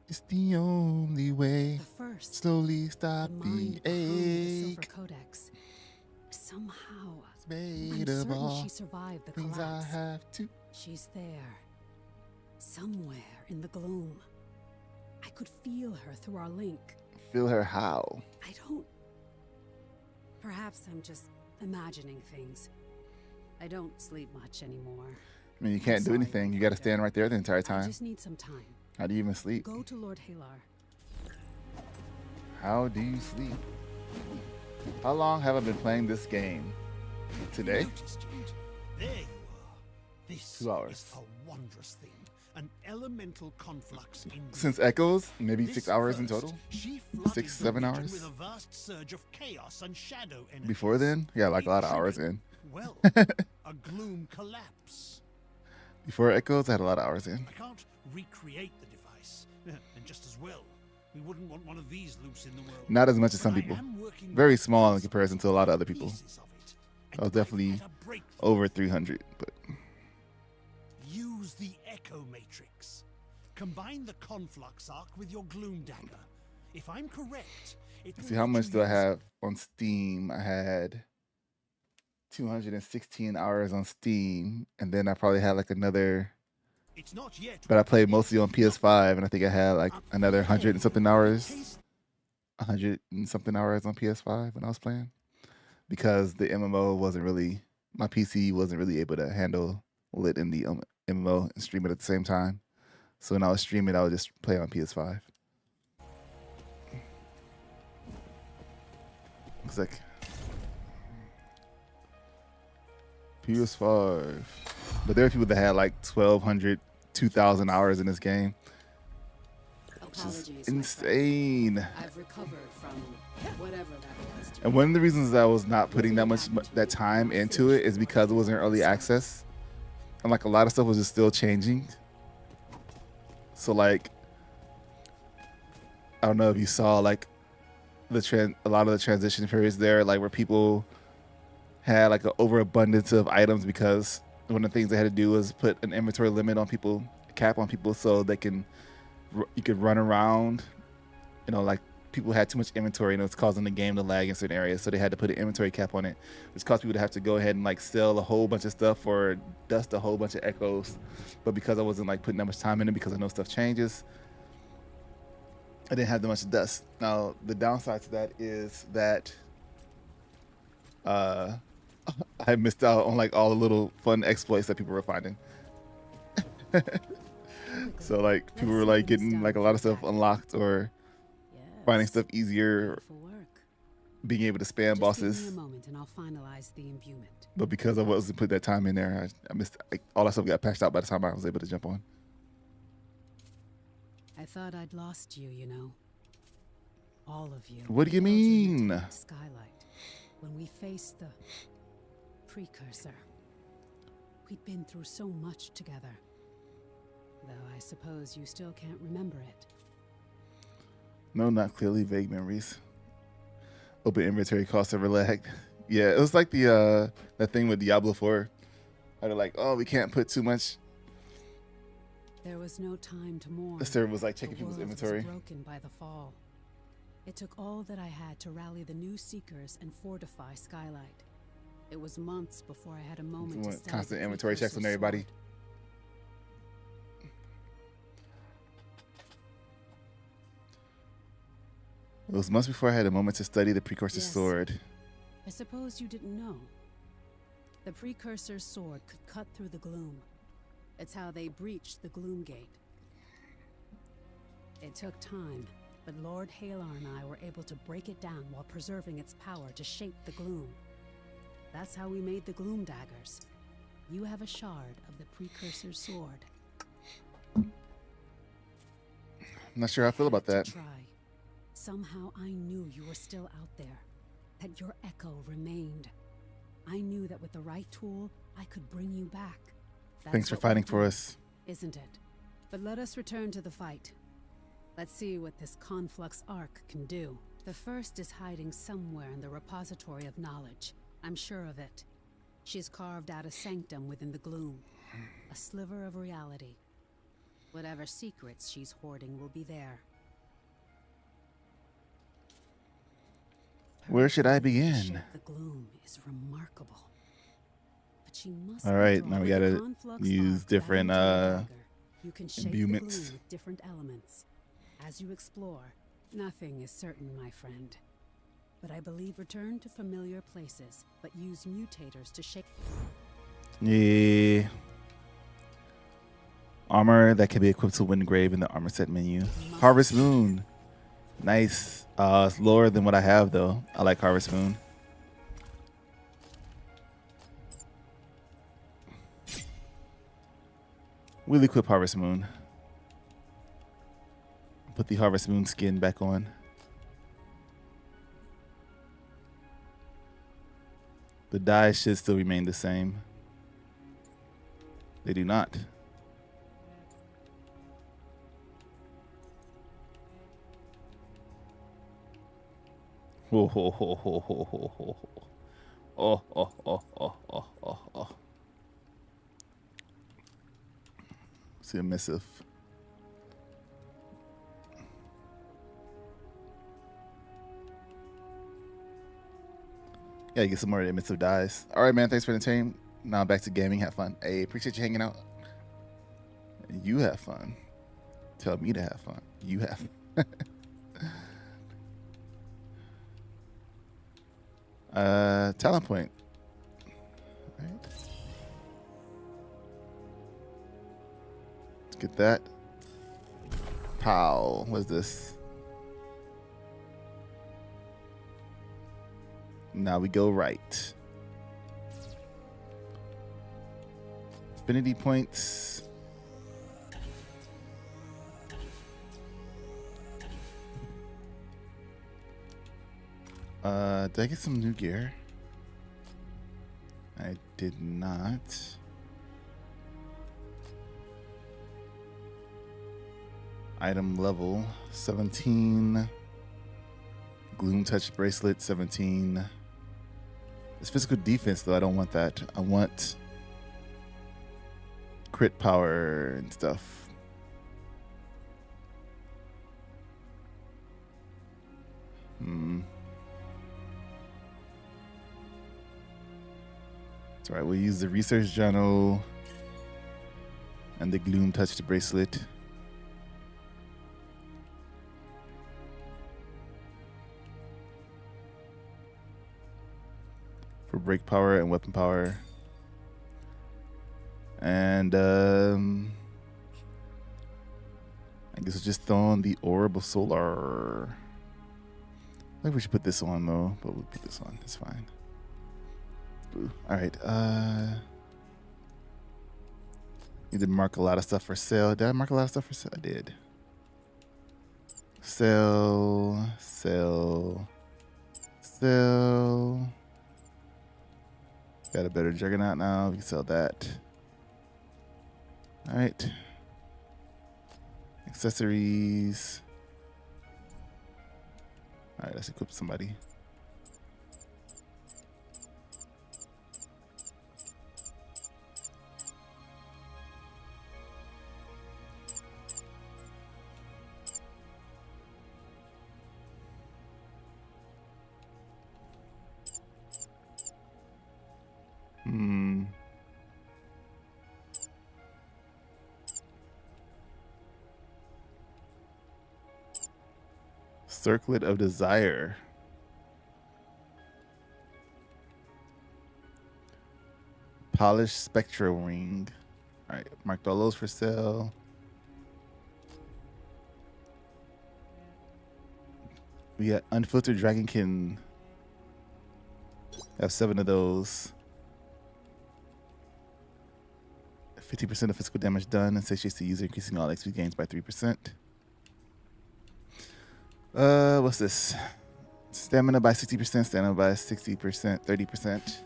It's the only way. The first, Slowly stop the the mind behind the Silver ache. Codex. Somehow, It's made I'm of certain all she survived the things I collapse. have to. She's there, somewhere in the gloom. I could feel her through our link. Feel her how? I don't. Perhaps I'm just imagining things. I don't sleep much anymore. I mean, you can't do sorry, anything. You got to stand right there the entire I time. just need some time. How do you even sleep? Go to Lord Halar. How do you sleep? How long have I been playing this game? Today? Noticed yet? There you are. This 2 hours. is a wondrous thing. An elemental conflux in Since Echoes, maybe This 6 hours in first, total. she flooded 6, the 7 region hours. with a vast surge of chaos and shadow energies. Before then, yeah, like a lot of It hours triggered, in. Well, a gloom collapse. Before Echoes, I had a lot of hours in. I can't recreate the device, and just as well, we wouldn't want one of these loose in the world. Not as much as But some I people. am working Very with small in principles comparison to a lot of other people. pieces of it, and I was I've definitely had a breakthrough. over 300, but Use the Echo Matrix. Combine the Conflux Arc with your Gloom Dagger. If I'm correct, it will see how let much you do I use- have on Steam? I had 216 hours on Steam, and then I probably had like another. It's not yet. But I played mostly on PS5, and I think I had like another 100 and something hours. 100 and something hours on PS5 when I was playing, because the MMO wasn't really, my PC wasn't really able to handle lit in the MMO and stream it at the same time. So when I was streaming, I would just play on PS5. Looks like PS5. But there are people that had like 1,200, 2,000 hours in this game, which is Apologies, my friend. insane. I've recovered from whatever that was. And one of the reasons I was not putting that time into it is because it wasn't early access, and like a lot of stuff was just still changing. So like, I don't know if you saw like a lot of the transition periods there, like where people had like an overabundance of items because one of the things they had to do was put an inventory limit on people, cap on people, so they you could run around, you know, like people had too much inventory and it was causing the game to lag in certain areas, so they had to put an inventory cap on it, which caused people to have to go ahead and like sell a whole bunch of stuff or dust a whole bunch of echoes. But because I wasn't like putting that much time in it, because I know stuff changes, I didn't have that much dust. Now the downside to that is that I missed out on like all the little fun exploits that people were finding. So like people were like getting like a lot of stuff unlocked or finding stuff easier, being able to spam bosses. Give me a moment and I'll finalize the imbuement. But because I wasn't put that time in there, I missed all that stuff got patched out by the time I was able to jump on. I thought I'd lost you, you know. All of you. What do you held your mean? net Skylight. When we faced the precursor. We'd been through so much together. Though I suppose you still can't remember it. No, not clearly. Vague memories. Open inventory costs ever lagged. Yeah, it was like the that thing with Diablo 4. How they're like, oh, we can't put too much. There was no time to mourn. The server was like checking The people's world inventory. was broken by the fall. It took all that I had to rally the new Seekers and fortify Skylight. It was months before I had a moment to study Constant the inventory checks on Precursor's everybody. sword. It was months before I had a moment to study the Precursor's Yes. sword. I suppose you didn't know. The Precursor's sword could cut through the gloom. It's how they breached the Gloom Gate. It took time, but Lord Halar and I were able to break it down while preserving its power to shape the gloom. That's how we made the Gloom Daggers. You have a shard of the Precursor's sword. I'm not sure how I feel about that. Try. Somehow I knew you were still out there, that your echo remained. I knew that with the right tool, I could bring you back. Thanks for That's what fighting we for did, us. Isn't it? But let us return to the fight. Let's see what this Conflux Arc can do. The first is hiding somewhere in the repository of knowledge. I'm sure of it. She's carved out a sanctum within the gloom. A sliver of reality. Whatever secrets she's hoarding will be there. Her Where should I ability to begin? shape the gloom is remarkable. But she must All be right, taught. now we With the gotta Conflux use Arc different bound to a dagger, you can shape the gloom imbuements. with different elements. As you explore, nothing is certain, my friend. But I believe return to familiar places, but use mutators to shape. Yeah. Armor that can be equipped to Windgrave in the armor set menu. Harvest Moon. Nice. It's lower than what I have though. I like Harvest Moon. We'll equip Harvest Moon. Put the Harvest Moon skin back on. The dyes should still remain the same. They do not. Ho ho ho ho ho ho ho. Oh oh oh oh oh oh oh. See a missive. Yeah, get some more emissive dyes. All right, man. Thanks for the entertainment. Now back to gaming. Have fun. Hey, appreciate you hanging out. You have fun. Tell me to have fun. You have fun. Talent point. All right. Let's get that. Pow. What's this? Now we go right. Affinity points. Did I get some new gear? I did not. Item level 17. Gloom touch bracelet 17. It's physical defense though. I don't want that. I want crit power and stuff. It's alright, we'll use the research journal and the gloom touched bracelet. For break power and weapon power. And I guess we'll just throw on the Orb of Solar. I think we should put this on though, but we'll put this on. It's fine. All right. Need to mark a lot of stuff for sale. Did I mark a lot of stuff for sale? I did. Sell, sell, sell. Got a better Juggernaut now. We can sell that. All right. Accessories. All right, let's equip somebody. Circlet of Desire. Polished Spectral Ring. All right, marked all those for sale. We got Unfiltered Dragonkin. Have 7 of those. 50% of physical damage done and satiates the user, increasing all XP gains by 3%. What's this? Stamina by 60%, stamina by 60%, 30%.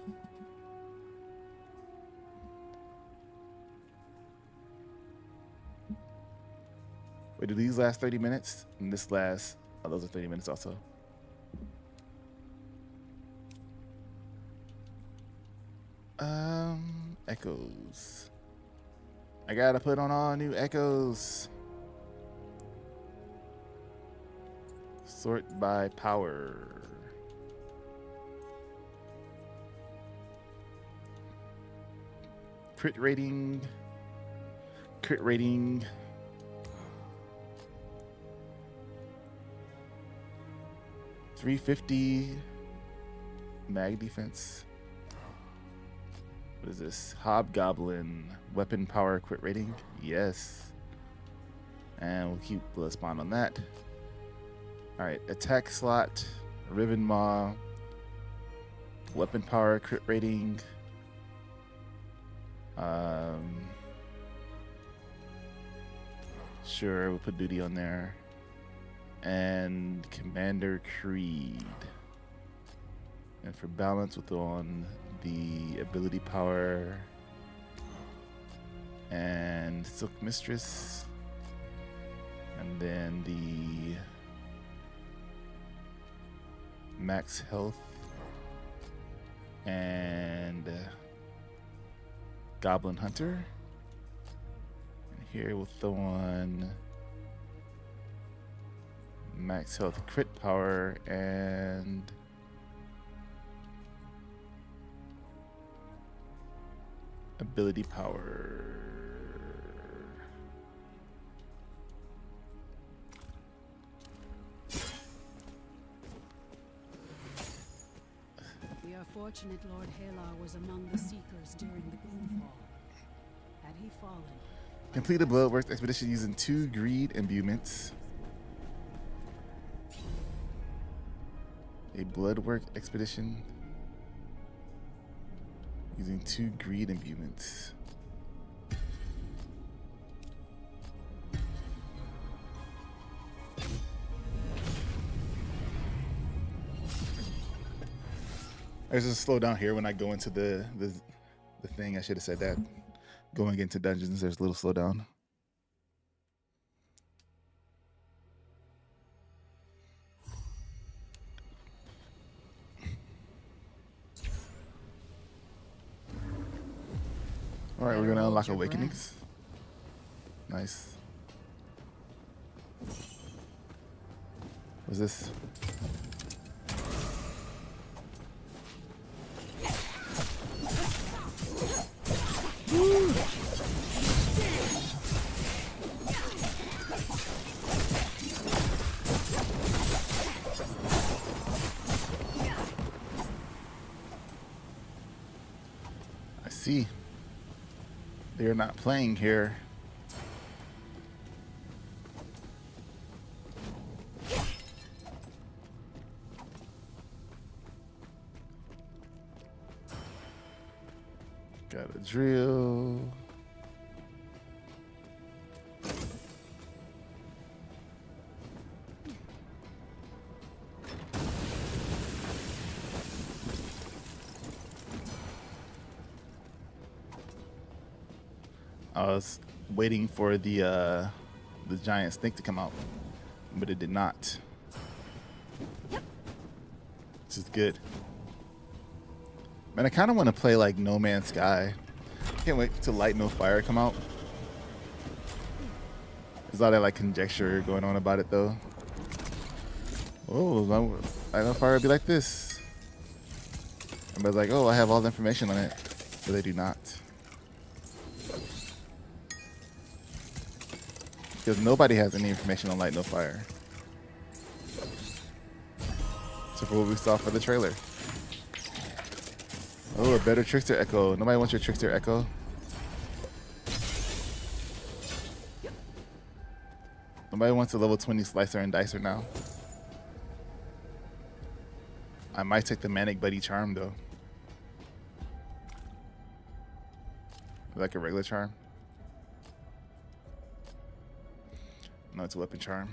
Wait, do these last 30 minutes? And this lasts, oh, those are 30 minutes also. Echoes. I gotta put on all new echoes. Sort by power. Crit rating. Crit rating. .350 mag defense. What is this? Hobgoblin weapon power crit rating. Yes. And we'll keep blood spawn on that. All right, attack slot, Riven Maw, weapon power crit rating. Sure, we'll put duty on there. And Commander Creed. And for balance, we'll throw on the ability power and Silk Mistress. And then the max health and Goblin Hunter. And here we'll throw on max health crit power and ability power. We are fortunate Lord Halar was among the Seekers during the Gloomfall. Had he fallen... Complete a Bloodworks expedition using 2 greed imbuements. A Bloodwork expedition using 2 greed imbuements. There's a slow down here when I go into the thing. I should have said that. Going into dungeons, there's a little slowdown. All right, we're gonna unlock awakenings. Nice. What's this? Woo! I see. They're not playing here. Got a drill. I was waiting for the giant snake to come out, but it did not. This is good. Man, I kind of want to play like No Man's Sky. Can't wait to Light No Fire come out. There's a lot of like conjecture going on about it though. Oh, Light No Fire would be like this. Everybody's like, oh, I have all the information on it, but they do not. Because nobody has any information on Light No Fire. So for what we saw for the trailer. Oh, a better Trickster Echo. Nobody wants your Trickster Echo. Nobody wants a level 20 Slicer and Dicer now. I might take the Manic Buddy Charm though. Like a regular charm. No, it's a weapon charm.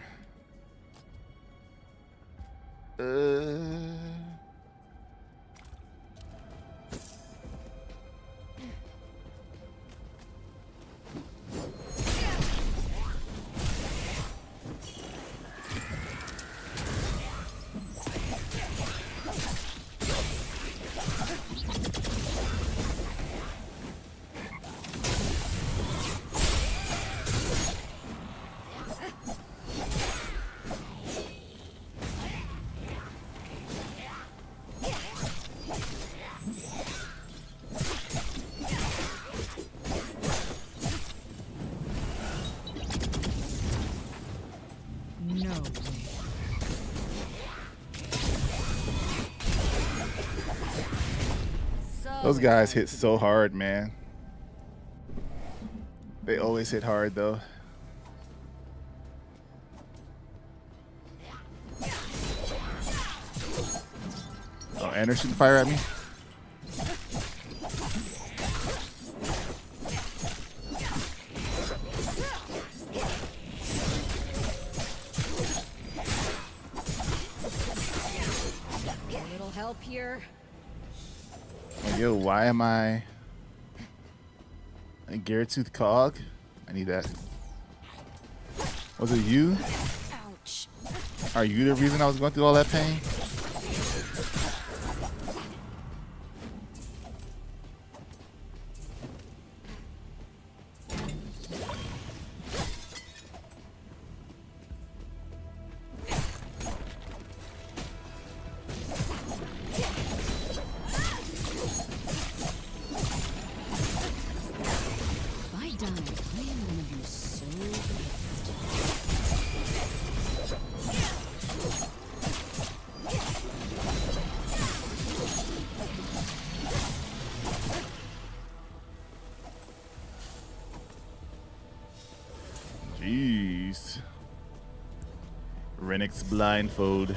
Those guys hit so hard, man. They always hit hard, though. Oh, and they're shooting fire at me? A little help here. Yo, why am I a Gyarados cog? I need that. Was it you? Ouch. Are you the reason I was going through all that pain? Jeez. Renix blindfold.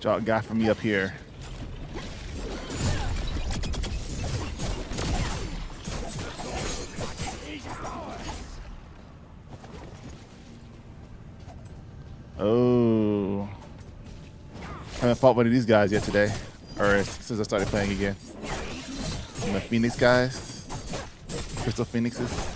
Y'all got from me up here. Oh. Haven't fought one of these guys yet today. Or since I started playing again. The Phoenix guys. Crystal Phoenixes.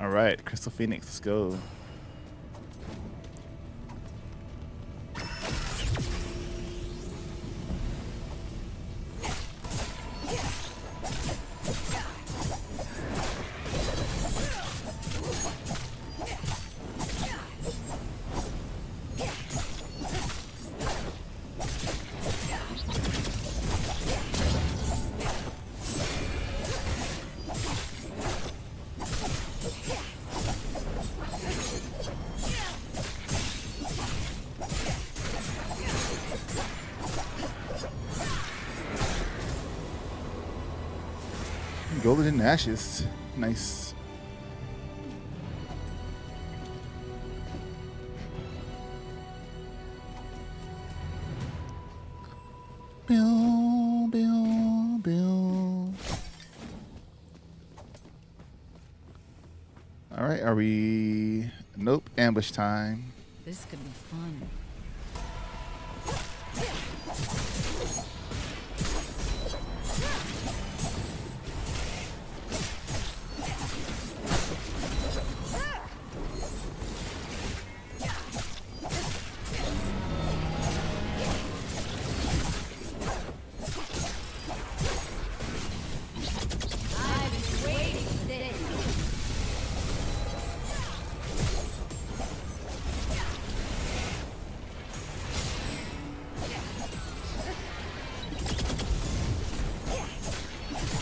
Alright, Crystal Phoenix, let's go. Golden ashes. Nice. Bill, Bill, Bill. All right, are we? Nope, ambush time. This could be fun.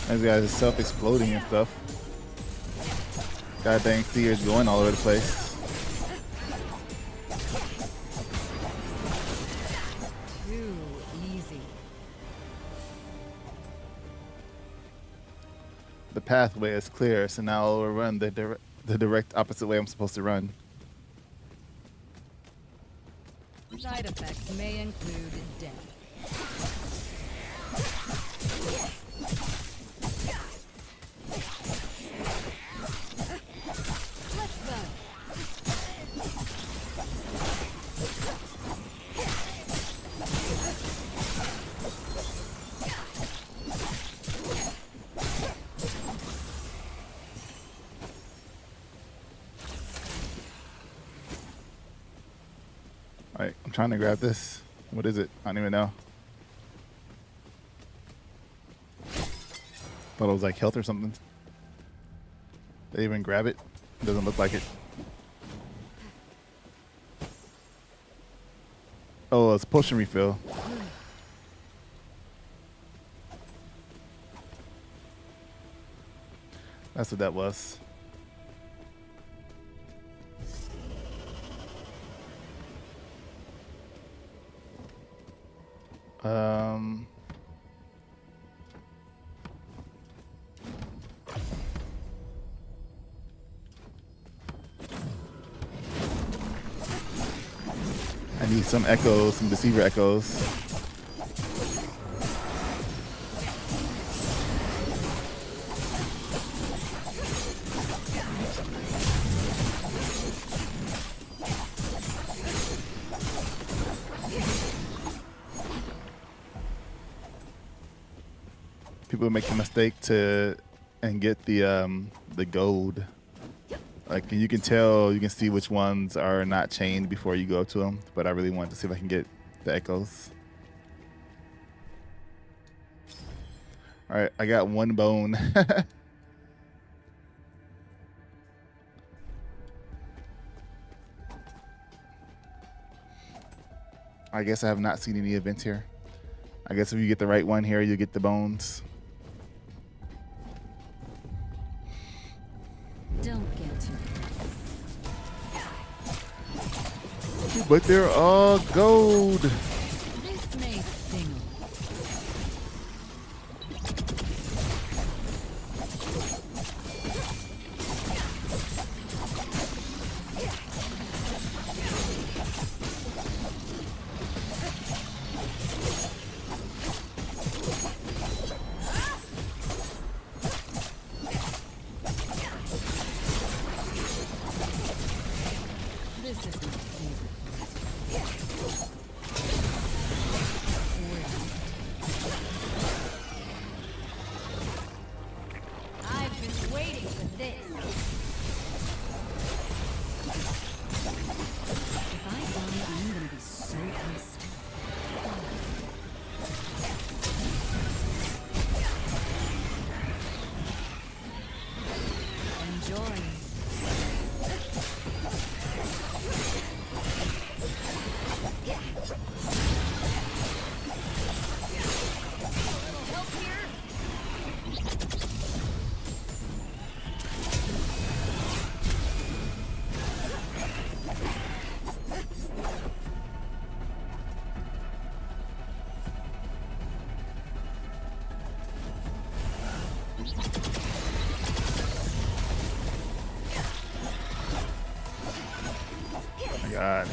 These guys are self-exploding and stuff. God dang, Seer's going all over the place. Too easy. The pathway is clear, so now I'll run the direct opposite way I'm supposed to run. Side effects may include death. Alright, I'm trying to grab this. What is it? I don't even know. Thought it was like health or something. Did they even grab it? It doesn't look like it. Oh, it's potion refill. That's what that was. I need some echoes, some deceiver echoes. People make the mistake and get the gold. Like you can tell, you can see which ones are not chained before you go up to them. But I really want to see if I can get the echoes. All right, I got one bone. I guess I have not seen any events here. I guess if you get the right one here, you get the bones. Don't get too close. But they're all gold. This may sting. This is my favorite. God.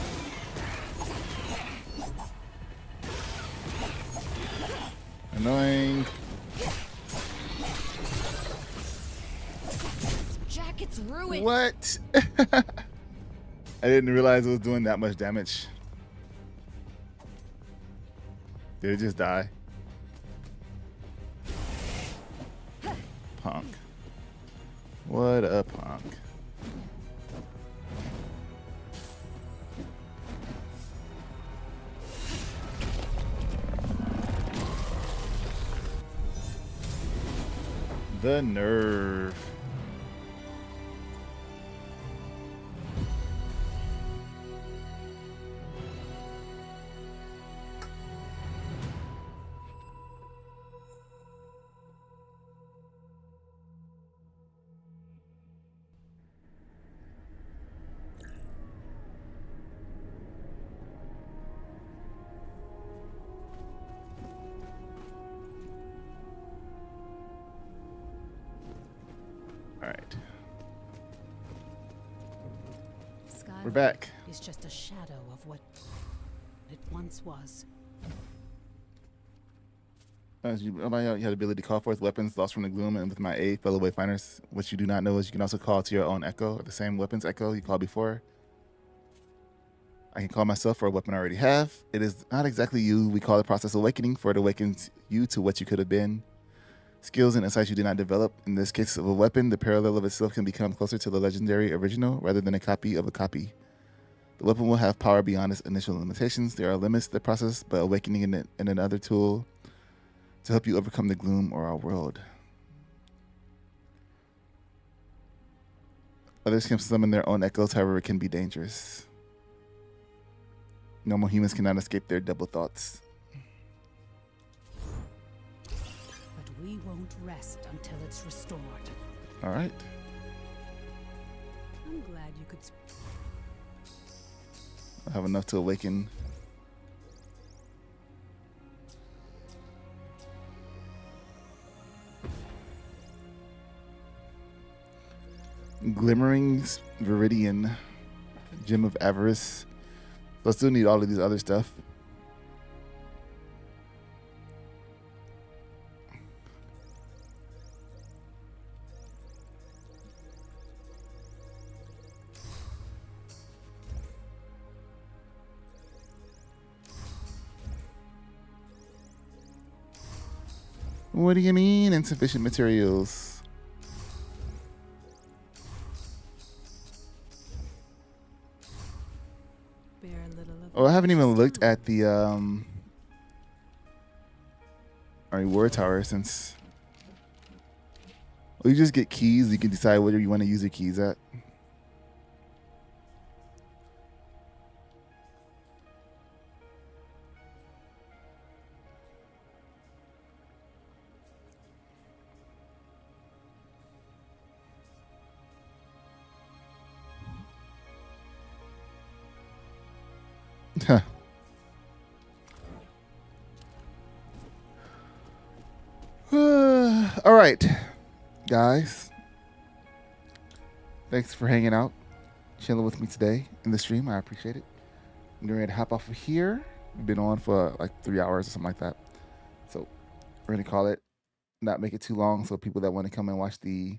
Annoying. Jacket's ruined. What? I didn't realize it was doing that much damage. Did it just die? Punk. What a punk. The nerve. All right. We're back. Is just a shadow of what it once was. You had the ability to call forth weapons lost from the gloom, and with my aid, fellow wayfinders. What you do not know is you can also call to your own echo, the same weapons echo you called before. I can call myself for a weapon I already have. It is not exactly you. We call the process awakening, for it awakens you to what you could have been. Skills and insights you did not develop. In this case of a weapon, the parallel of itself can become closer to the legendary original rather than a copy of a copy. The weapon will have power beyond its initial limitations. There are limits to the process, but awakening in another tool to help you overcome the gloom or our world. Others can summon their own echoes, however, it can be dangerous. Normal humans cannot escape their double thoughts. But we won't rest until it's restored. All right. I'm glad you could. I have enough to awaken. Glimmerings, Viridian, Gem of Avarice. So I still need all of these other stuff. What do you mean insufficient materials? Oh, I haven't even looked at the our reward tower since. Well, you just get keys. You can decide whether you want to use your keys at. Huh. All right, guys. Thanks for hanging out, chilling with me today in the stream. I appreciate it. I'm getting ready to hop off of here. We've been on for like 3 hours or something like that. So we're going to call it, not make it too long, so people that want to come and watch the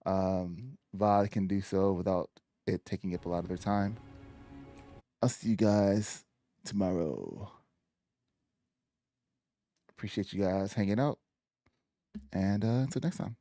VOD can do so without it taking up a lot of their time. I'll see you guys tomorrow. Appreciate you guys hanging out. And until next time.